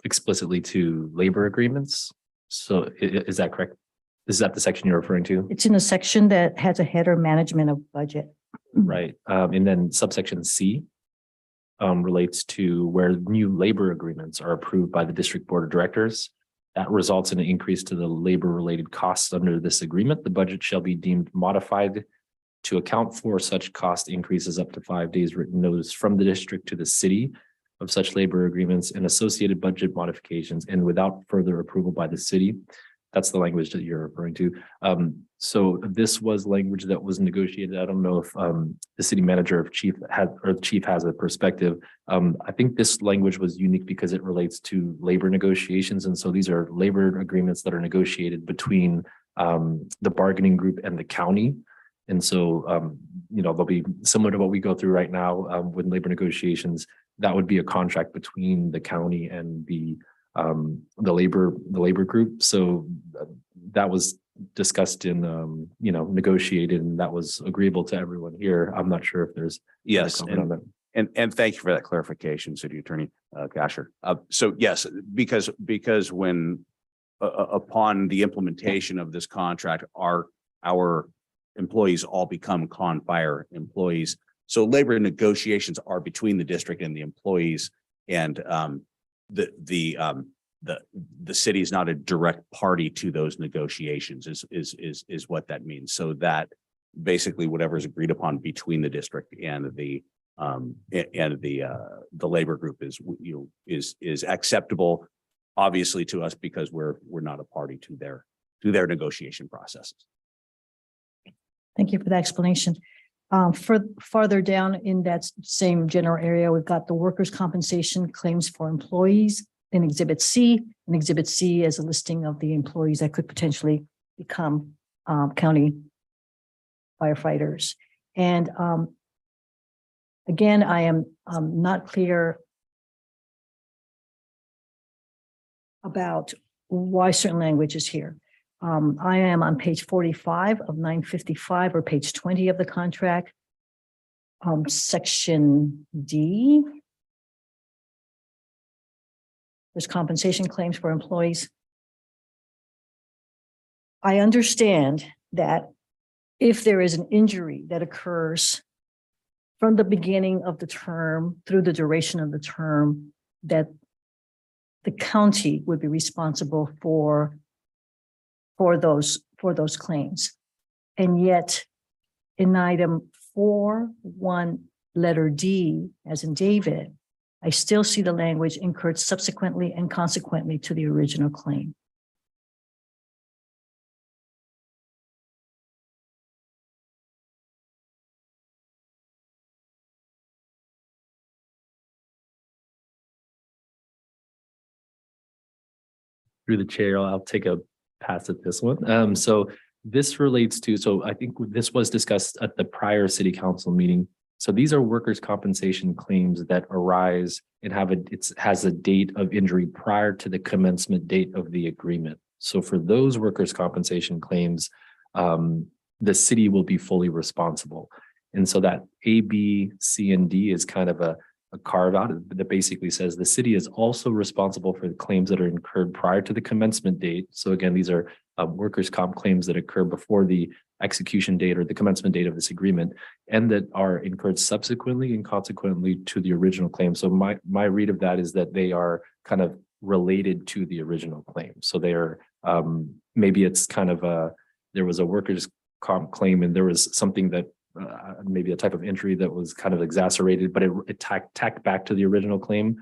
explicitly to labor agreements. So is that correct? Is that the section you're referring to? It's in a section that has a header management of budget. Right. And then subsection C relates to where new labor agreements are approved by the district board of directors. That results in an increase to the labor related costs under this agreement. The budget shall be deemed modified to account for such cost increases up to 5 days written notice from the district to the city of such labor agreements and associated budget modifications and without further approval by the city. That's the language that you're referring to. So this was language that was negotiated. I don't know if the city manager of chief had or the chief has a perspective. I think this language was unique because it relates to labor negotiations. And so these are labor agreements that are negotiated between the bargaining group and the county. And so, they'll be similar to what we go through right now with labor negotiations. That would be a contract between the county and the labor group. So that was discussed in negotiated, and that was agreeable to everyone here. I'm not sure if there's Yes, comment on that. and thank you for that clarification, City Attorney Casher. So yes, because when upon the implementation of this contract, our employees all become Confire employees. So labor negotiations are between the district and the employees, and the city is not a direct party to those negotiations is what that means. So that basically whatever is agreed upon between the district and the labor group is acceptable, obviously, to us because we're not a party to their negotiation processes. Thank you for that explanation. Farther down in that same general area, we've got the workers' compensation claims for employees in Exhibit C. And Exhibit C is a listing of the employees that could potentially become county firefighters. And again, I am not clear about why certain language is here. I am on page 45 of 955 or page 20 of the contract. Section D. There's compensation claims for employees. I understand that if there is an injury that occurs from the beginning of the term through the duration of the term, that the county would be responsible for those claims. And yet in item 4.1 letter D, as in David, I still see the language incurred subsequently and consequently to the original claim. Through the chair, I'll take a pass at this one. So this relates to, so I think this was discussed at the prior city council meeting. So these are workers' compensation claims that arise and has a date of injury prior to the commencement date of the agreement. So for those workers' compensation claims, the city will be fully responsible. And so that A, B, C, and D is kind of a carve out that basically says the city is also responsible for the claims that are incurred prior to the commencement date. So again, these are workers' comp claims that occur before the execution date or the commencement date of this agreement, and that are incurred subsequently and consequently to the original claim. So my read of that is that they are kind of related to the original claim. So they are maybe it's kind of there was a workers' comp claim and there was something that maybe a type of injury that was kind of exacerbated, but it tacked back to the original claim.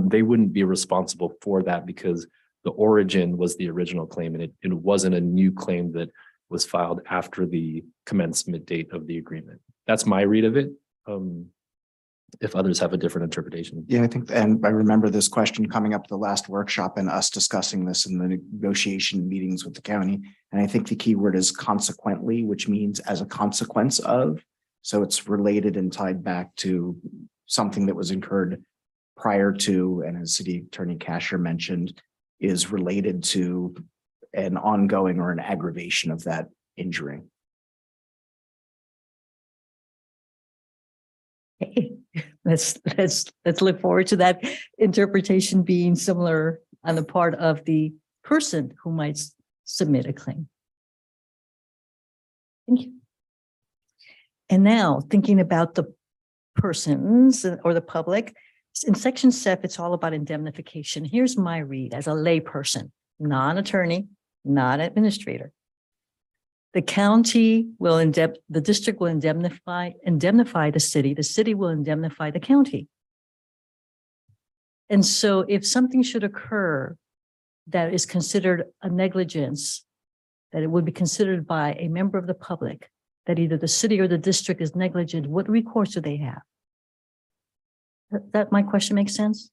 They wouldn't be responsible for that because the origin was the original claim and it wasn't a new claim that was filed after the commencement date of the agreement. That's my read of it. If others have a different interpretation. Yeah, I think, and I remember this question coming up at the last workshop and us discussing this in the negotiation meetings with the county. And I think the key word is consequently, which means as a consequence of. So it's related and tied back to something that was incurred prior to, and as City Attorney Casher mentioned, is related to an ongoing or an aggravation of that injury. Hey, let's look forward to that interpretation being similar on the part of the person who might submit a claim. Thank you. And now thinking about the persons or the public, in section 7, it's all about indemnification. Here's my read as a layperson, non-attorney, non-administrator. The county will the district will indemnify the city will indemnify the county. And so if something should occur that is considered a negligence, that it would be considered by a member of the public, that either the city or the district is negligent, what recourse do they have? That my question makes sense?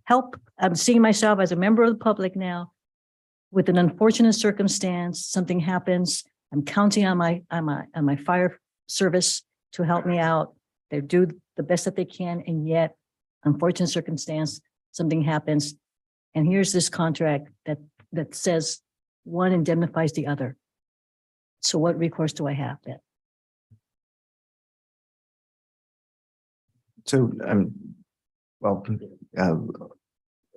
Help. I'm seeing myself as a member of the public now with an unfortunate circumstance, something happens. I'm counting on my fire service to help me out. They do the best that they can. And yet unfortunate circumstance, something happens. And here's this contract that says one indemnifies the other. So what recourse do I have then? So, well,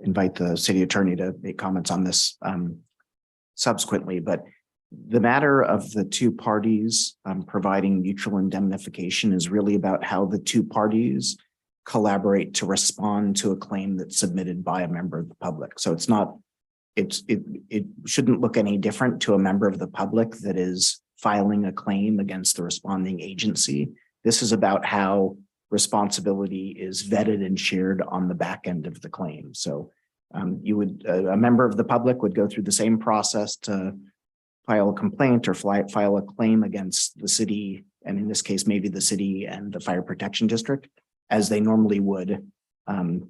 invite the city attorney to make comments on this subsequently, but the matter of the two parties providing mutual indemnification is really about how the two parties collaborate to respond to a claim that's submitted by a member of the public. So it's not, it shouldn't look any different to a member of the public that is filing a claim against the responding agency. This is about how responsibility is vetted and shared on the back end of the claim. So you would, a member of the public would go through the same process to file a complaint or file a claim against the city, and in this case, maybe the city and the fire protection district, as they normally would, to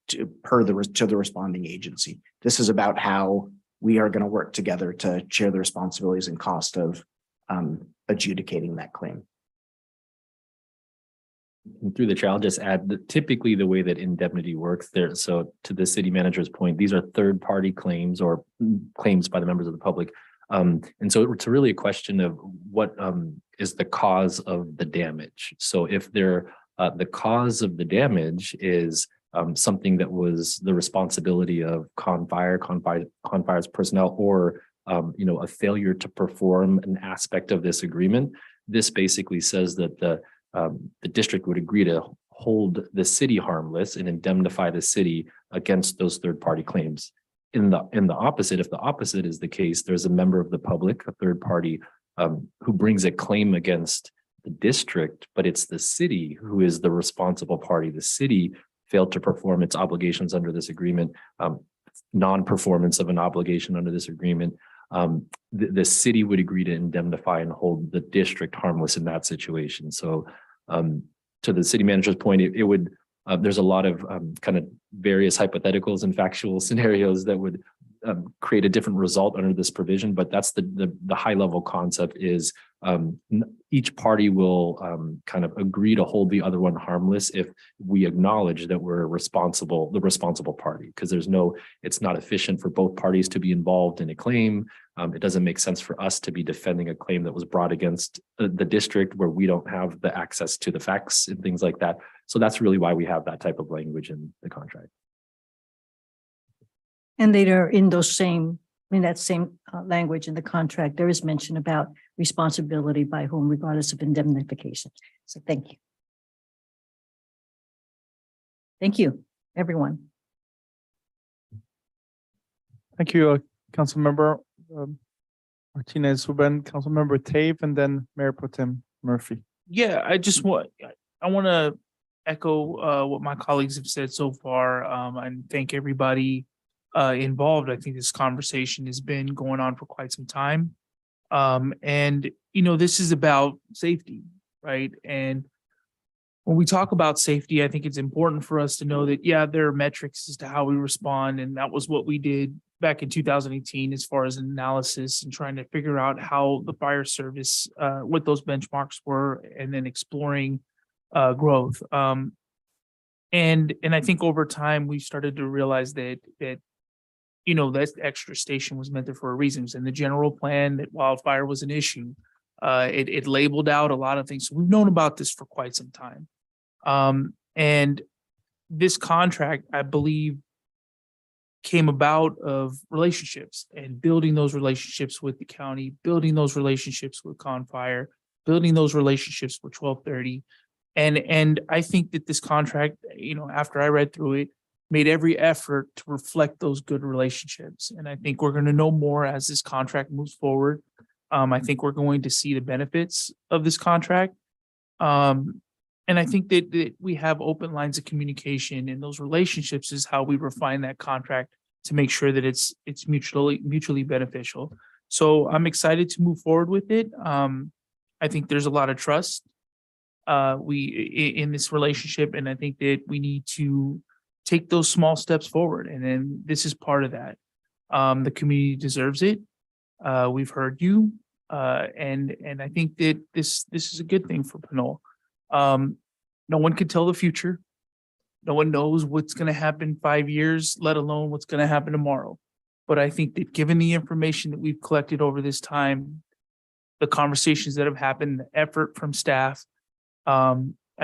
the responding agency. This is about how we are going to work together to share the responsibilities and cost of adjudicating that claim. And through the chair, I'll just add that typically the way that indemnity works there. So to the city manager's point, these are third-party claims or claims by the members of the public. And so it's really a question of what is the cause of the damage. So if the cause of the damage is something that was the responsibility of Confire's personnel, or a failure to perform an aspect of this agreement, this basically says that the district would agree to hold the city harmless and indemnify the city against those third-party claims. In the opposite, if the opposite is the case, there's a member of the public, a third party, who brings a claim against the district, but it's the city who is the responsible party. The city failed to perform its obligations under this agreement, non-performance of an obligation under this agreement. The city would agree to indemnify and hold the district harmless in that situation. So to the city manager's point, it would, there's a lot of kind of various hypotheticals and factual scenarios that would create a different result under this provision, but that's the high level concept is each party will kind of agree to hold the other one harmless if we acknowledge that we're the responsible party, because it's not efficient for both parties to be involved in a claim. It doesn't make sense for us to be defending a claim that was brought against the district where we don't have the access to the facts and things like that. So that's really why we have that type of language in the contract. And later in that same language in the contract, there is mention about responsibility by whom, regardless of indemnification. So thank you. Thank you, everyone. Thank you, Councilmember Martinez Ruben, Councilmember Tave, and then Mayor Pro Tem Murphy. Yeah, I want to echo what my colleagues have said so far, and thank everybody involved. I think this conversation has been going on for quite some time. And this is about safety, right? And when we talk about safety, I think it's important for us to know that, yeah, there are metrics as to how we respond. And that was what we did back in 2018, as far as analysis and trying to figure out how the fire service, what those benchmarks were, and then exploring growth. And I think over time, we started to realize that that extra station was meant there for a reason. It was in the general plan that wildfire was an issue. It labeled out a lot of things. So we've known about this for quite some time. And this contract, I believe, came about of relationships and building those relationships with the county, building those relationships with Confire, building those relationships with 1230. And I think that this contract, after I read through it, made every effort to reflect those good relationships. And I think we're going to know more as this contract moves forward. I think we're going to see the benefits of this contract. And I think that we have open lines of communication, and those relationships is how we refine that contract to make sure that it's mutually beneficial. So I'm excited to move forward with it. I think there's a lot of trust in this relationship, and I think that we need to take those small steps forward. And then this is part of that. The community deserves it. We've heard you, and I think that this is a good thing for Pinole. No one can tell the future. No one knows what's going to happen 5 years, let alone what's going to happen tomorrow. But I think that given the information that we've collected over this time, the conversations that have happened, the effort from staff, I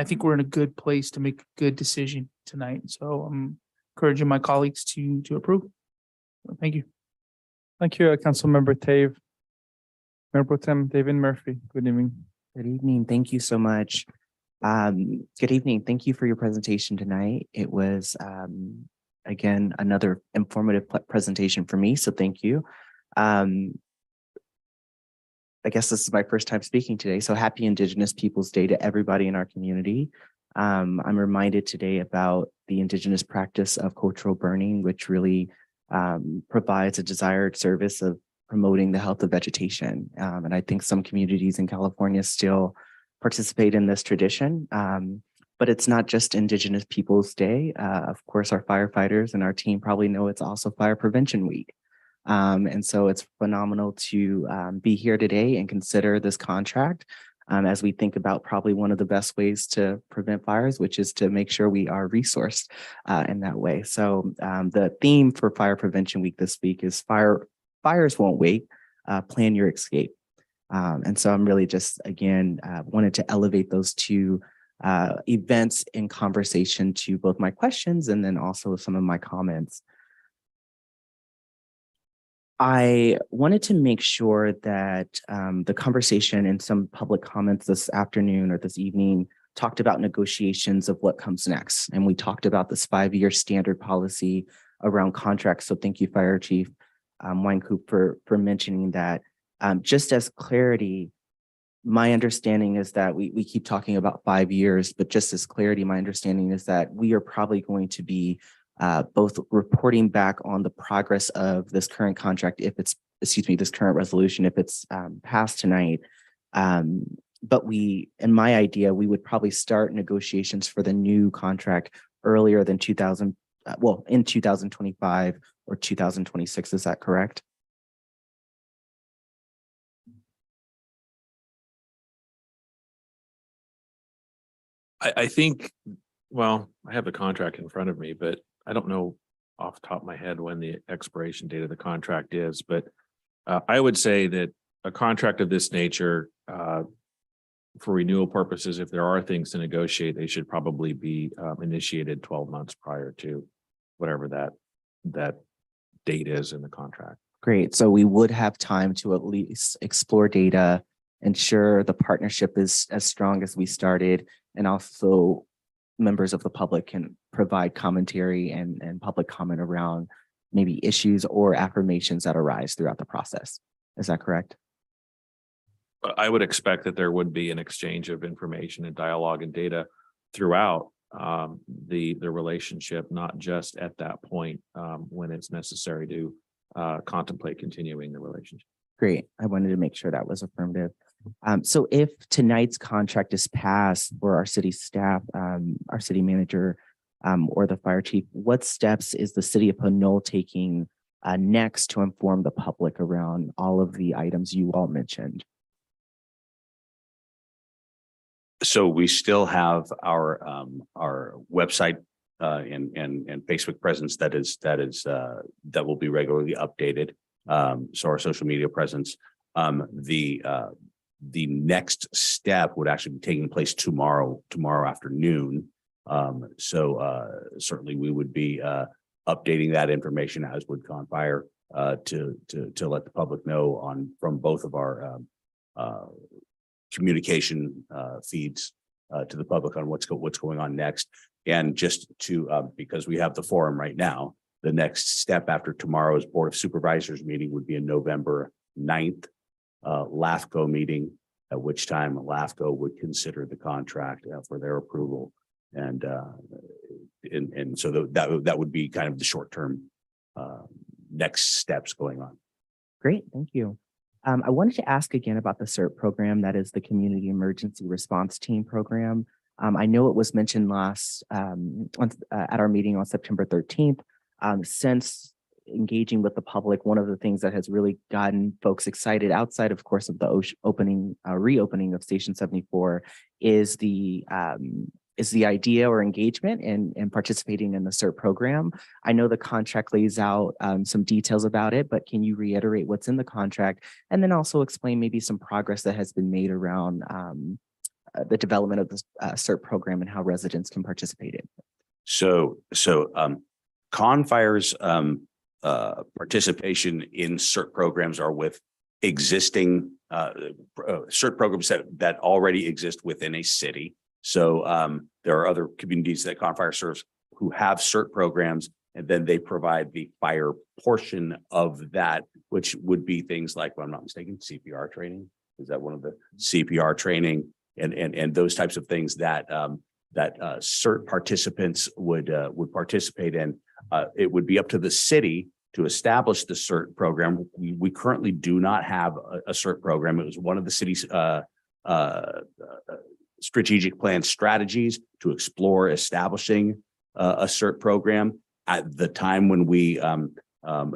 think we're in a good place to make a good decision tonight. So I'm encouraging my colleagues to approve. So thank you. Thank you, Councilmember Tave. Mayor Pro Tem David Murphy, good evening. Good evening. Thank you so much. Good evening. Thank you for your presentation tonight. It was, again, another informative presentation for me, so thank you. I guess this is my first time speaking today, so happy Indigenous Peoples Day to everybody in our community. I'm reminded today about the Indigenous practice of cultural burning, which really provides a desired service of promoting the health of vegetation. And I think some communities in California still participate in this tradition. But it's not just Indigenous Peoples Day. Of course, our firefighters and our team probably know it's also Fire Prevention Week. And so it's phenomenal to be here today and consider this contract as we think about probably one of the best ways to prevent fires, which is to make sure we are resourced in that way. So the theme for Fire Prevention Week this week is fires won't wait, plan your escape. And so I'm really just, again, wanted to elevate those two events in conversation to both my questions and then also some of my comments. I wanted to make sure that the conversation and some public comments this afternoon or this evening talked about negotiations of what comes next. And we talked about this 5-year standard policy around contracts. So thank you, Fire Chief Weinkoop, for mentioning that. Just as clarity, my understanding is that we keep talking about 5 years, but just as clarity, my understanding is that we are probably going to be both reporting back on the progress of this current contract, if it's, this current resolution, if it's passed tonight. But in my idea, we would probably start negotiations for the new contract earlier than in 2025 or 2026. Is that correct? I think, well, I have the contract in front of me, but I don't know off the top of my head when the expiration date of the contract is, but I would say that a contract of this nature, for renewal purposes, if there are things to negotiate, they should probably be initiated 12 months prior to whatever that date is in the contract. Great. So we would have time to at least explore data, ensure the partnership is as strong as we started, and also members of the public can provide commentary and public comment around maybe issues or affirmations that arise throughout the process. Is that correct? I would expect that there would be an exchange of information and dialogue and data throughout the relationship, not just at that point when it's necessary to contemplate continuing the relationship. Great. I wanted to make sure that was affirmative. So if tonight's contract is passed for our city staff, our city manager, or the fire chief, what steps is the city of Pinole taking next to inform the public around all of the items you all mentioned? So we still have our website and Facebook presence that will be regularly updated. So our social media presence. The next step would actually be taking place tomorrow afternoon. Certainly we would be updating that information, as would Confire, to let the public know from both of our communication feeds to the public on what's going on next. And just to because we have the forum right now, the next step after tomorrow's Board of Supervisors meeting would be a November 9th LAFCO meeting, at which time LAFCO would consider the contract for their approval. And so that would be kind of the short-term next steps going on. Great, thank you. I wanted to ask again about the CERT program, that is the Community Emergency Response Team program. I know it was mentioned last at our meeting on September 13th. Since engaging with the public, one of the things that has really gotten folks excited, outside of course of the reopening of Station 74, is the idea or engagement and participating in the CERT program. I know the contract lays out some details about it, but can you reiterate what's in the contract, and then also explain maybe some progress that has been made around the development of the CERT program and how residents can participate in it? So Confire's participation in CERT programs are with existing CERT programs that already exist within a city. So there are other communities that Confire serves who have CERT programs, and then they provide the fire portion of that, which would be things like, if I'm not mistaken, CPR training. Is that one of the CPR training and those types of things that CERT participants would participate in? It would be up to the city to establish the CERT program. We currently do not have a CERT program. It was one of the city's strategic plan strategies to explore establishing a CERT program. At the time when we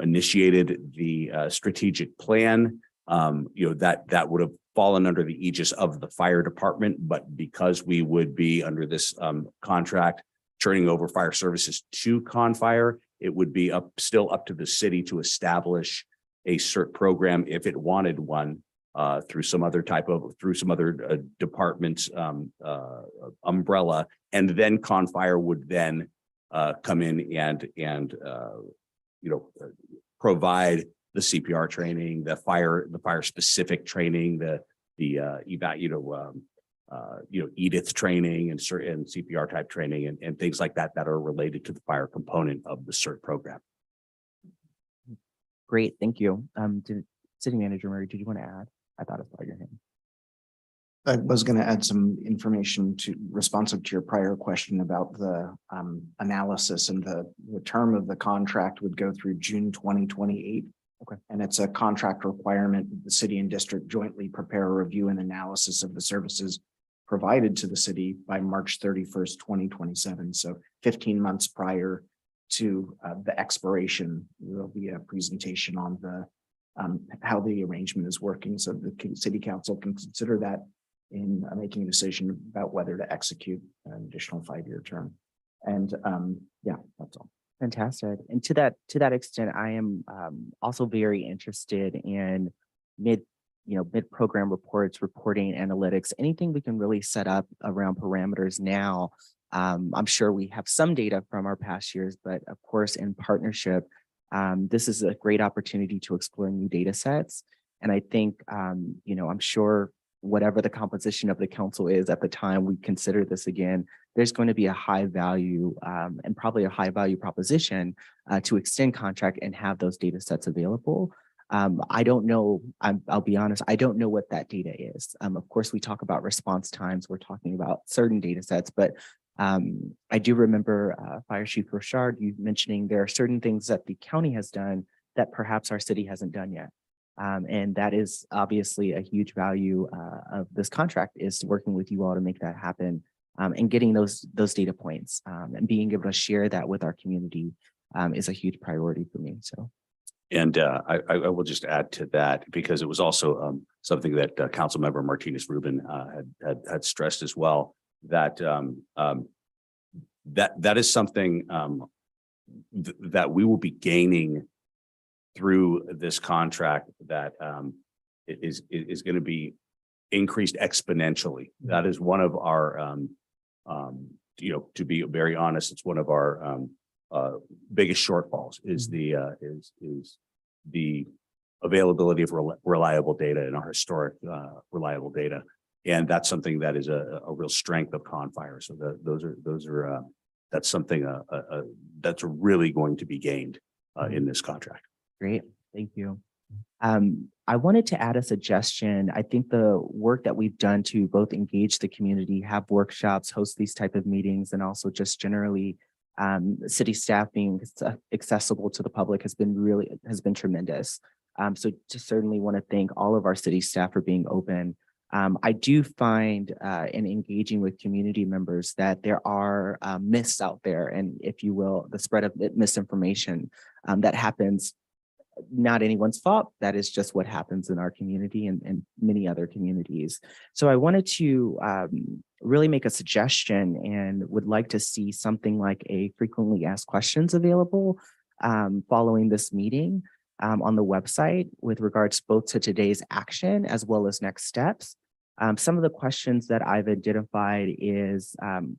initiated the strategic plan, that would have fallen under the aegis of the fire department, but because we would be under this contract turning over fire services to Confire, it would be still up to the city to establish a CERT program if it wanted one through some other department's umbrella, and then Confire would then come in and provide the CPR training, the fire specific training, the EDITH training and CPR type training and things like that are related to the fire component of the CERT program. Great, thank you. City Manager Murray, did you want to add? I thought I saw your hand. I was going to add some information responsive to your prior question about the analysis, and the term of the contract would go through June 2028. Okay. And it's a contract requirement that the city and district jointly prepare a review and analysis of the services provided to the city by March 31st, 2027. So 15 months prior to the expiration, there'll be a presentation on the how the arrangement is working, so the city council can consider that in making a decision about whether to execute an additional 5-year term. And yeah, that's all. Fantastic. And to that extent, I am also very interested in mid-program reports, reporting, analytics, anything we can really set up around parameters now. I'm sure we have some data from our past years, but of course, in partnership, this is a great opportunity to explore new data sets. And I think, I'm sure whatever the composition of the council is at the time we consider this again, there's going to be a high value and probably a high value proposition to extend contract and have those data sets available. I don't know, I'll be honest, I don't know what that data is. Of course, we talk about response times, we're talking about certain data sets, but I do remember Fire Chief Rochard, you mentioning there are certain things that the county has done that perhaps our city hasn't done yet. And that is obviously a huge value of this contract, is working with you all to make that happen and getting those data points and being able to share that with our community is a huge priority for me. So. And I will just add to that, because it was also something that Councilmember Martinez Rubin had stressed as well, that that is something that we will be gaining through this contract that is going to be increased exponentially. That is one of our to be very honest, it's one of our biggest shortfalls is the availability of reliable data and our historic reliable data. And that's something that is a real strength of Confire. So that's something that's really going to be gained in this contract. Great, thank you. I wanted to add a suggestion. I think the work that we've done to both engage the community, have workshops, host these type of meetings, and also just generally city staff being accessible to the public has been tremendous. So just certainly want to thank all of our city staff for being open. I do find in engaging with community members that there are myths out there, and if you will, the spread of misinformation that happens. Not anyone's fault. That is just what happens in our community and many other communities. So I wanted to really make a suggestion and would like to see something like a frequently asked questions available following this meeting on the website with regards both to today's action as well as next steps. Some of the questions that I've identified is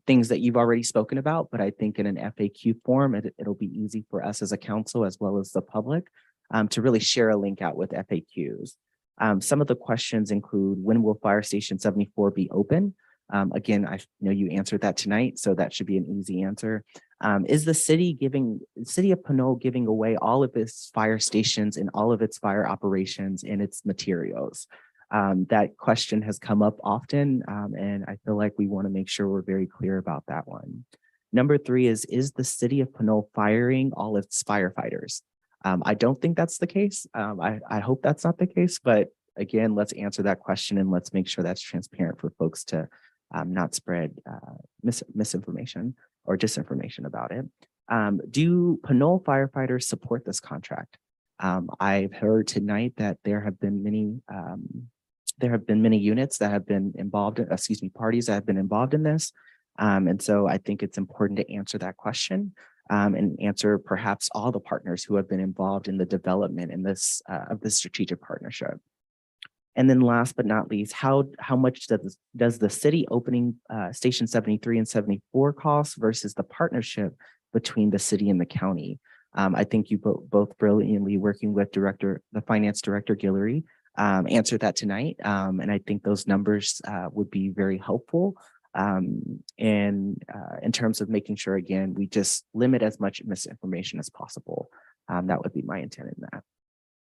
things that you've already spoken about, but I think in an FAQ form, it'll be easy for us as a council as well as the public to really share a link out with FAQs. Some of the questions include, when will Fire Station 74 be open? Again, I know you answered that tonight, so that should be an easy answer. Is the city of Pinole giving away all of its fire stations and all of its fire operations and its materials? That question has come up often, and I feel like we want to make sure we're very clear about that one. Number 3 is the city of Pinole firing all its firefighters? I don't think that's the case. I hope that's not the case, but again, let's answer that question and let's make sure that's transparent for folks to not spread misinformation or disinformation about it. Do Pinole firefighters support this contract? I've heard tonight that there have been many units that have been involved, parties that have been involved in this. And so I think it's important to answer that question and answer perhaps all the partners who have been involved in the development in this of this strategic partnership. And then last but not least, how much does the city opening Station 73 and 74 cost versus the partnership between the city and the county? I think you both brilliantly working with the finance director Guillory answered that tonight. And I think those numbers would be very helpful in terms of making sure, again, we just limit as much misinformation as possible. That would be my intent in that.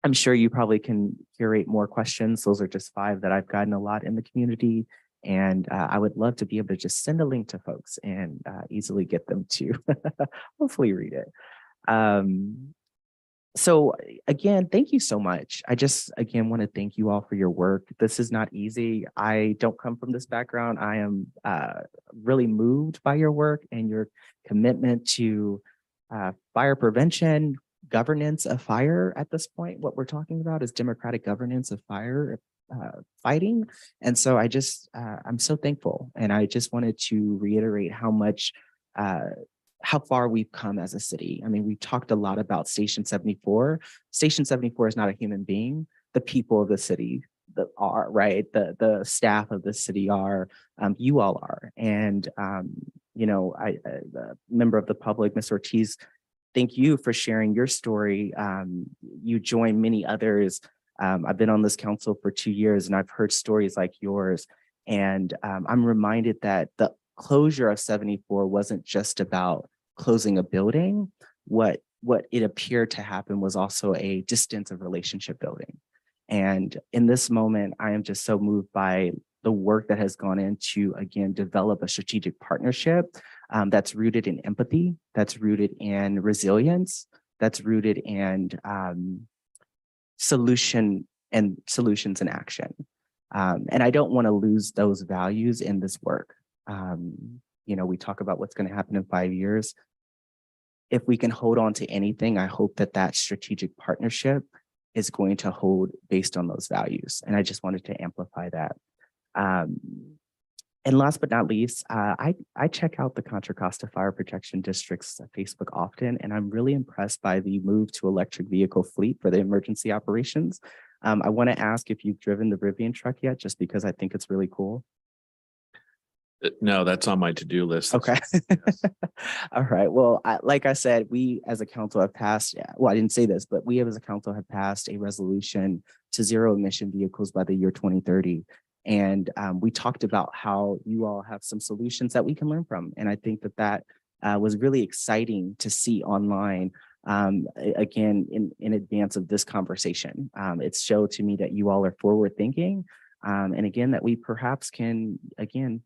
I'm sure you probably can curate more questions. Those are just 5 that I've gotten a lot in the community. And I would love to be able to just send a link to folks and easily get them to hopefully read it. So again, thank you so much. I just, again, want to thank you all for your work. This is not easy. I don't come from this background. I am really moved by your work and your commitment to fire prevention, governance of fire. At this point, what we're talking about is democratic governance of fire fighting. And so I just, I'm so thankful. And I just wanted to reiterate how far we've come as a city. I mean, we talked a lot about Station 74. Station 74 is not a human being. The people of the city that are, right? The staff of the city are, you all are. And, the member of the public, Ms. Ortiz, thank you for sharing your story. You join many others. I've been on this council for 2 years and I've heard stories like yours. And I'm reminded that the closure of 74 wasn't just about closing a building. What it appeared to happen was also a distance of relationship building. And in this moment, I am just so moved by the work that has gone into, again, develop a strategic partnership that's rooted in empathy, that's rooted in resilience, that's rooted in solutions and action. And I don't want to lose those values in this work. We talk about what's going to happen in 5 years. If we can hold on to anything, I hope that strategic partnership is going to hold based on those values. And I just wanted to amplify that. And last but not least, I check out the Contra Costa Fire Protection District's Facebook often, and I'm really impressed by the move to electric vehicle fleet for the emergency operations. I want to ask if you've driven the Rivian truck yet, just because I think it's really cool. No, that's on my to-do list. Okay. All right. Well, like I said, we as a council have passed, well, I didn't say this, but we as a council have passed a resolution to zero emission vehicles by the year 2030. And we talked about how you all have some solutions that we can learn from. And I think that was really exciting to see online, again, in advance of this conversation. It showed to me that you all are forward thinking. And again, that we perhaps can, again,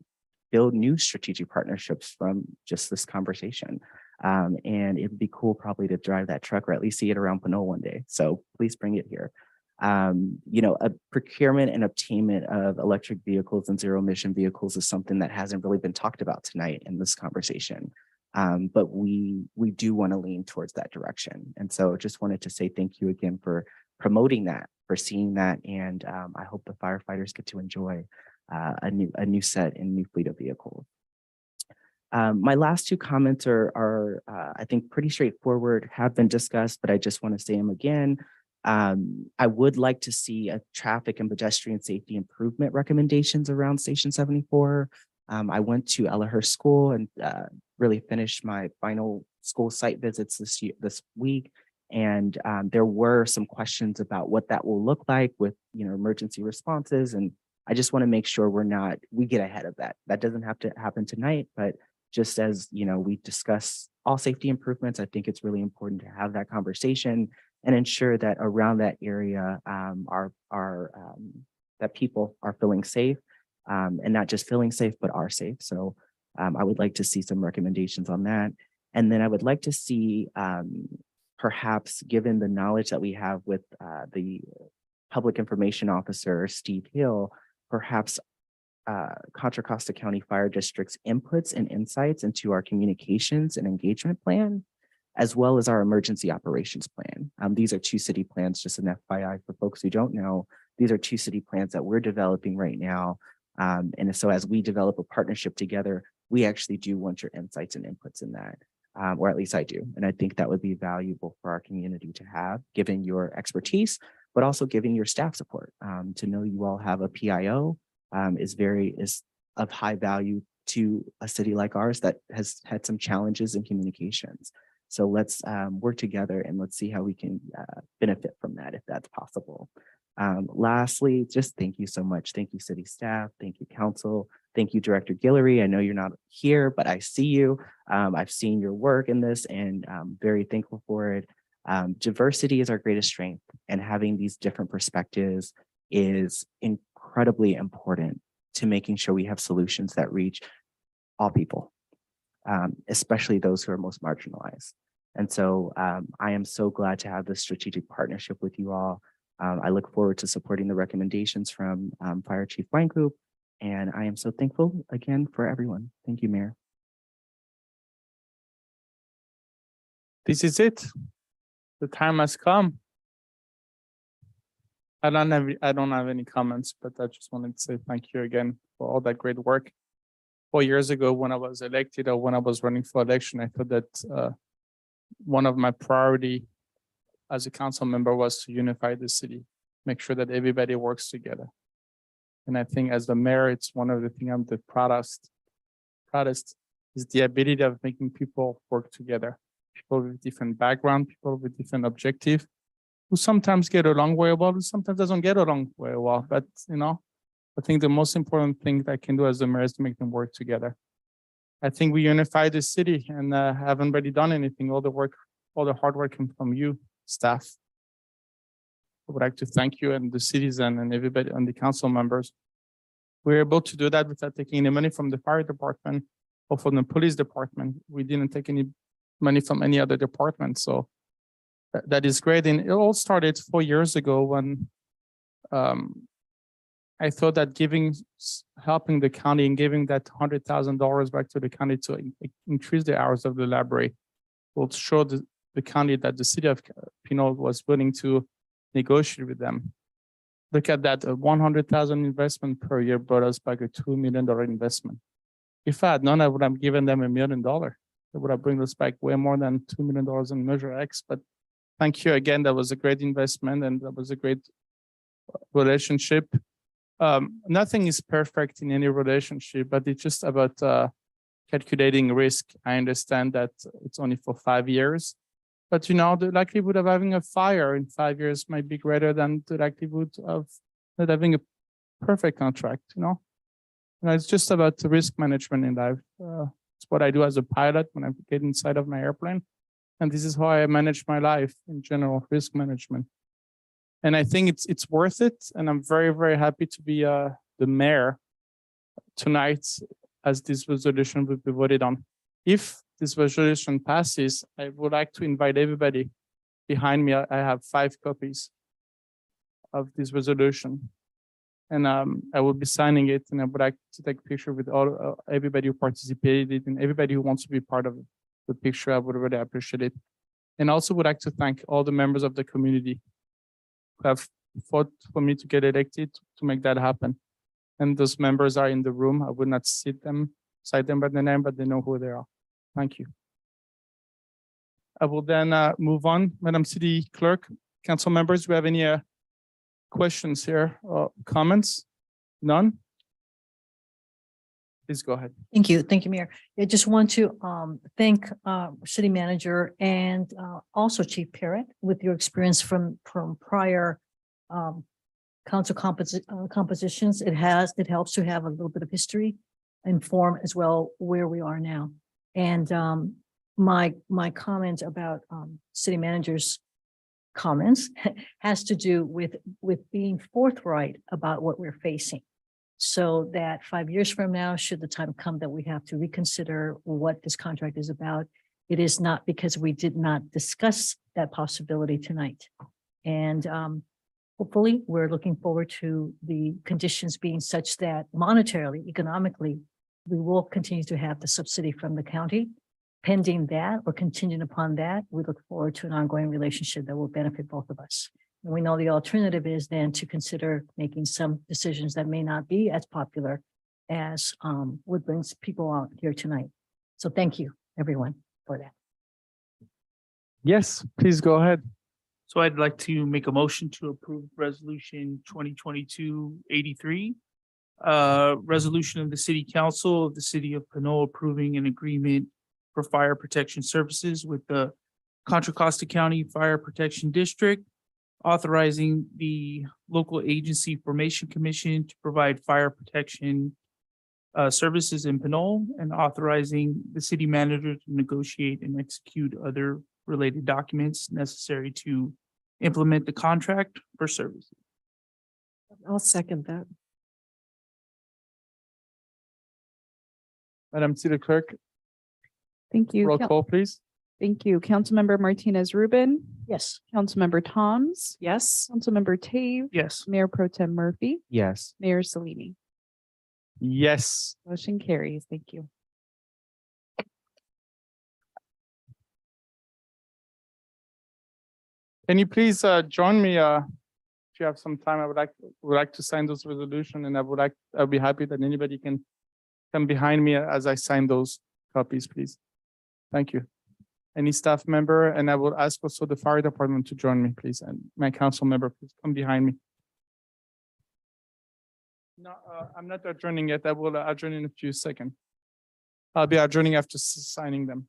build new strategic partnerships from just this conversation. And it'd be cool probably to drive that truck or at least see it around Pinole one day. So please bring it here. You know, a procurement and obtainment of electric vehicles and zero emission vehicles is something that hasn't really been talked about tonight in this conversation. But we do want to lean towards that direction. And so just wanted to say thank you again for promoting that, for seeing that. And I hope the firefighters get to enjoy a new set and new fleet of vehicles. My last two comments are I think pretty straightforward, have been discussed, but I just want to say them again. I would like to see a traffic and pedestrian safety improvement recommendations around Station 74. I went to Elahurst School and really finished my final school site visits this week. And there were some questions about what that will look like with, you know, emergency responses. And I just want to make sure we get ahead of that. That doesn't have to happen tonight, but just as, you know, we discuss all safety improvements, I think it's really important to have that conversation and ensure that around that area that people are feeling safe, and not just feeling safe, but are safe. So I would like to see some recommendations on that. And then I would like to see, perhaps given the knowledge that we have with the Public Information Officer, Steve Hill, perhaps Contra Costa County Fire District's inputs and insights into our communications and engagement plan, as well as our emergency operations plan. These are two city plans, just an FYI for folks who don't know. These are two city plans that we're developing right now. And so as we develop a partnership together, we actually do want your insights and inputs in that, or at least I do. And I think that would be valuable for our community to have, given your expertise, but also giving your staff support. To know you all have a PIO is of high value to a city like ours that has had some challenges in communications. So let's work together and let's see how we can benefit from that if that's possible. Lastly, just thank you so much. Thank you, city staff. Thank you, council. Thank you, Director Guillory. I know you're not here, but I see you. I've seen your work in this and I'm very thankful for it. Diversity is our greatest strength, and having these different perspectives is incredibly important to making sure we have solutions that reach all people, especially those who are most marginalized. And so I am so glad to have this strategic partnership with you all. I look forward to supporting the recommendations from Fire Chief Weinkoop, and I am so thankful again for everyone. Thank you, Mayor. This is it. The time has come. I don't have any comments, but I just wanted to say thank you again for all that great work. 4 years ago, when I was elected or when I was running for election, I thought that one of my priority as a council member was to unify the city, make sure that everybody works together. And I think as the mayor, it's one of the things I'm the proudest is the ability of making people work together. People with different background, people with different objective, who sometimes get along very well, who sometimes doesn't get along very well. But, you know, I think the most important thing that I can do as the mayor is to make them work together. I think we unified the city and haven't really done anything. All the hard work came from you, staff. I would like to thank you and the citizen and everybody and the council members. We were able to do that without taking any money from the fire department or from the police department. We didn't take any money from any other department. So that is great. And it all started 4 years ago when I thought that helping the county and giving that $100,000 back to the county to increase the hours of the library will show the county that the city of Pinole was willing to negotiate with them. Look at that, a 100,000 investment per year brought us back a $2 million investment. If I had known, I would have given them $1 million. It would have bring us back way more than $2 million in Measure X. But thank you again. That was a great investment and that was a great relationship. Nothing is perfect in any relationship, but it's just about calculating risk. I understand that it's only for 5 years, but the likelihood of having a fire in 5 years might be greater than the likelihood of not having a perfect contract. It's just about the risk management in life. It's what I do as a pilot when I get inside of my airplane, and this is how I manage my life in general, risk management. And I think it's worth it. And I'm very, very happy to be the mayor tonight as this resolution will be voted on. If this resolution passes, I would like to invite everybody behind me. I have 5 copies of this resolution. And I will be signing it, and I would like to take a picture with everybody who participated and everybody who wants to be part of the picture. I would really appreciate it. And also would like to thank all the members of the community who have fought for me to get elected to make that happen. And those members are in the room. I would not cite them by the name, but they know who they are. Thank you. I will then move on. Madam City Clerk, council members, do you have any questions here or comments? None? Please go ahead. Thank you. Thank you, Mayor. I just want to thank City Manager and also Chief Parrott with your experience from prior council compositions. It helps to have a little bit of history, inform as well where we are now. And my comment about City Manager's comments has to do with being forthright about what we're facing, so that 5 years from now, should the time come that we have to reconsider what this contract is about, it is not because we did not discuss that possibility tonight. And hopefully we're looking forward to the conditions being such that monetarily, economically, we will continue to have the subsidy from the county. Pending that or contingent upon that, we look forward to an ongoing relationship that will benefit both of us. And we know the alternative is then to consider making some decisions that may not be as popular as what brings people out here tonight. So thank you, everyone, for that. Yes, please go ahead. So I'd like to make a motion to approve resolution 2022-83. Resolution of the City Council of the City of Pinole approving an agreement for fire protection services with the Contra Costa County Fire Protection District, authorizing the local agency formation commission to provide fire protection services in Pinole, and authorizing the city manager to negotiate and execute other related documents necessary to implement the contract for services. I'll second that. Madam City Clerk, Thank you. roll call, please. Thank you. Councilmember Martinez Rubin, Yes. Councilmember Toms, Yes. Councilmember Tave, Yes. Mayor Pro Tem Murphy, Yes. Mayor Salini. Yes. Motion carries. Thank you. Can you please join me if you have some time? I would like to sign those resolution, and I'll be happy that anybody can come behind me as I sign those copies, please. Thank you. Any staff member, and I will ask also the fire department to join me, please, and my council member, please come behind me. No, I'm not adjourning yet. I will adjourn in a few seconds. I'll be adjourning after signing them.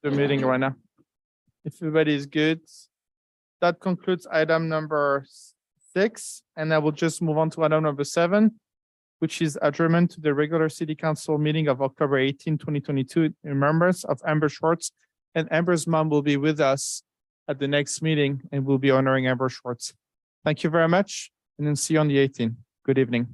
The meeting right now. If everybody is good, that concludes item number 6, and I will just move on to item number 7, which is adjournment to the regular city council meeting of October 18, 2022. Remembrance of Amber Schwartz, and Amber's mom will be with us at the next meeting, and we'll be honoring Amber Schwartz. Thank you very much, and then see you on the 18th. Good evening.